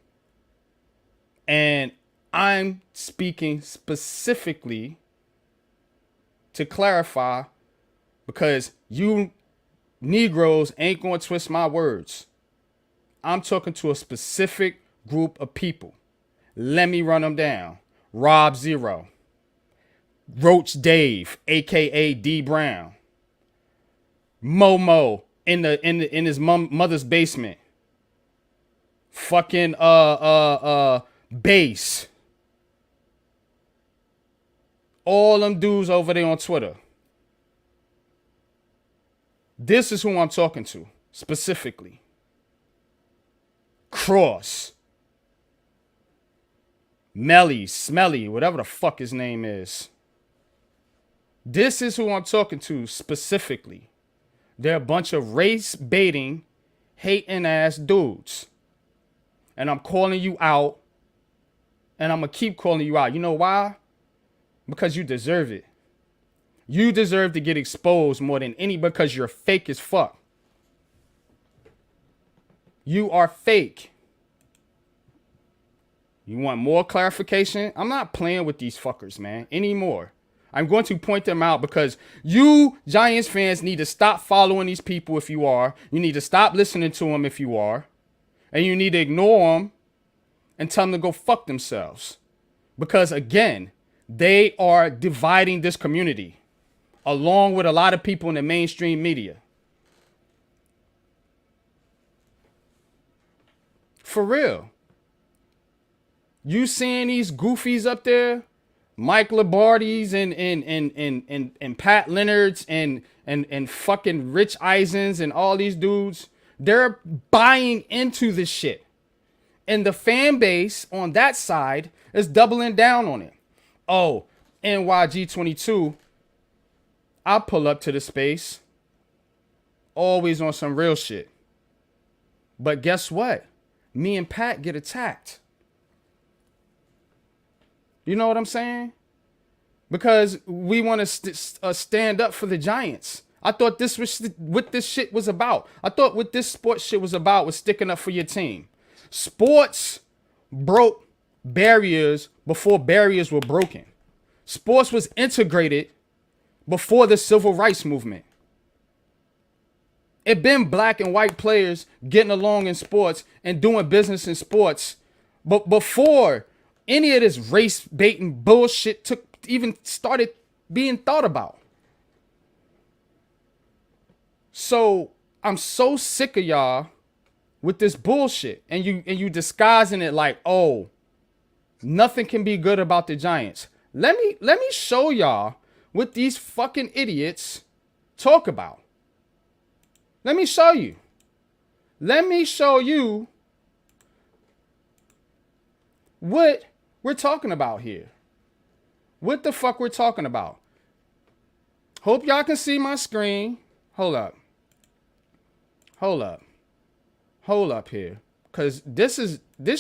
And I'm speaking specifically to clarify, because you Negroes ain't going to twist my words. I'm talking to a specific group of people. Let me run them down. Rob Zero. Roach Dave, aka D Brown. Momo in his mother's basement. Fucking Bass. All them dudes over there on Twitter. This is who I'm talking to specifically. Cross. Melly, Smelly, whatever the fuck his name is. This is who I'm talking to specifically. They're a bunch of race baiting, hating ass dudes. And I'm calling you out. And I'm going to keep calling you out. You know why? Because you deserve it. You deserve to get exposed more than any because you're fake as fuck. You are fake. You want more clarification? I'm not playing with these fuckers, man, anymore. I'm going to point them out because you Giants fans need to stop following these people if you are. You need to stop listening to them if you are. And you need to ignore them and tell them to go fuck themselves. Because, again, they are dividing this community along with a lot of people in the mainstream media. For real. You seeing these goofies up there? Mike Lombardi's and Pat Leonard's and fucking Rich Eisens and all these dudes, they're buying into this shit. And the fan base on that side is doubling down on it. Oh, NYG22, I'll pull up to the space. Always on some real shit. But guess what? Me and Pat get attacked. You know what I'm saying? Because we want to stand up for the Giants. I thought this was what this shit was about. I thought what this sports shit was about was sticking up for your team. Sports broke barriers before barriers were broken. Sports was integrated before the civil rights movement. It been black and white players getting along in sports and doing business in sports, but before any of this race baiting bullshit even started being thought about. So I'm so sick of y'all with this bullshit, and you disguising it like, oh, nothing can be good about the Giants. Let me show y'all what these fucking idiots talk about. Let me show you. Let me show you what we're talking about here. What the fuck we're talking about. Hope y'all can see my screen. Hold up. Hold up. Hold up here. Cause this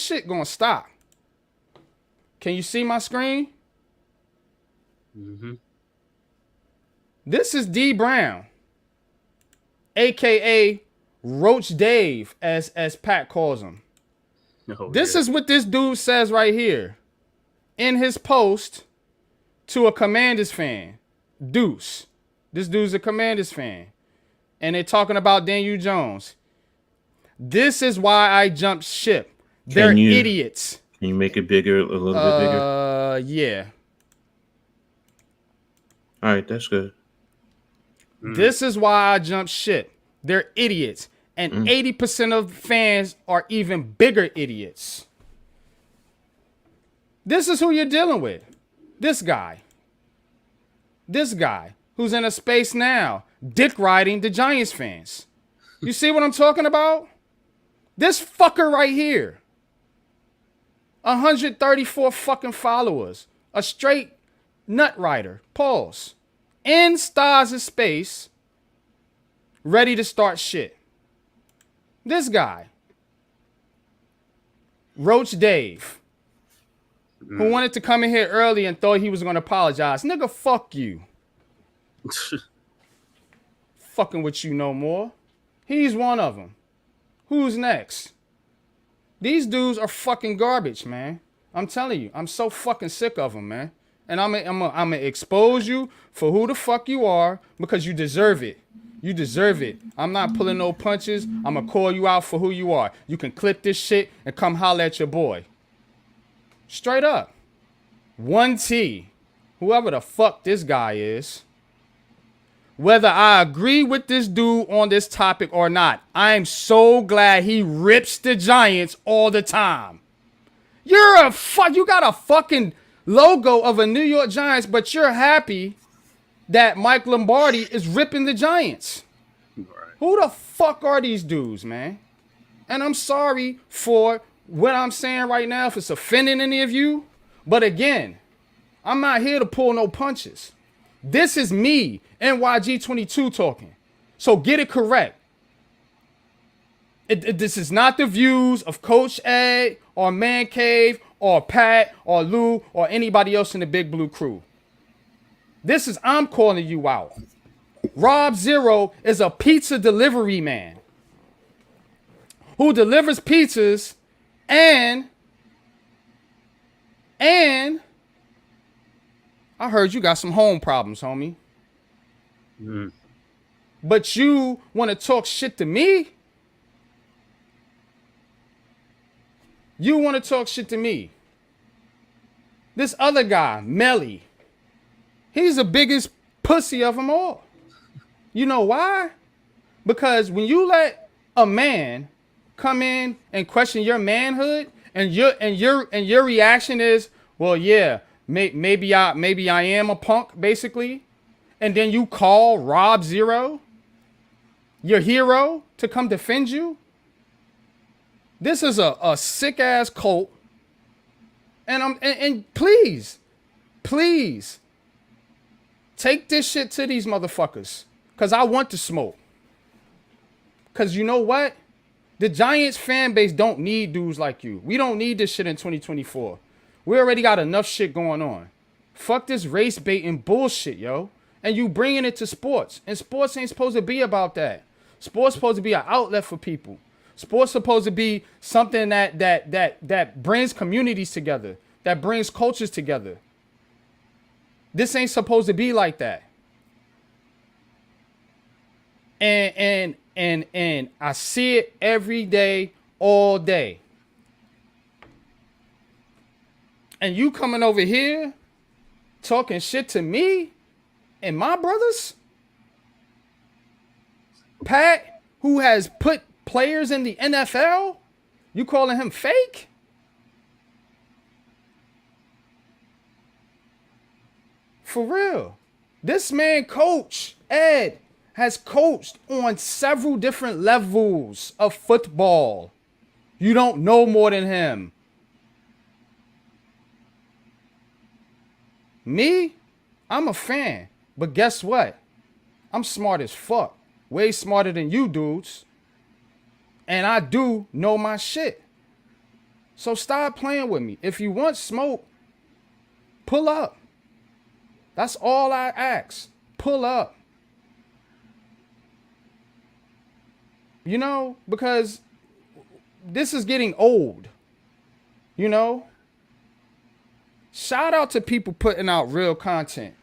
shit gonna stop. Can you see my screen? Mm-hmm. This is D Brown, aka Roach Dave, as Pat calls him. This is what this dude says right here in his post to a Commanders fan, Deuce. This dude's a Commanders fan, and they're talking about Daniel Jones. This is why I jumped ship. They're idiots. Can you make it bigger, a little bit bigger? Yeah. All right, that's good. This is why I jumped ship. They're idiots. And 80% of fans are even bigger idiots. This is who you're dealing with. This guy. This guy who's in a space now, dick riding the Giants fans. You see what I'm talking about? This fucker right here. 134 fucking followers. A straight nut rider. Pause. In Stars' space. Ready to start shit. This guy. Roach Dave. Who wanted to come in here early and thought he was going to apologize. Nigga, fuck you. Fucking with you no more. He's one of them. Who's next? These dudes are fucking garbage, man. I'm telling you. I'm so fucking sick of them, man. And I'm gonna expose you for who the fuck you are because you deserve it. You deserve it. I'm not pulling no punches. I'm gonna call you out for who you are. You can clip this shit and come holler at your boy. Straight up. 1T. Whoever the fuck this guy is. Whether I agree with this dude on this topic or not, I'm so glad he rips the Giants all the time. You got a fucking logo of a New York Giants, but you're happy that Mike Lombardi is ripping the Giants. Right. Who the fuck are these dudes, man? And I'm sorry for what I'm saying right now if it's offending any of you. But again, I'm not here to pull no punches. This is me, NYG22 talking. So get it correct. This is not the views of Coach Ed or Man-Cave or Pat or Lou or anybody else in the Big Blue Crew. I'm calling you out. Rob Zero is a pizza delivery man who delivers pizzas and I heard you got some home problems, homie. But you want to talk shit to me? You want to talk shit to me? This other guy, Melly, he's the biggest pussy of them all. You know why? Because when you let a man come in and question your manhood, and your reaction is, well, yeah, maybe I am a punk, basically, and then you call Rob Zero your hero to come defend you. This is a sick ass cult, and please take this shit to these motherfuckers, cause I want to smoke. Cause you know what? The Giants fan base don't need dudes like you. We don't need this shit in 2024. We already got enough shit going on. Fuck this race baiting bullshit, yo. And you bringing it to sports. And sports ain't supposed to be about that. Sports supposed to be an outlet for people. Sports supposed to be something that brings communities together, that brings cultures together. This ain't supposed to be like that. And I see it every day, all day. And you coming over here talking shit to me and my brothers? Pat, who has put players in the NFL, you calling him fake? For real. This man, Coach Ed, has coached on several different levels of football. You don't know more than him. Me, I'm a fan. But guess what? I'm smart as fuck. Way smarter than you dudes. And I do know my shit. So stop playing with me. If you want smoke, pull up. That's all I ask. Pull up. You know, because this is getting old. You know? Shout out to people putting out real content.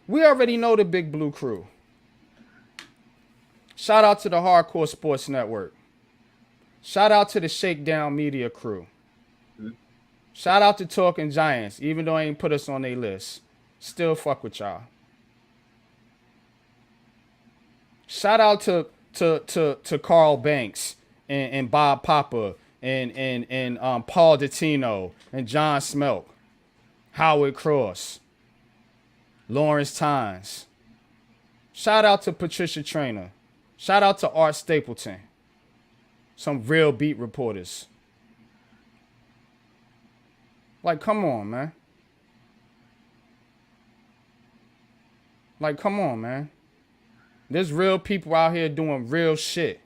We already know the Big Blue Crew. Shout out to the Hardcore Sports Network. Shout out to the Shakedown Media crew. Shout out to Talking Giants, even though they ain't put us on their list. Still fuck with y'all. Shout out to Carl Banks and Bob Papa and Paul Dottino and John Smelk, Howard Cross, Lawrence Tynes. Shout out to Patricia Traynor. Shout out to Art Stapleton. Some real beat reporters. Like, come on, man. Like, come on, man. There's real people out here doing real shit.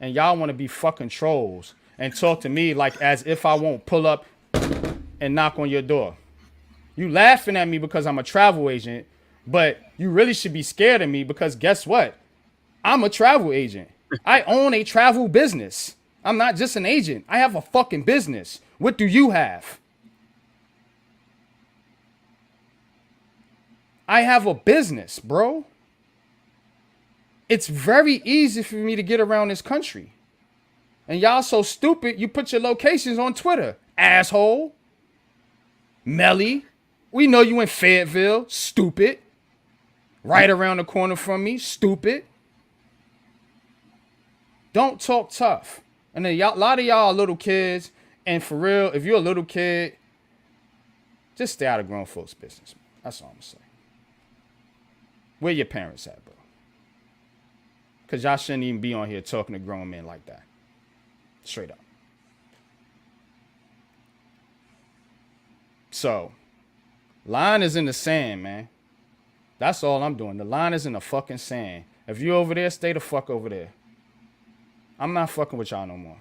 And y'all want to be fucking trolls and talk to me like as if I won't pull up and knock on your door. You laughing at me because I'm a travel agent, but you really should be scared of me because guess what? I'm a travel agent. I own a travel business. I'm not just an agent. I have a fucking business. What do you have? I have a business, bro. It's very easy for me to get around this country. And y'all so stupid, you put your locations on Twitter. Asshole. Melly. We know you in Fayetteville. Stupid. Right around the corner from me. Stupid. Don't talk tough. And then a lot of y'all are little kids. And for real, if you're a little kid, just stay out of grown folks' business. That's all I'm saying. Where your parents at, bro? Because y'all shouldn't even be on here talking to grown men like that. Straight up. So, line is in the sand, man. That's all I'm doing. The line is in the fucking sand. If you over there, stay the fuck over there. I'm not fucking with y'all no more.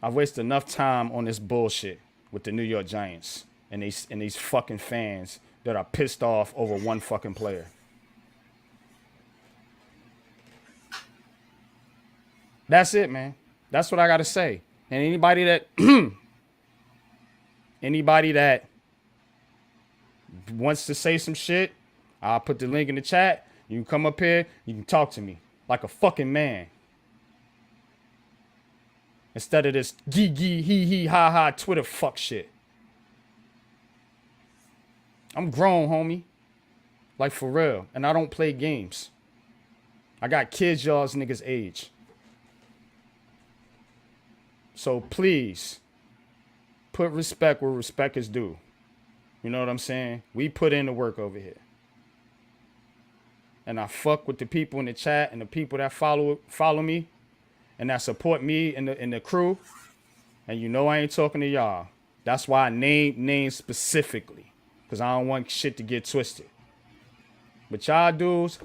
I've wasted enough time on this bullshit with the New York Giants and these fucking fans that are pissed off over one fucking player. That's it, man. That's what I gotta say. And anybody that wants to say some shit, I'll put the link in the chat. You can come up here, you can talk to me like a fucking man. Instead of this gee gee hee hee ha ha Twitter fuck shit. I'm grown, homie. Like for real. And I don't play games. I got kids y'all's niggas age. So please, put respect where respect is due. You know what I'm saying? We put in the work over here. And I fuck with the people in the chat and the people that follow me and that support me and the crew. And you know I ain't talking to y'all. That's why I named names specifically. Because I don't want shit to get twisted. But y'all dudes,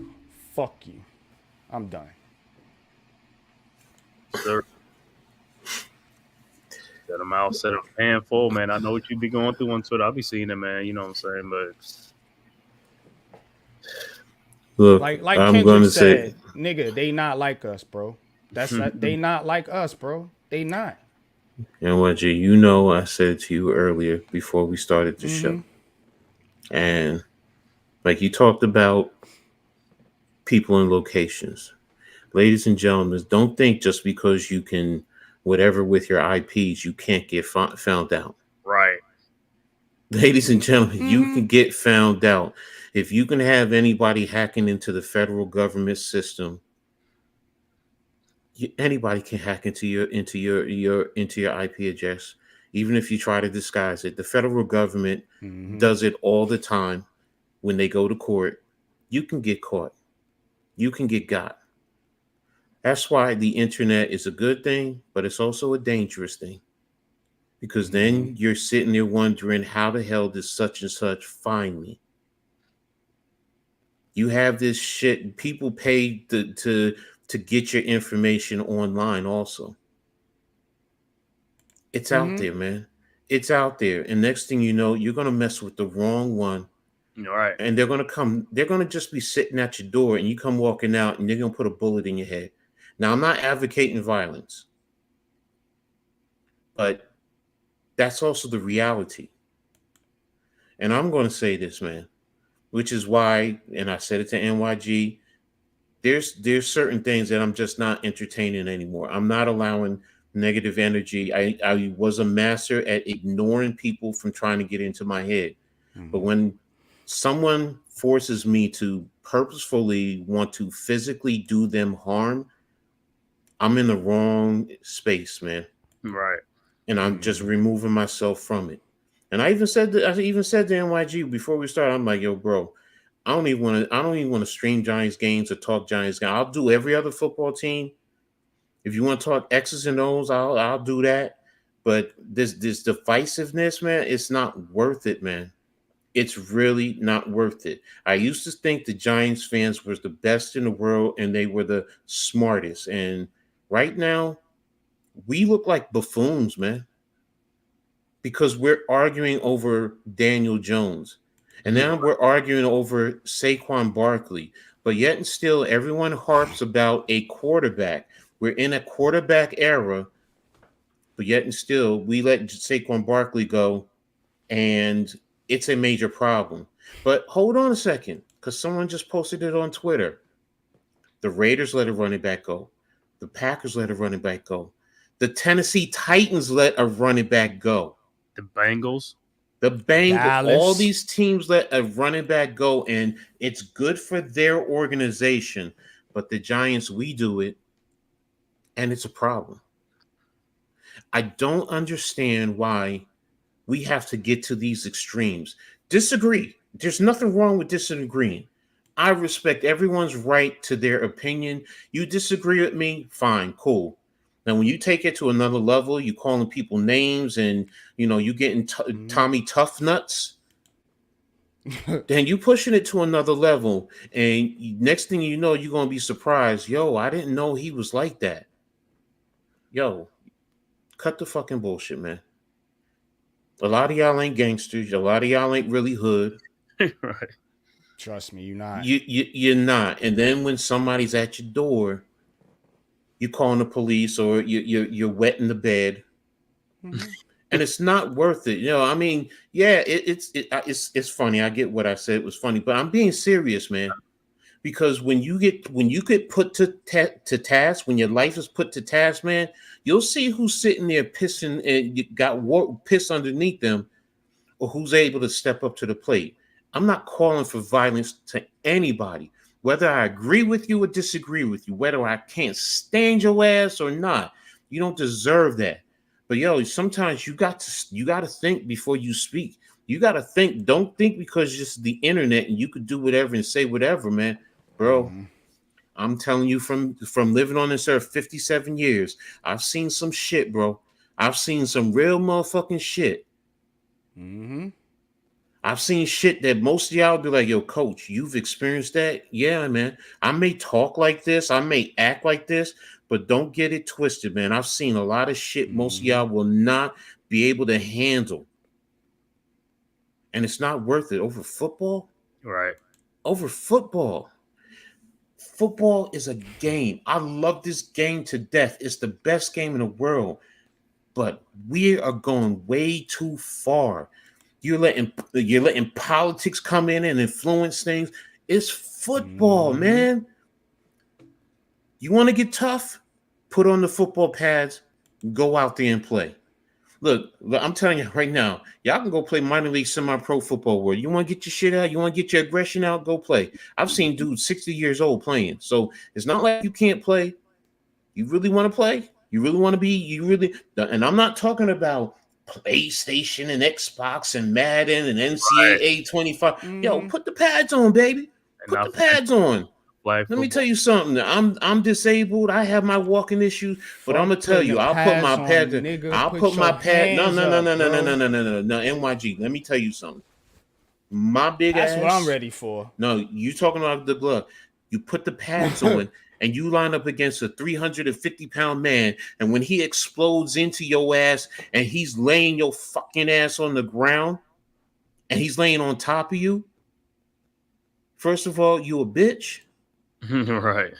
fuck you. I'm done. Sir. Set them out, set a handful, man. I know what you be going through on Twitter. I'll be seeing it, man. You know what I'm saying? But look, like I'm Kendrick gonna said, say, nigga, they not like us, bro. They not like us, bro. They not. NYG, you know I said to you earlier before we started the show. And like you talked about people and locations. Ladies and gentlemen, don't think just because you can whatever with your IPs, you can't get found out. right. Ladies and gentlemen, you can get found out. If you can have anybody hacking into the federal government system, anybody can hack into your IP address, even if you try to disguise it. The federal government does it all the time. When they go to court, you can get caught. You can get got. That's why the internet is a good thing, but it's also a dangerous thing. Because then you're sitting there wondering, how the hell does such and such find me? You have this shit. People pay to get your information online also. It's out there, man. It's out there. And next thing you know, you're going to mess with the wrong one. All right. And they're going to just be sitting at your door and you come walking out and they're going to put a bullet in your head. Now, I'm not advocating violence, but that's also the reality. And I'm going to say this, man, which is why, and I said it to NYG, there's certain things that I'm just not entertaining anymore. I'm not allowing negative energy. I was a master at ignoring people from trying to get into my head. But when someone forces me to purposefully want to physically do them harm, I'm in the wrong space, man. Right. And I'm just removing myself from it. And I even said to NYG before we started, I'm like, yo, bro, I don't even want to stream Giants games or talk Giants games. I'll do every other football team. If you want to talk X's and O's, I'll do that. But this divisiveness, man, it's not worth it, man. It's really not worth it. I used to think the Giants fans were the best in the world and they were the smartest. And right now, we look like buffoons, man, because we're arguing over Daniel Jones. And now we're arguing over Saquon Barkley. But yet and still, everyone harps about a quarterback. We're in a quarterback era, but yet and still, we let Saquon Barkley go, and it's a major problem. But hold on a second, because someone just posted it on Twitter. The Raiders let a running back go. The Packers let a running back go. The Tennessee Titans let a running back go. The Bengals. All these teams let a running back go, and it's good for their organization. But the Giants, we do it, and it's a problem. I don't understand why we have to get to these extremes. Disagree. There's nothing wrong with disagreeing. I respect everyone's right to their opinion. You disagree with me, fine, cool. Now, when you take it to another level, you calling people names and, you getting Tommy Tough Nuts, then you pushing it to another level. And next thing you know, you're going to be surprised. Yo, I didn't know he was like that. Yo, cut the fucking bullshit, man. A lot of y'all ain't gangsters. A lot of y'all ain't really hood. Right. Trust me, you're not. You're not. And then when somebody's at your door, you're calling the police or you're wetting the bed, and it's not worth it. I mean, yeah, it's funny. I get what I said. It was funny, but I'm being serious, man. Because when you get put to task, when your life is put to task, man, you'll see who's sitting there pissing and you got piss underneath them, or who's able to step up to the plate. I'm not calling for violence to anybody, whether I agree with you or disagree with you, whether I can't stand your ass or not. You don't deserve that. But sometimes you got to think before you speak. You got to think. Don't think because it's just the internet and you could do whatever and say whatever, man. Bro, I'm telling you from living on this earth 57 years, I've seen some shit, bro. I've seen some real motherfucking shit. I've seen shit that most of y'all be like, yo, coach, you've experienced that? Yeah, man. I may talk like this, I may act like this, but don't get it twisted, man. I've seen a lot of shit most of y'all will not be able to handle. And it's not worth it over football. Right. Over football. Football is a game. I love this game to death. It's the best game in the world. But we are going way too far. You're letting politics come in and influence things. It's football, man. You want to get tough? Put on the football pads. Go out there and play. Look, I'm telling you right now, y'all can go play minor league semi-pro football world. You want to get your shit out? You want to get your aggression out? Go play. I've seen dudes 60 years old playing. So it's not like you can't play. You really want to play? You really want to be? And I'm not talking about PlayStation and Xbox and Madden and NCAA 25. Yo, put the pads on, baby. Put the pads on. Let me tell you something. I'm disabled. I have my walking issues, but I'm gonna tell you, I'll put my pad. I'll put my pad. No. NYG. Let me tell you something. My big ass. That's what I'm ready for. No, you talking about the glove. You put the pads on and you line up against a 350-pound man, and when he explodes into your ass and he's laying your fucking ass on the ground and he's laying on top of you, first of all, you a bitch. Right.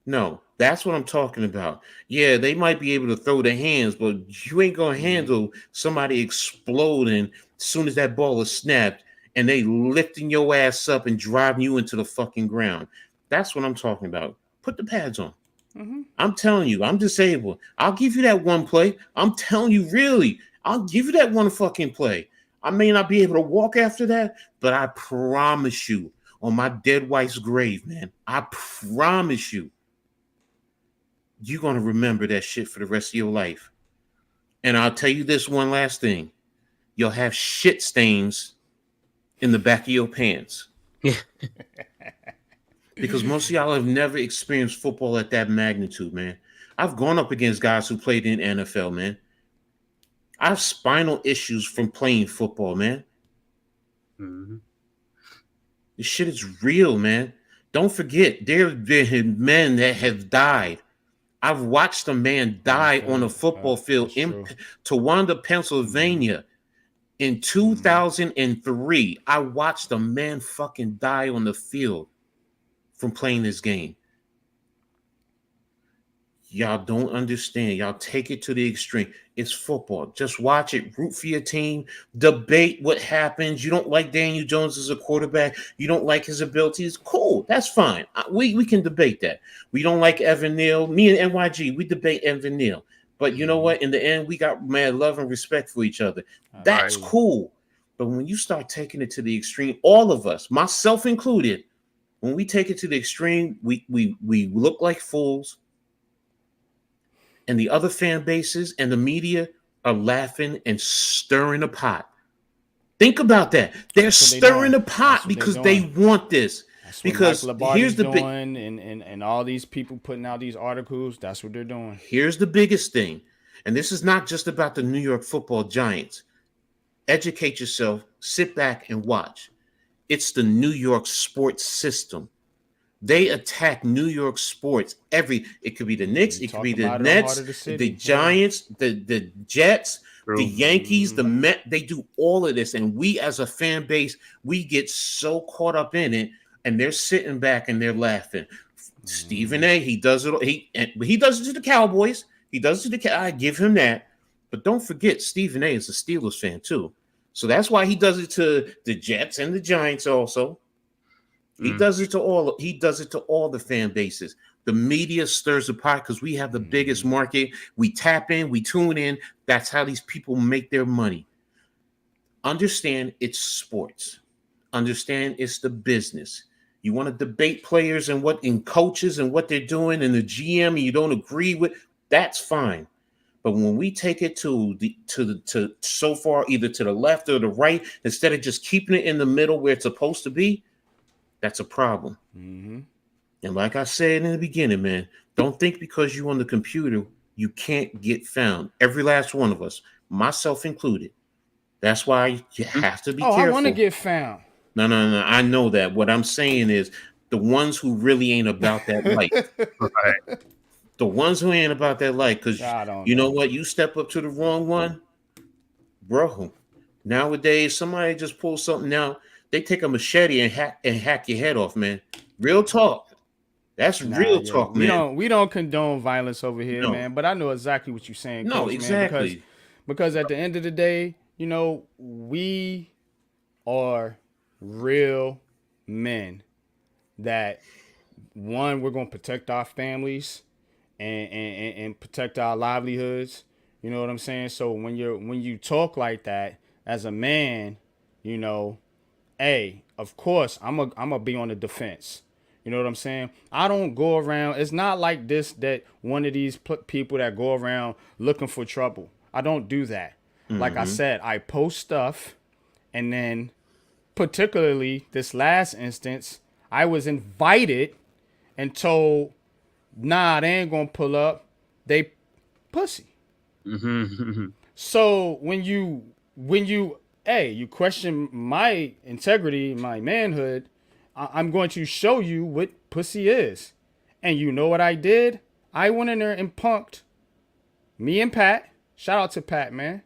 No, that's what I'm talking about. Yeah, they might be able to throw their hands, but you ain't gonna handle somebody exploding as soon as that ball is snapped and they lifting your ass up and driving you into the fucking ground. That's what I'm talking about. Put the pads on. I'm telling you, I'm disabled. I'll give you that one play. I'm telling you, really, I'll give you that one fucking play. I may not be able to walk after that, but I promise you, on my dead wife's grave, man, I promise you, you're going to remember that shit for the rest of your life. And I'll tell you this one last thing. You'll have shit stains in the back of your pants. Because most of y'all have never experienced football at that magnitude, man. I've gone up against guys who played in NFL, man. I have spinal issues from playing football, man. This shit is real, man. Don't forget, there have been men that have died. I've watched a man die on a football field in Towanda, Pennsylvania in 2003. I watched a man fucking die on the field from playing this game. Y'all don't understand. Y'all take it to the extreme. It's football. Just watch it. Root for your team. Debate what happens. You don't like Daniel Jones as a quarterback. You don't like his abilities. Cool. That's fine. We can debate that. We don't like Evan Neal. Me and NYG, we debate Evan Neal. But you know what? In the end, we got mad love and respect for each other. That's cool. But when you start taking it to the extreme, all of us, myself included, when we take it to the extreme, we look like fools. And the other fan bases and the media are laughing and stirring the pot. Think about that. They're stirring the pot because they want this. That's because here's the big and all these people putting out these articles. That's what they're doing. Here's the biggest thing, and this is not just about the New York Football Giants. Educate yourself. Sit back and watch. It's the New York sports system. They attack New York sports. It could be the Knicks, it could be the Nets, the Giants, the Jets. The Yankees, the Met, they do all of this. And we as a fan base, we get so caught up in it, and they're sitting back and they're laughing. Stephen A, he does it. He does it to the Cowboys. He does it to the I give him that. But don't forget, Stephen A is a Steelers fan too. So that's why he does it to the Jets and the Giants also. He does it to all. He does it to all the fan bases. The media stirs the pot because we have the biggest market. We tap in, we tune in. That's how these people make their money. Understand it's sports. Understand it's the business. You want to debate players and coaches and what they're doing and the GM and you don't agree with, that's fine. But when we take it to so far either to the left or the right, instead of just keeping it in the middle where it's supposed to be, that's a problem. And like I said in the beginning, man, don't think because you're on the computer, you can't get found. Every last one of us, myself included. That's why you have to be careful. I want to get found. No. I know that. What I'm saying is the ones who really ain't about that life. Right. The ones who ain't about that life, because you know what? You step up to the wrong one, bro. Nowadays, somebody just pulls something out. They take a machete and hack your head off, man. Real talk. That's real talk, man. We don't condone violence over here, man. But I know exactly what you're saying. No, Coach, exactly. Man, because at the end of the day, we are real men that we're gonna protect our families and protect our livelihoods. You know what I'm saying? So when you talk like that as a man, of course I'm a be on the defense. You know what I'm saying? I don't go around. It's not like this that one of these people that go around looking for trouble. I don't do that. Like I said, I post stuff, and then particularly this last instance, I was invited and told, nah, they ain't gonna pull up. They pussy. So when you question my integrity, my manhood, I'm going to show you what pussy is. And you know what I did? I went in there and punked me and Pat. Shout out to Pat, man.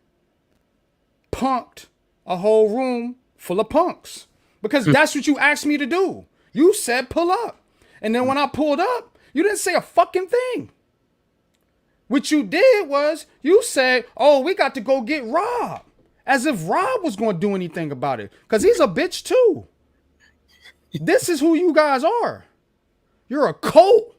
Punked a whole room full of punks. Because that's what you asked me to do. You said pull up. And then when I pulled up, you didn't say a fucking thing. What you did was you said, oh, we got to go get Rob. As if Rob was going to do anything about it. Because he's a bitch too. This is who you guys are. You're a cult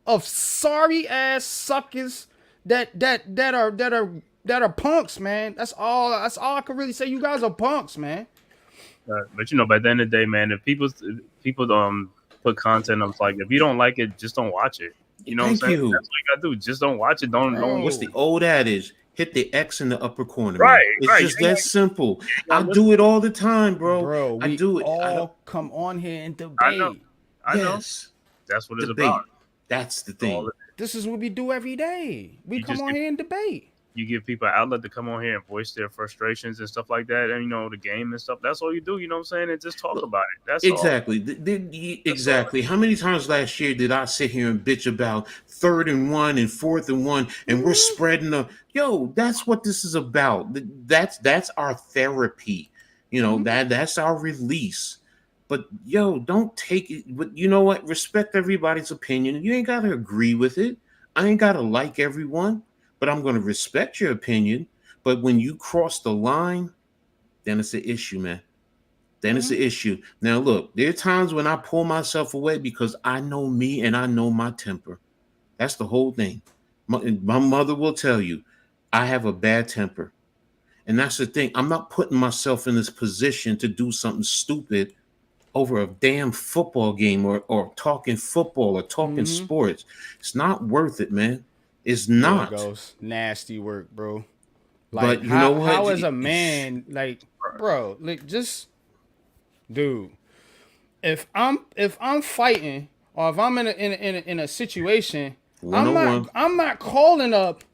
of sorry ass suckers that are punks, man. That's all I can really say. You guys are punks, man. But by the end of the day, man, if people put content up, like if you don't like it, just don't watch it. You know what I'm saying? That's what you gotta do. Just don't watch it. Don't. What's the old adage? Hit the X in the upper corner. Right. Man. It's just that simple. I do it all the time, bro. I do it. All come on here and debate. I know. That's what it's about. That's the thing. This is what we do every day. We come on here and debate. You give people an outlet to come on here and voice their frustrations and stuff like that, and the game and stuff. That's all you do, you know what I'm saying? And just talk about it. That's exactly. Exactly. How many times last year did I sit here and bitch about 3rd and 1 and 4th and 1, and we're spreading that's what this is about. That's our therapy. That's our release. But don't take it. But you know what? Respect everybody's opinion. You ain't gotta agree with it. I ain't gotta like everyone. But I'm going to respect your opinion. But when you cross the line, then it's an issue, man. Then it's an issue. Now, look, there are times when I pull myself away because I know me and I know my temper. That's the whole thing. My mother will tell you, I have a bad temper. And that's the thing. I'm not putting myself in this position to do something stupid over a damn football game or talking football or talking sports. It's not worth it, man. It's not. There it goes. Nasty work, bro. But you know what? How is a man bro? Just, dude. If I'm fighting or if I'm in a situation, I'm not calling up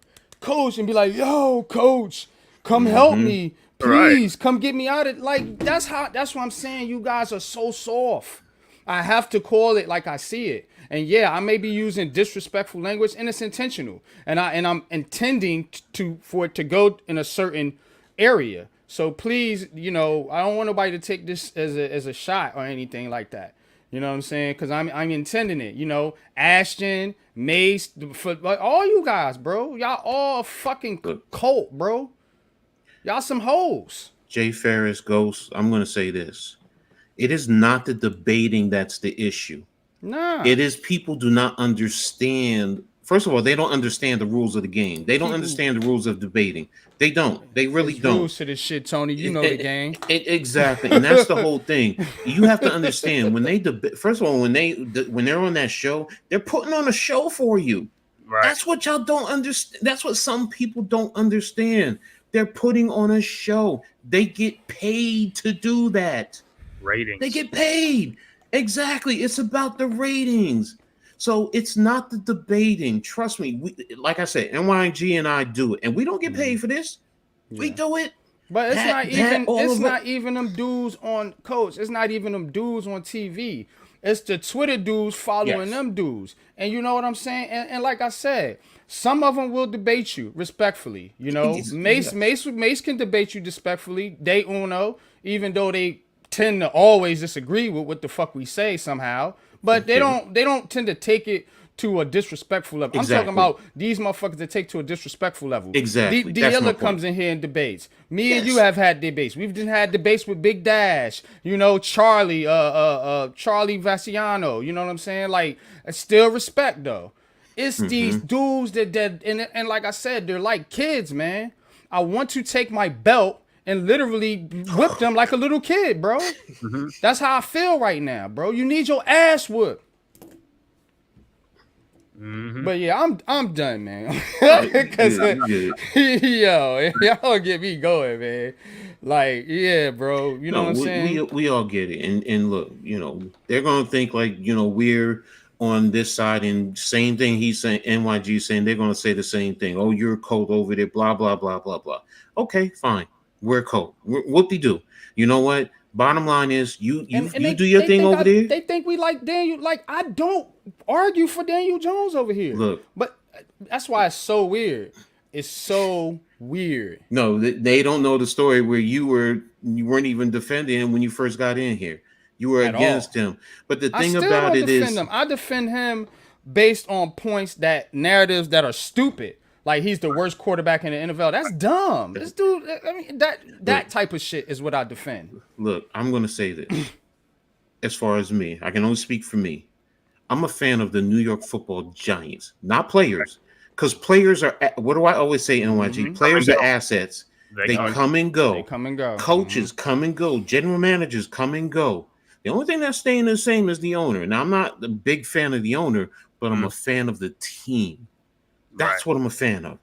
coach and be like, yo, coach, come help me, please, come get me out of that's what I'm saying. You guys are so soft. I have to call it like I see it. And yeah, I may be using disrespectful language, and it's intentional. And I'm intending for it to go in a certain area. So please, you know, I don't want nobody to take this as a shot or anything like that. You know what I'm saying? Because I'm intending it. You know, Ashton, Mace, for all you guys, bro. Y'all all fucking cult, bro. Y'all some hoes. Jay Ferris, Ghost, I'm going to say this. It is not the debating that's the issue. Nah. It is people do not understand. First of all, they don't understand the rules of the game. They don't understand the rules of debating. They don't. They really don't. Rules to this shit, Tony. You know the game. Exactly, and that's the whole thing. You have to understand when they debate. First of all, when they're on that show, they're putting on a show for you. Right. That's what y'all don't understand. That's what some people don't understand. They're putting on a show. They get paid to do that. Ratings. They get paid. Exactly. It's about the ratings. So it's not the debating. Trust me. Like I said, NYG and I do it, and we don't get paid for this. Yeah. We do it. But it's not even them dudes on Coach. It's not even them dudes on TV. It's the Twitter dudes following them dudes. And you know what I'm saying? And like I said, some of them will debate you respectfully. You know, Mace can debate you respectfully. They uno, even though they tend to always disagree with what the fuck we say somehow. But they don't tend to take it to a disrespectful level. Exactly. I'm talking about these motherfuckers that take to a disrespectful level. Exactly. Dilla comes in here and debates. Me and you have had debates. We've had debates with Big Dash, you know, Charlie Vassiano, you know what I'm saying? Like, still respect though. It's these dudes that and like I said, they're like kids, man. I want to take my belt and literally whip them like a little kid, bro. That's how I feel right now, bro. You need your ass whooped. But yeah, I'm done, man. Cause yo, y'all get me going, man. Like, yeah, bro. You know what I'm saying? We all get it. And look, you know, they're gonna think like, you know, we're on this side, and same thing he's saying, NYG saying, they're gonna say the same thing. Oh, you're cold over there, blah, blah, blah, blah, blah. Okay, fine. We're cold. Whoop-de-doo. You know what? Bottom line is you do your thing over there. They think we like Daniel. Like, I don't argue for Daniel Jones over here. Look, but that's why it's so weird. It's so weird. No, they don't know the story where you weren't even defending him when you first got in here. You were against him. But the thing about it is, I defend him based on narratives that are stupid. Like, he's the worst quarterback in the NFL. That's dumb. This dude, I mean, that type of shit is what I defend. Look, I'm going to say this. As far as me, I can only speak for me. I'm a fan of the New York Football Giants, not players. Because players are, what do I always say, NYG? Players are assets. They come and go. They come and go. Coaches come and go. General managers come and go. The only thing that's staying the same is the owner. Now, I'm not a big fan of the owner, but I'm a fan of the team. That's what I'm a fan of.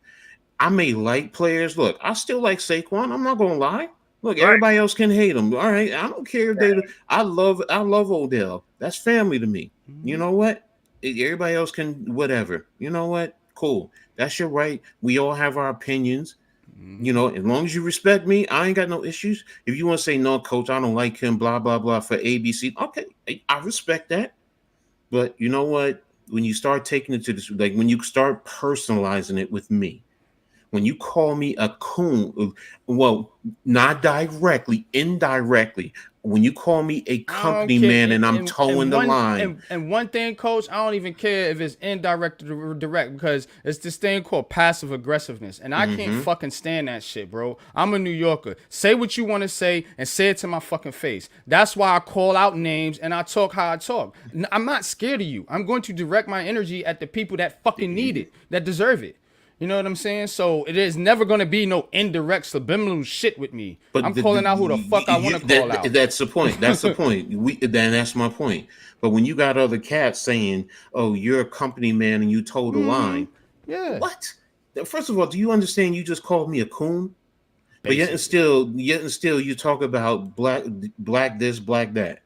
I may like players. Look, I still like Saquon. I'm not gonna lie. Look, everybody else can hate him. All right, I don't care if they. I love Odell. That's family to me. You know what? Everybody else can whatever. You know what? Cool. That's your right. We all have our opinions. You know, as long as you respect me, I ain't got no issues. If you want to say no, coach, I don't like him, blah blah blah for ABC. Okay, I respect that. But you know what? When you start taking it to this, like when you start personalizing it with me, when you call me a coon, well, not directly, indirectly, when you call me a company man and I'm towing the line. And one thing, coach, I don't even care if it's indirect or direct, because it's this thing called passive aggressiveness. And I can't fucking stand that shit, bro. I'm a New Yorker. Say what you want to say and say it to my fucking face. That's why I call out names and I talk how I talk. I'm not scared of you. I'm going to direct my energy at the people that fucking need it, that deserve it. You know what I'm saying? So it is never going to be no indirect subliminal shit with me. But I'm calling out who the fuck I want to call out. That's the point. That's the point. That's my point. But when you got other cats saying, "Oh, you're a company man and you told the line," what? First of all, do you understand? You just called me a coon. Basically. But yet and still, you talk about black this, black that.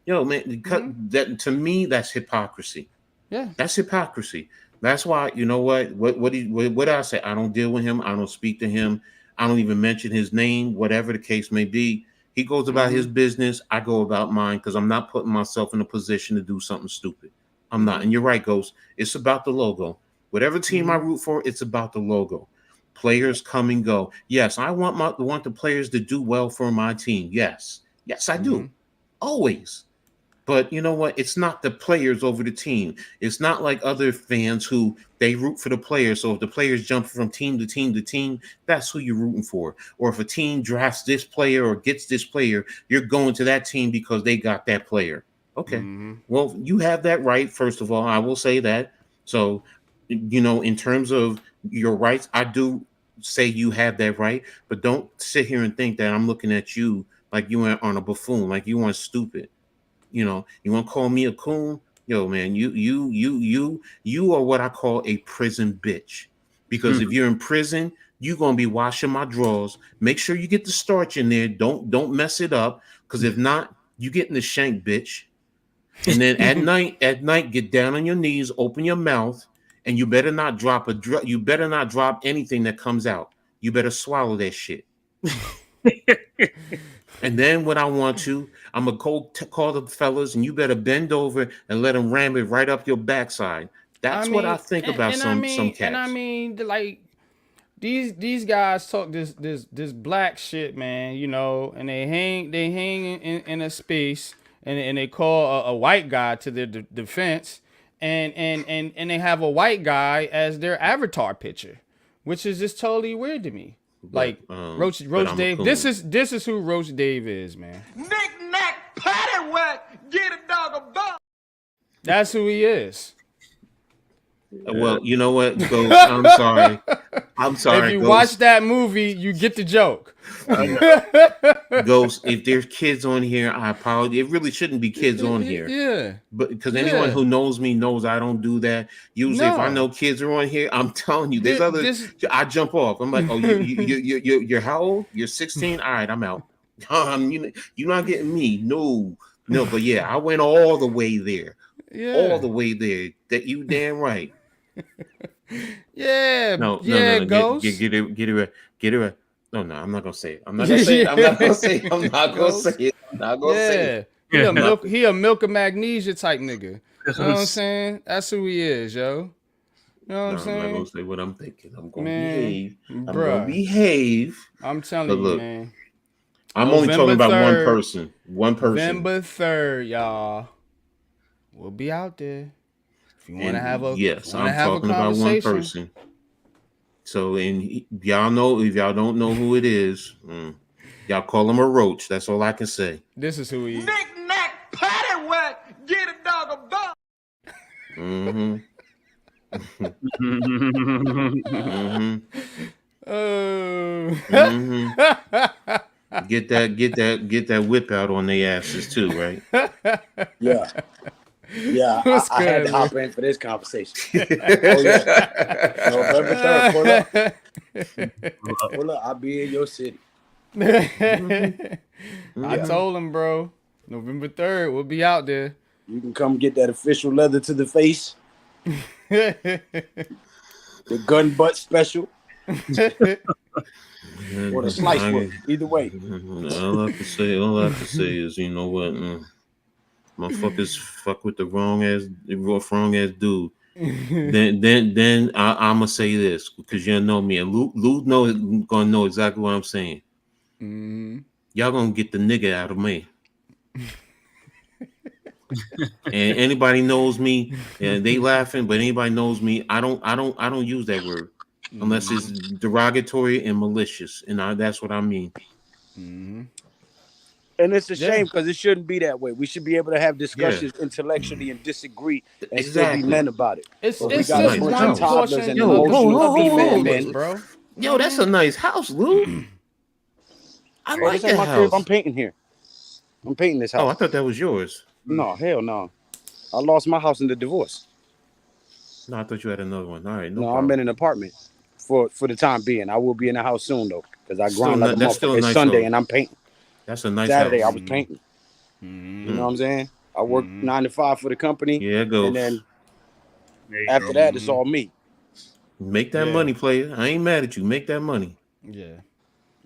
Yo, man, that to me, that's hypocrisy. Yeah, that's hypocrisy. That's why, you know what did I say? I don't deal with him. I don't speak to him. I don't even mention his name, whatever the case may be. He goes about his business. I go about mine because I'm not putting myself in a position to do something stupid. I'm not. And you're right, Ghost. It's about the logo. Whatever team I root for, it's about the logo. Players come and go. Yes, I want the players to do well for my team. Yes, I do. Always. But you know what? It's not the players over the team. It's not like other fans who they root for the players. So if the players jump from team to team to team, that's who you're rooting for. Or if a team drafts this player or gets this player, you're going to that team because they got that player. Okay. Well, you have that right. First of all, I will say that. So, in terms of your rights, I do say you have that right. But don't sit here and think that I'm looking at you like you are on a buffoon, like you are stupid. You want to call me a coon? Yo, man, you are what I call a prison bitch. Because if you're in prison, you're gonna be washing my drawers. Make sure you get the starch in there. Don't mess it up. Because if not, you get in the shank, bitch. And then at night, get down on your knees, open your mouth, and you better not drop you better not drop anything that comes out. You better swallow that shit. And then when I want to, I'm going to call the fellas, and you better bend over and let them ram it right up your backside. That's what I think about some cats. And I mean, like, these guys talk this black shit, man, and they hang in a space, and they call a white guy to their defense, and they have a white guy as their avatar picture, which is just totally weird to me. Like Roach Dave, this is who Roach Dave is, man. Knick-knack, paddywhack, get a dog a bone. That's who he is. Well, you know what, Ghost? I'm sorry. If you Ghost. watch that movie, you get the joke. Ghost, if there's kids on here, I apologize. It really shouldn't be kids on here. Yeah. But because anyone who knows me knows I don't do that. Usually, if I know kids are on here, I'm telling you, there's I jump off. I'm like, oh, you're how old? You're 16. All right, I'm out. You're not getting me. No. But yeah, I went all the way there. Yeah. All the way there. That you damn right. Yeah. No. Ghost. Get it. No, I'm not gonna say it. I'm not gonna say it. I'm not gonna say it. He a milk of magnesia type nigga. You know what I'm saying? That's who he is, yo. You know what I'm saying? I'm not gonna say what I'm thinking. I'm gonna behave. I'm gonna behave. I'm telling you, man. I'm only talking about one person. November 3rd, y'all. We'll be out there. If you want to have a I'm talking about one person. So, and y'all know, if y'all don't know who it is, y'all call him a roach. That's all I can say. This is who he is. Knick-knack, paddywhack, get a dog a bone. Get that whip out on their asses too, right? Yeah. Yeah, I had to hop in for this conversation. November 3rd, pull up. I'll be in your city. I told him, bro. November 3rd, we'll be out there. You can come get that official leather to the face. The gun butt special. Or the slice work. Either way. All I have to say is, you know what? Motherfuckers fuck with the wrong ass dude. then I'm gonna say this because you know me and Luke gonna know exactly what I'm saying. Y'all gonna get the nigga out of me. And anybody knows me, and they laughing, but anybody knows me. I don't use that word unless it's derogatory and malicious, and that's what I mean. And it's a shame because it shouldn't be that way. We should be able to have discussions intellectually and disagree and still be men about it. It's just one portion. Bro. Yo, that's a nice house, Lou. I like that house. Crib. I'm painting here. I'm painting this house. Oh, I thought that was yours. No, hell no. I lost my house in the divorce. No, I thought you had another one. All right, no, I'm in an apartment for the time being. I will be in the house soon though, because I grind like a motherfucker. It's Sunday and I'm painting. That's a nice Saturday. house. I was painting. You know what I'm saying? I work 9 to 5 for the company. Yeah, it goes. And then after that, it's all me. Make that money, player. I ain't mad at you. Make that money. Yeah.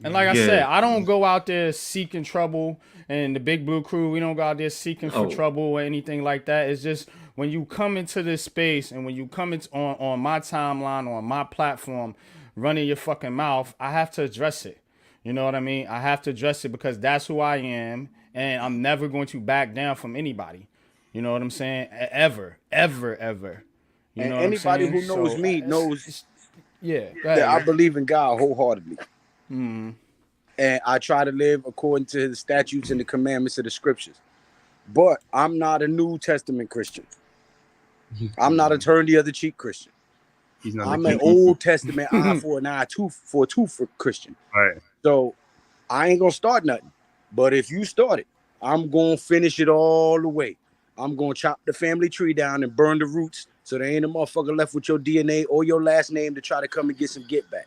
And like I said, I don't go out there seeking trouble. And the Big Blue Crew, we don't go out there seeking for trouble or anything like that. It's just when you come into this space and when you come on my timeline or on my platform, running your fucking mouth, I have to address it. You know what I mean? I have to address it because that's who I am, and I'm never going to back down from anybody. You know what I'm saying? Ever. You know what anybody I'm saying? who knows me knows that I believe in God wholeheartedly. And I try to live according to the statutes and the commandments of the scriptures. But I'm not a New Testament Christian. I'm not a turn the other cheek Christian. I'm an Old Testament eye for an eye, tooth for a tooth for Christian. Right. So I ain't gonna start nothing. But if you start it, I'm gonna finish it all the way. I'm gonna chop the family tree down and burn the roots so there ain't a motherfucker left with your DNA or your last name to try to come and get some get back.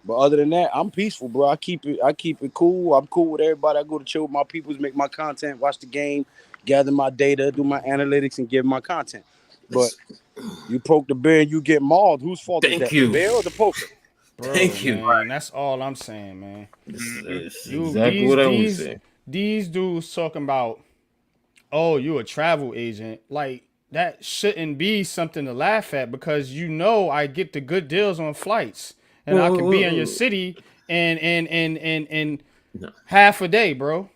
But other than that, I'm peaceful, bro. I keep it cool. I'm cool with everybody. I go to chill with my peoples, make my content, watch the game, gather my data, do my analytics, and give my content. But you poke the bear and you get mauled. Whose fault is that? The bear or the poker? Bro, Thank you. Man, that's all I'm saying, man. That's exactly what I was saying. These dudes talking about, oh, you a travel agent. Like, that shouldn't be something to laugh at because you know I get the good deals on flights. And I can be in your city in half a day, bro.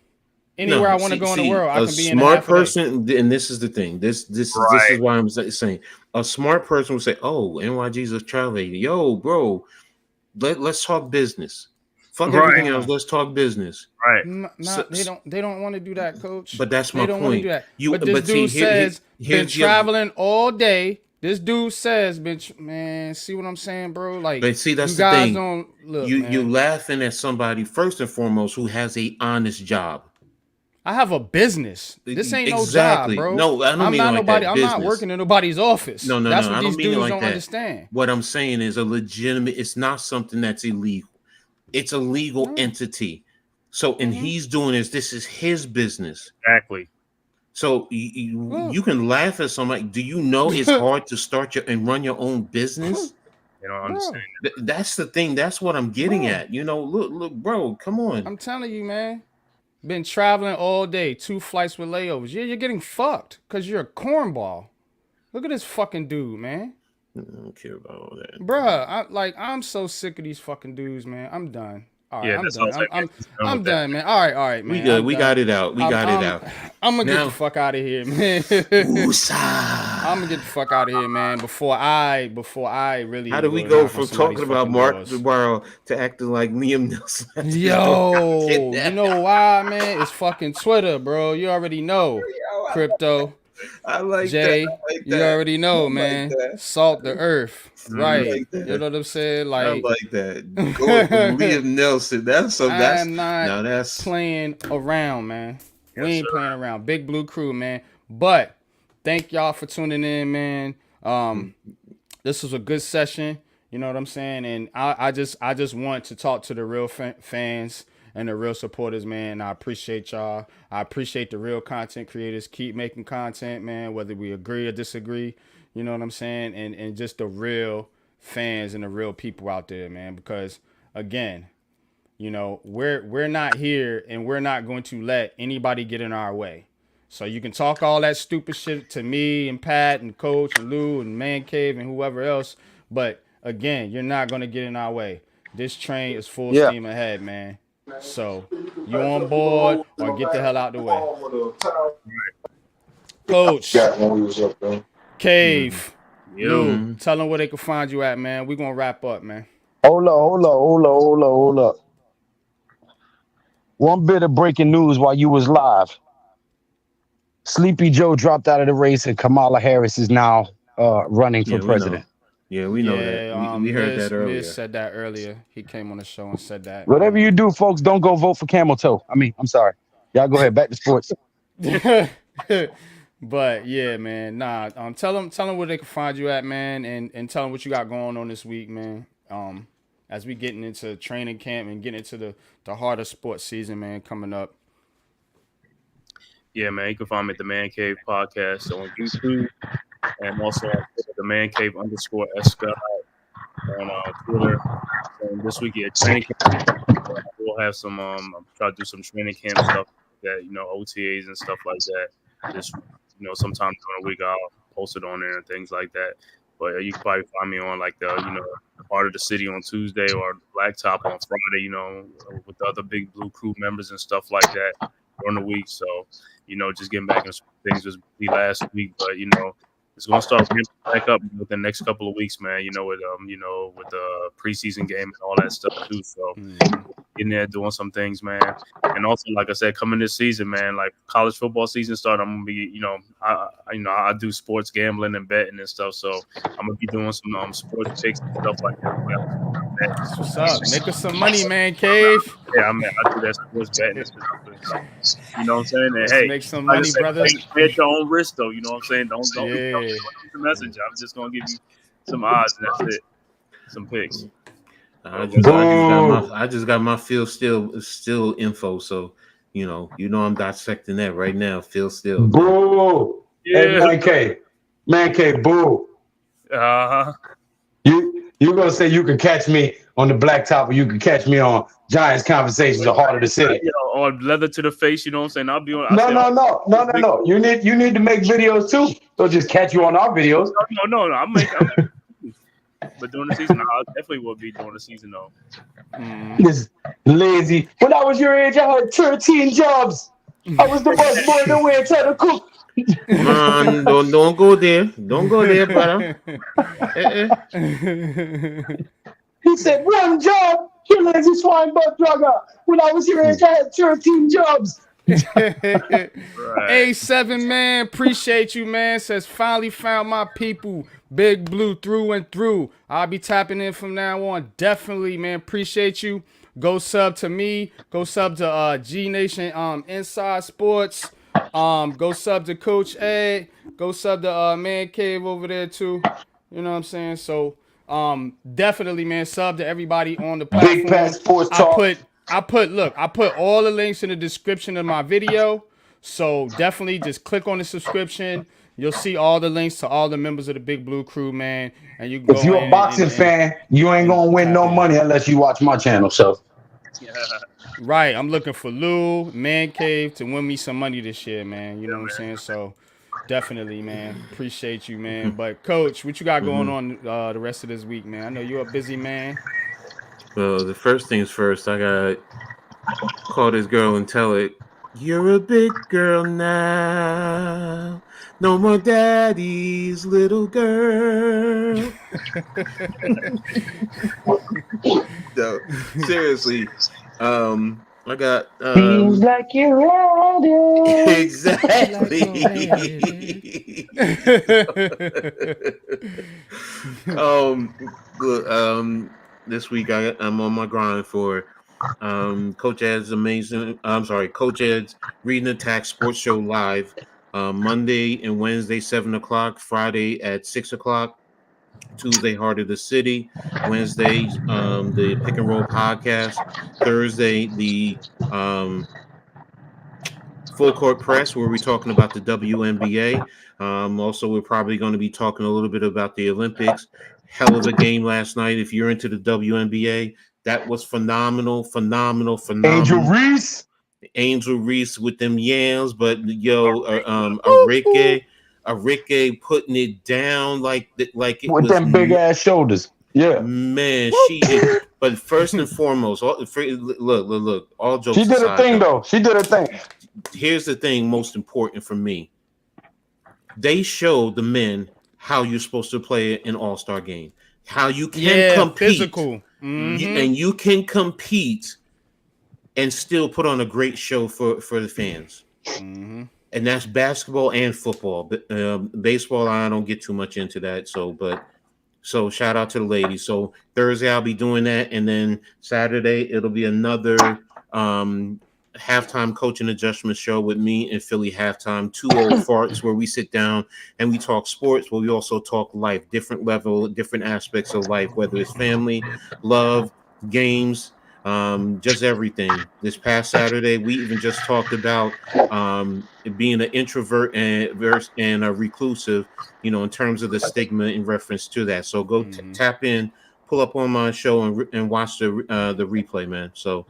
Anywhere I want to go in the world, I can be in a half a day. A smart person, and this is the thing. This is why I'm saying a smart person would say, "Oh, NYG's a travel agent. Yo, bro, let's talk business. Fuck everything else. Let's talk business." Right. They don't want to do that, coach. But that's my point. They don't want to do that. But this dude says been traveling all day. This dude says, "Bitch, man, see what I'm saying, bro? Like, but see, that's you the guys thing. Don't look, you laughing at somebody first and foremost who has a honest job. I have a business. This ain't no job, bro. No, I don't I'm mean not like nobody. that. I'm not working in nobody's office. No, that's what I these don't mean dudes it like don't that. understand. What I'm saying is a legitimate. It's not something that's illegal. It's a legal entity. So, and he's doing this is his business. Exactly. So you can laugh at somebody. Do you know it's hard to start and run your own business? You don't understand. That's the thing. That's what I'm getting at. You know, look, bro, come on. I'm telling you, man. Been traveling all day, 2 flights with layovers. Yeah, you're getting fucked because you're a cornball. Look at this fucking dude, man. I don't care about all that. Bruh, I'm so sick of these fucking dudes, man. I'm done. All right, I'm done. I'm done, man. All right, man. We good. We got it out. I'm gonna get the fuck out of here, man. I'm gonna get the fuck out of here, man. Before I really. How do we go from talking about Mark DeBarro to acting like Liam Nelson? Yo, you know why, man? It's fucking Twitter, bro. You already know. Crypto. I like Jay, that. you already know, man. Salt the earth, right? Like you know what I'm saying? I like that. Liam Nelson. That's playing around, man. Yes, we ain't playing around. Big Blue Crew, man. But thank y'all for tuning in, man. This was a good session. You know what I'm saying? And I just want to talk to the real fans and the real supporters, man. I appreciate y'all. I appreciate the real content creators. Keep making content, man, whether we agree or disagree. You know what I'm saying? And just the real fans and the real people out there, man. Because, again, you know, we're not here and we're not going to let anybody get in our way. So you can talk all that stupid shit to me and Pat and Coach and Lou and Man-Cave and whoever else. But, again, you're not going to get in our way. This train is full steam ahead, man. So you on board or get the hell out the way. Coach, Cave, Lou, tell them where they can find you at, man. We're going to wrap up, man. Hold up. One bit of breaking news while you was live. Sleepy Joe dropped out of the race and Kamala Harris is now running for president. Yeah, we know that. We heard that earlier. Miz said that earlier. He came on the show and said that. Whatever you do, folks, don't go vote for Camel Toe. I'm sorry. Y'all go ahead. Back to sports. But yeah, man. Nah. Tell them where they can find you at, man, and tell them what you got going on this week, man. As we getting into training camp and getting into the harder sports season, man, coming up. Yeah, man. You can find me at the Man Cave Podcast on YouTube and also on Twitter, the Man Cave _Escott on Twitter. And this week, yeah, training camp. We'll have some. I'll try to do some training camp stuff that OTAs and stuff like that. Just sometime during the week I'll post it on there and things like that. But you can probably find me on like the Heart of the City on Tuesday or Blacktop on Friday. With the other Big Blue Crew members and stuff like that during the week. So just getting back into things was busy last week, but it's gonna start ramping back up within the next couple of weeks, man. With the preseason game and all that stuff too. So in there doing some things, man. And also, like I said, coming this season, man, like college football season start, I'm gonna be, I do sports gambling and betting and stuff. So I'm gonna be doing some sports picks and stuff like that. That's what's up. Make us some money, man, Cave. Yeah, I do that sports betting and stuff. You know what I'm saying? And Let's hey, make some money, brother. Play at your own risk, though. You know what I'm saying? Don't the message. I'm just gonna give you some odds, and that's it. Some picks. I just got my Phil still info, so I'm dissecting that right now. Phil Still. Boo! Yeah. Hey, Man Cave, boo! You gonna say you can catch me on the Blacktop, or you can catch me on Giants Conversations, the Heart of the City, or Leather to the Face. You know what I'm saying? I'll be on. No. You need to make videos too. Don't just catch you on our videos. No. I'm but during the season, I definitely will be during the season though. This lazy. When I was your age, I had 13 jobs. I was the best boy in the way trying to cook. Man, don't go there. Don't go there, brother. He said, one job, you lazy swine butt drugger. When I was your age, I had 13 jobs. Right. A7, man, appreciate you, man. Says, finally found my people. Big Blue through and through. I'll be tapping in from now on. Definitely, man. Appreciate you. Go sub to me. Go sub to G Nation Inside Sports. Go sub to Coach A. Go sub to Man Cave over there too. You know what I'm saying? So definitely, man, sub to everybody on the platform. Big Pat Sports Talk. I put all the links in the description of my video. So definitely just click on the subscription. You'll see all the links to all the members of the Big Blue Crew, man. And you go. If you're a boxing fan, you ain't gonna win no money unless you watch my channel. So. Right, I'm looking for Lou, Man Cave to win me some money this year, man. You know what I'm saying? So definitely, man. Appreciate you, man. But Coach, what you got going on the rest of this week, man? I know you're a busy man. Well, the first things first, I gotta call this girl and tell it, you're a big girl now. No more daddy's little girl. No, seriously. I got seems like you're ready. Exactly. This week I'm on my grind for Coach Ed's Coach Ed's Reading Attack Sports Show Live. Monday and Wednesday 7:00, Friday at 6:00, Tuesday Heart of the City, Wednesday the Pick and Roll podcast, Thursday the Full Court Press, where we're talking about the WNBA. Also, we're probably going to be talking a little bit about the Olympics. Hell of a game last night. If you're into the WNBA, that was phenomenal. Angel Reese with them yams, but Arike putting it down like it with was them big ass shoulders. Yeah, man, she is. But first and foremost, look. All jokes aside, She did her thing. Here's the thing, most important for me. They showed the men how you're supposed to play an all-star game, how you can compete, physical, and you can compete and still put on a great show for the fans. Mm-hmm. And that's basketball and football. Baseball, I don't get too much into that. So shout out to the ladies. So Thursday I'll be doing that, and then Saturday it'll be another halftime coaching adjustment show with me and Philly Halftime, two old farts, where we sit down and we talk sports, but we also talk life, different level, different aspects of life, whether it's family, love, games, just everything. This past Saturday, we even just talked about being an introvert and a reclusive, in terms of the stigma in reference to that. So go tap in, pull up on my show and watch the replay, man. So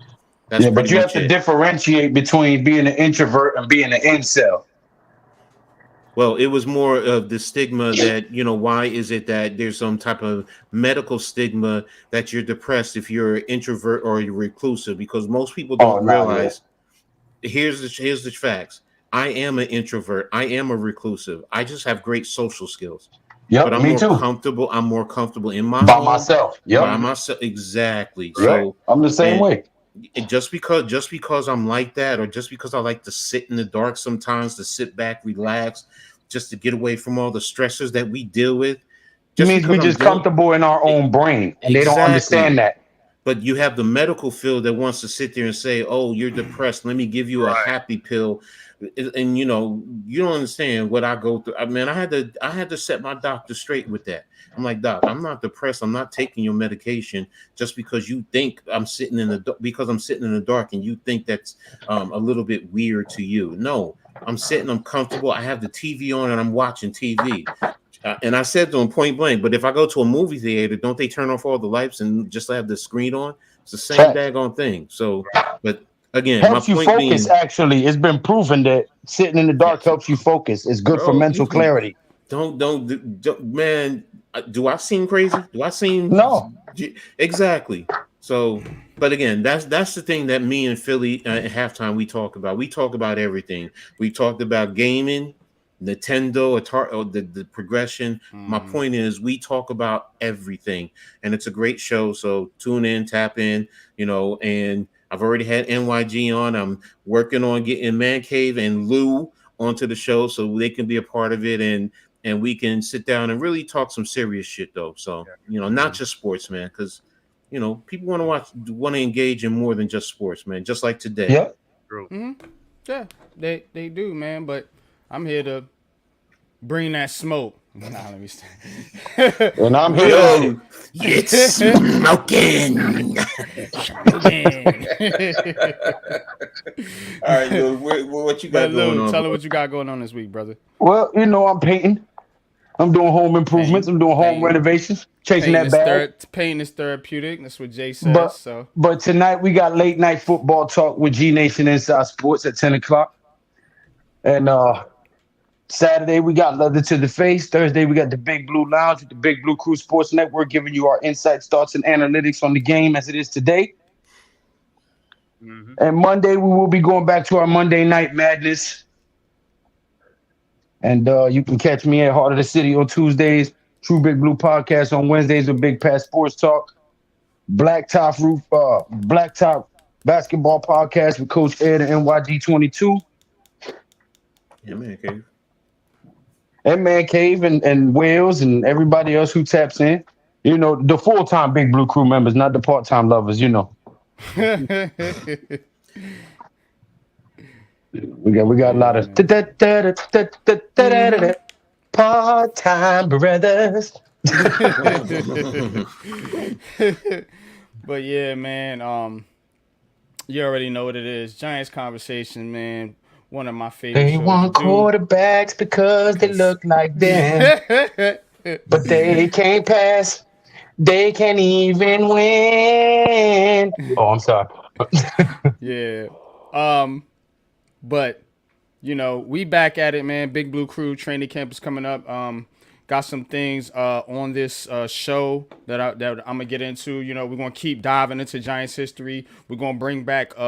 that's but pretty you have much to it. differentiate between being an introvert and being an incel. Well, it was more of the stigma that, why is it that there's some type of medical stigma that you're depressed if you're an introvert or you're reclusive? Because most people Oh, don't nah, yeah. realize. Here's the facts. I am an introvert. I am a reclusive. I just have great social skills. But Yep, I'm me more too. comfortable. I'm more comfortable in my By home myself. by Yep. myself. Exactly. Yep. So, I'm the same and way. just because I'm like that, or just because I like to sit in the dark sometimes, to sit back, relax, just to get away from all the stressors that we deal with. It Just means we because I'm just doing comfortable in our own brain, and they don't exactly. understand that. But you have the medical field that wants to sit there and say, "Oh, you're depressed. Let me give you a Right. happy pill." And you don't understand what I go through. I mean, I had to set my doctor straight with that. I'm like, "Doc, I'm not depressed. I'm not taking your medication just because you think I'm sitting in the dark and you think that's a little bit weird to you. No, I'm sitting, I'm comfortable. I have the TV on and I'm watching TV. And I said to him point blank, but if I go to a movie theater, don't they turn off all the lights and just have the screen on? It's the same Facts. daggone thing. So, but again, my Helps you point focus, being, actually. It's been proven that sitting in the dark helps you focus. It's good for bro, mental clarity. don't, man. Do I seem crazy? Do I seem No. exactly? So, but again, that's the thing that me and Philly at halftime we talk about. We talk about everything. We talked about gaming, Nintendo, Atari, or the progression. My point is, we talk about everything, and it's a great show. So tune in, tap in, and I've already had NYG on. I'm working on getting Man Cave and Lou onto the show so they can be a part of it, and we can sit down and really talk some serious shit though. So not just sports, man, because people want to engage in more than just sports, man. Just like today. Yep. True. Yeah, they do, man. But I'm here to bring that smoke. Nah, let me stop. And I'm here with it. Yo, it's smoking. Again. All right, yo, what you got But going Lou, on, tell her bro? what you got going on this week, brother. Well, I'm painting. I'm doing home improvements. Painting, I'm doing home painting, renovations, chasing that bag. painting is therapeutic. That's what Jay says. But So but tonight we got late night football talk with G Nation Inside Sports at 10 o'clock. And Saturday we got Leather to the Face. Thursday we got the Big Blue Lounge with the Big Blue Crew Sports Network, giving you our insights, thoughts, and analytics on the game as it is today. Mm-hmm. And Monday we will be going back to our Monday Night Madness. And you can catch me at Heart of the City on Tuesdays, True Big Blue Podcast on Wednesdays with Big Pass Sports Talk, Blacktop Basketball Podcast with Coach Ed and NYG22. Yeah, Man Cave. And Man Cave and Wales and everybody else who taps in. The full-time Big Blue Crew members, not the part-time lovers, We got a lot of part-time brothers. but yeah, man. You already know what it is. Giants conversation, man. One of my favorite They shows want to do. quarterbacks because they look like them, but they can't pass. They can't even win. Oh, I'm sorry. Yeah. But we back at it, man. Big Blue Crew training camp is coming up. Got some things on this show that I'm gonna get into. We're gonna keep diving into Giants history. We're gonna bring back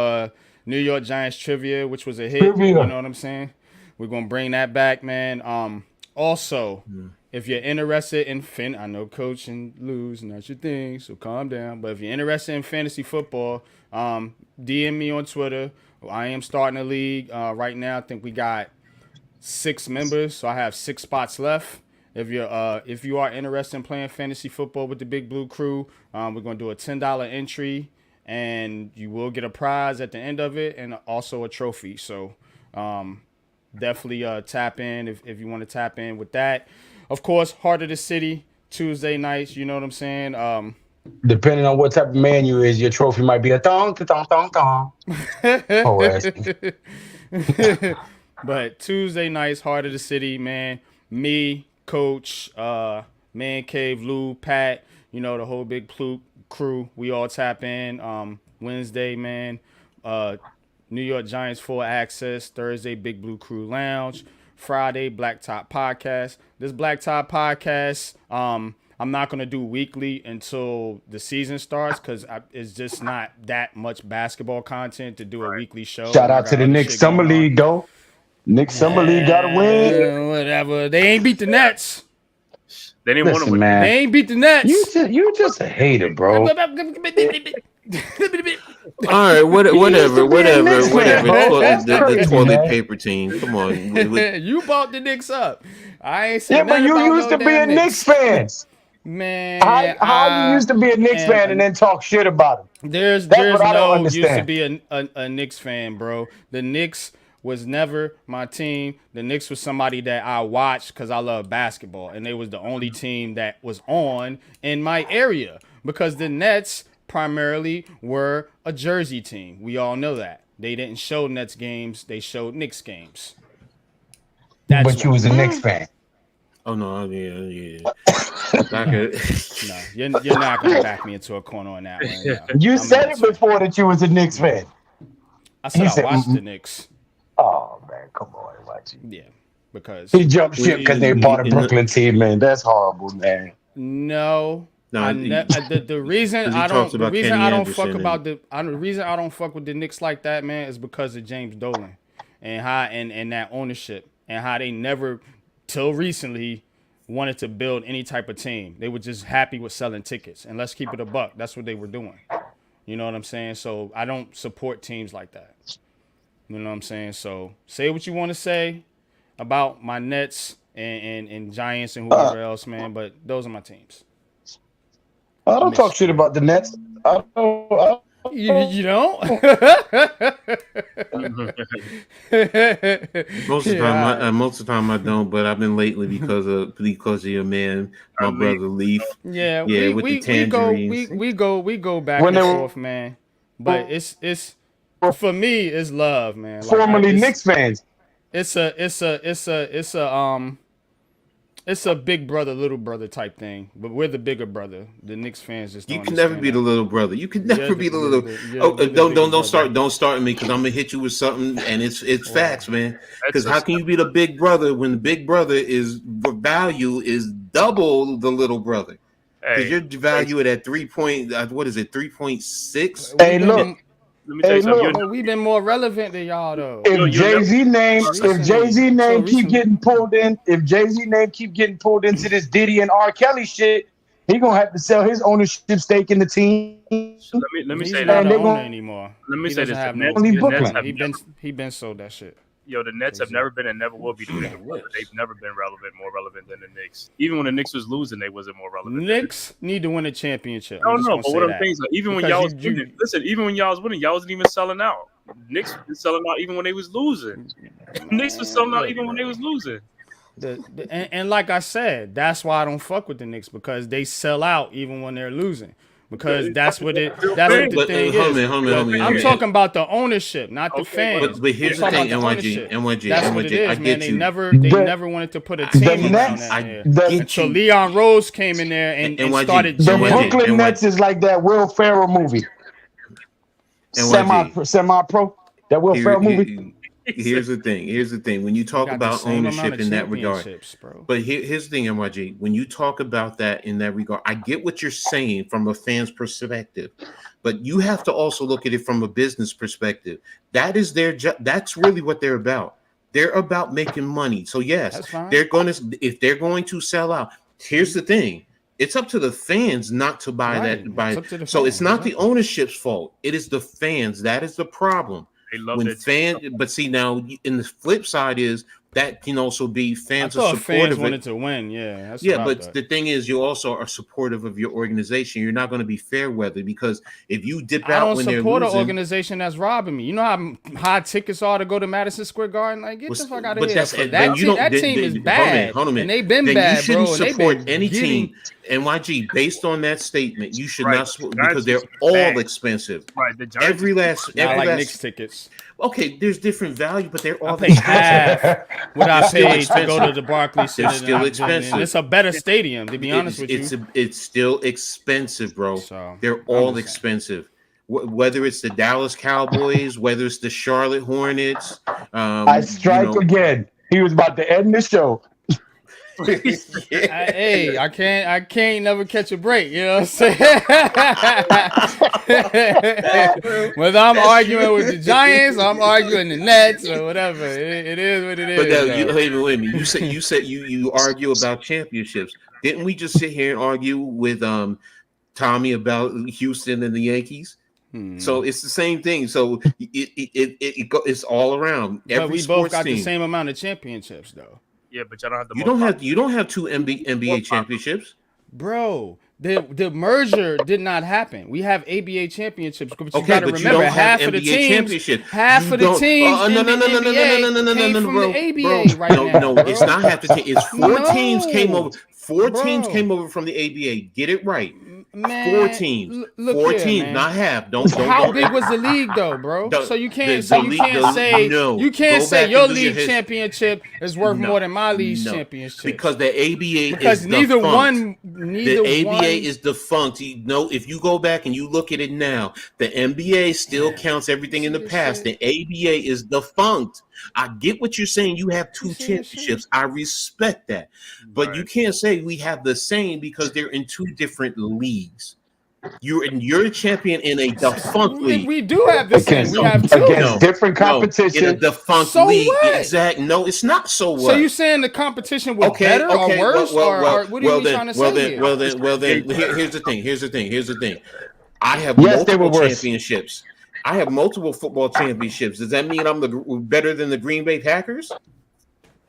New York Giants trivia, which was a hit. Trivia. You know what I'm saying? We're gonna bring that back, man. Also, if you're interested in I know coach and lose and that's your thing, so calm down. But if you're interested in fantasy football, DM me on Twitter. I am starting a league right now. I think we got 6 members, so I have 6 spots left. If you are interested in playing fantasy football with the Big Blue Crew, we're gonna do a $10 entry, and you will get a prize at the end of it, and also a trophy. So definitely tap in if you want to tap in with that. Of course, Heart of the City Tuesday nights. You know what I'm saying. Depending on what type of man you is, your trophy might be a thong, thong, thong, thong. Oh, ass. But Tuesday nights, heart of the city, man. Me, Coach, Man-Cave, Lou, Pat, the whole big crew. We all tap in. Wednesday, man. New York Giants full access. Thursday, Big Blue Crew Lounge. Friday, Black Top Podcast. This Black Top Podcast, I'm not going to do weekly until the season starts because it's just not that much basketball content to do a weekly show. Shout out to the Knicks Summer League, though. Knicks Summer League got to win. Whatever. They ain't beat the Nets. They didn't want to win. Man. They ain't beat the Nets. You just a hater, bro. All right, whatever. The toilet paper team. Come on. You bought the Knicks up. I ain't saying but you used to be a Knicks fan. Man, how you used to be a Knicks fan and then talk shit about him? There's no used to be a Knicks fan, bro. The Knicks was never my team. The Knicks was somebody that I watched because I love basketball, and they was the only team that was on in my area because the Nets primarily were a Jersey team. We all know that. They didn't show Nets games. They showed Knicks games. But you was a Knicks fan. Oh, no, yeah. No, you're not going to back me into a corner on that one. No. You said it before that you was a Knicks fan. I said I watched the Knicks. Oh, man, come on. Yeah, because he jumped ship because they bought a Brooklyn team, man. That's horrible, man. No, the reason I don't fuck with the Knicks like that, man, is because of James Dolan and how and that ownership and how they never till recently wanted to build any type of team. They were just happy with selling tickets, and let's keep it a buck. That's what they were doing. You know what I'm saying? So I don't support teams like that. You know what I'm saying? So say what you want to say about my Nets and Giants and whoever else, man. But those are my teams. I don't talk shit about the Nets. You don't? Most of the time I don't, but I've been lately because of your man, my brother Leaf. Yeah, with the tangerines. We go back and forth, man. But it's for me, it's love, man. Formerly Knicks fans. It's a big brother, little brother type thing, but we're the bigger brother. The Knicks fans just don't. You can never be the little brother. You can never be the little. Don't start me because I'm gonna hit you with something, and it's facts, man. Because how can you be the big brother when the big brother is value is double the little brother? Because you're valued at 3.6. Hey, look. Let me tell you something. We've been more relevant than y'all though. If Jay-Z name keep getting pulled in, if Jay-Z name keep getting pulled into this Diddy and R. Kelly shit, he gonna have to sell his ownership stake in the team. So let me say that. Not an owner anymore. Let me say this. He been sold that shit. The Nets have never been and never will be the bigger brother. They've never been more relevant than the Knicks. Even when the Knicks was losing, they wasn't more relevant. Knicks need to win a championship. I don't know, but what I'm saying is, even when y'all was winning, even when y'all was winning, y'all wasn't even selling out. Knicks was selling out even when they was losing. Knicks was selling out even when they was losing. And like I said, that's why I don't fuck with the Knicks because they sell out even when they're losing. Because that's what the thing is. I'm talking about the ownership, not the fans. But here's the thing, NYG. That's what it is, I man. get you. They never wanted to put a team around that until Leon Rose came in there and started. The Brooklyn Nets is like that Will Ferrell movie. Semi-pro. That Will Ferrell movie. Here's the thing. When you talk about ownership in that regard, but here's the thing, NYG. When you talk about that in that regard, I get what you're saying from a fan's perspective, but you have to also look at it from a business perspective. That is their job. That's really what they're about. They're about making money. So yes, if they're going to sell out. Here's the thing. It's up to the fans not to buy that. So it's not the ownership's fault. It is the fans. That is the problem. They love but see now, in the flip side is that can also be fans I are thought supportive. fans wanted to win. Yeah, that's yeah, what I but thought. the thing is, you also are supportive of your organization. You're not going to be fair weather because if you dip I out don't when they're support an losing, organization that's robbing me. You know how high tickets are to go to Madison Square Garden? Like, get the fuck out of but here. that's That then you team, don't. that team is bad, Hold on a minute. and they've been Then bad, you shouldn't bro. And they've support been any getting. team. NYG, based on that statement, you should Right, not but support the because Giants they're is bad. all expensive. Right, the Giants Every last, Not every like last. Knicks tickets. Okay, there's different value, but they're I all pay expensive. half what I still paid to go expensive. to the Barclays They're Center. still And expensive. it's a better stadium, to be honest with you. It's still expensive, bro. So, They're I'm all just saying. expensive. Whether it's the Dallas Cowboys, whether it's the Charlotte Hornets, I strike again. He was about to end the show. Hey, I can't never catch a break. You know what I'm saying? Whether I'm arguing with the Giants, or I'm arguing the Nets, or whatever, it is what it is. But wait a minute. You said you argue about championships. Didn't we just sit here and argue with Tommy about Houston and the Yankees? So it's the same thing. So it's all around. But we both got the same amount of championships, though. Yeah, but y'all don't have the. You don't have two NBA championships, bro. The merger did not happen. We have ABA championships, but you okay, got to but remember you don't have half of the NBA teams. championship. Half You of the don't- teams no, in no, the no, no, no, NBA no, no, no, came no, from bro, the ABA bro, right now. No, it's not half the team. It's four teams came over. Four Bro. teams came over from the ABA. Get it right. Man, Four teams. Look Four here, teams, man. not half. Don't. How big was the league, though, bro? The- So you can't the say league- no. you can't Go say back your and do your league history. championship is worth more than my league's championship because the ABA because is neither defunct. one, The ABA is defunct. You know, if you go back and you look at it now, the NBA still counts everything in the past. The ABA is defunct. I get what you're saying. You have two championships. I respect that. But you can't say we have the same because they're in two different leagues. You're a champion in a defunct league. We do have the same. We have two against different competition. In a defunct So league. what? Exactly. No, it's not so what. So you saying the competition was better or worse or what are you trying to say here? Well then, here's the thing. I have Yes, they were multiple worse. championships. I have multiple football championships. Does that mean I'm better than the Green Bay Packers?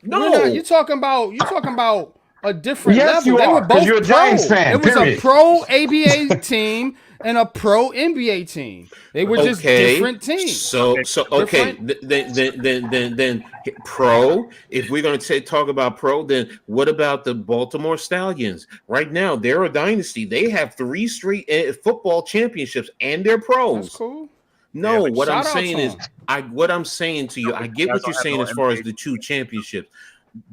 No. You're talking about a different Yes, level. you They are, were 'cause both you're a pro. Giants fan, It was period. a pro ABA team and a pro NBA team. They were just different teams. So okay. Then pro. If we're going to talk about pro, then what about the Baltimore Stallions? Right now, they're a dynasty. They have 3 straight football championships, and they're pros. That's cool. No, Yeah, what I'm shout out saying to is, them. what I'm saying to you, I get what you're saying as far as the 2 championships.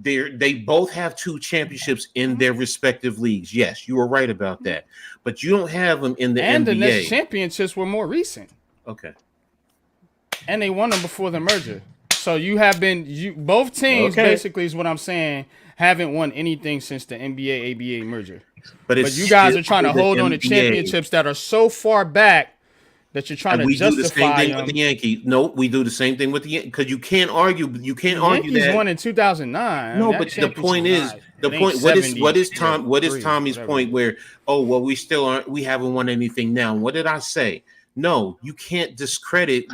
They both have 2 championships in their respective leagues. Yes, you were right about that. But you don't have them in the And NBA. the next championships were more recent. Okay. And they won them before the merger. So both teams basically is what I'm saying haven't won anything since the NBA ABA merger. But you guys are trying to hold on to championships that are so far back that you're trying to justify do the same thing them. with the Yankees. No, we do the same thing with the Yankees because you can't argue. You can't argue Yankees that. won in 2009. No, but the point is, what is Tommy's point? Where we haven't won anything now. What did I say? No, you can't discredit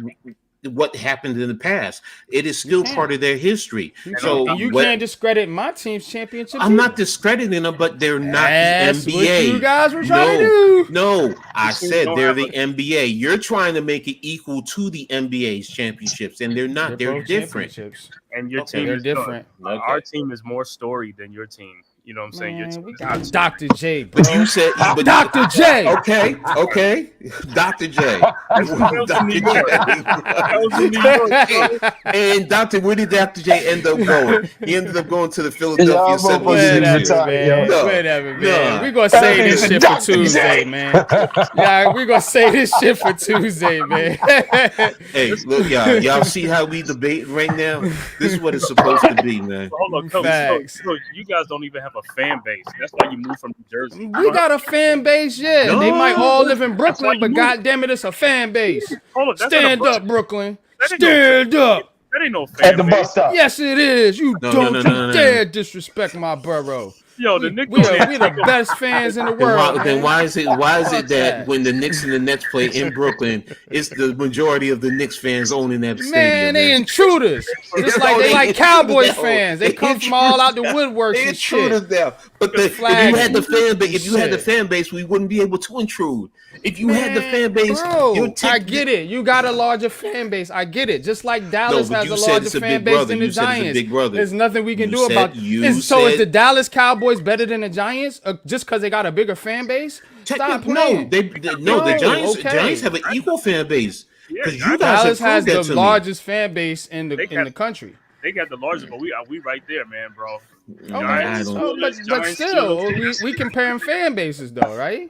what happened in the past. It is still part of their history. And you can't discredit my team's championship. I'm not discrediting them, but they're not That's the NBA. what you guys were trying to do. No, I said they're the NBA. You're trying to make it equal to the NBA's championships, and they're not. They're different. And your team is different. Our team is more storied than your team. You know what I'm saying? Your team We is got not Dr. J, bro. But you said, Dr. J. Okay, Dr. J. And where did Dr. J end up going? He ended up going to the Philadelphia 76ers. Whatever, man. We're going to say this shit for Tuesday, man. Yeah, we're going to say this shit for Tuesday, man. Hey, look, y'all see how we debate right now? This is what it's supposed to be, man. Hold on, Coach. You guys don't even have a fan base. That's why you moved from New Jersey. We got a fan base, yeah. No. They might all live in Brooklyn, but goddamn it, it's a fan base. Stand up, Brooklyn. Stand up. That ain't no fan At the base. bus stop. Yes, it is. You No, don't no. dare disrespect my borough. Yo, the Knicks we the best fans in the world. Then why is it Fuck that that. when the Knicks and the Nets play in Brooklyn, it's the majority of the Knicks fans owning that stadium? Man, they intruders. Just like they like Cowboys fans. They come from all out the woodworks and shit. There. But if you had the fan base, we wouldn't be able to intrude. If you had the fan base, bro, I get it. You got a larger fan base. I get it. Just like Dallas has a larger fan base than the Giants. There's nothing we can do about it. So is the Dallas Cowboys better than the Giants just because they got a bigger fan base? Stop playing. The Giants have an equal fan base. Yeah, Dallas has the largest fan base in the country. They got the largest, but we right there, man, bro. But still, we comparing fan bases though, right?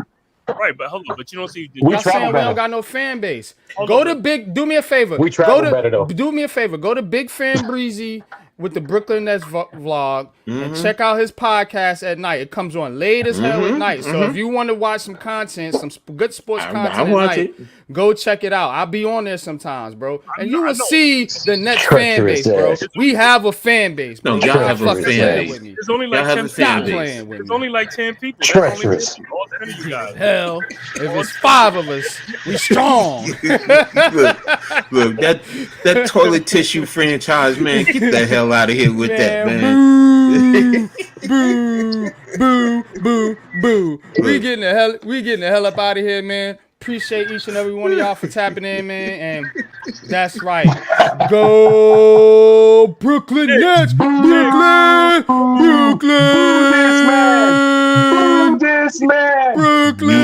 Right, but hold on, but you don't see. We Y'all saying travel we better. don't got no fan base. Go to Big. Do me a favor. We travel better though. Do me a favor. Go to Big Fan Breezy with the Brooklyn Nets vlog and check out his podcast at night. It comes on late as hell at night. So if you want to watch some content, some good sports content at night, go check it out. I'll be on there sometimes, bro. And you will see the Nets fan base, bro. We have a fan base, bro. No, y'all have a fan base. It's only like 10 fan people. base. It's only like 10 people. Treacherous. All 10 of you guys. Hell, if it's 5 of us, we strong. Look, that toilet tissue franchise, man, get the hell out of here with that, man. Boo, boo, boo, boo. We getting the hell up out of here, man. Appreciate each and every one of y'all for tapping in, man. And that's right. Go Brooklyn Nets! Brooklyn! Brooklyn! This man! Brooklyn!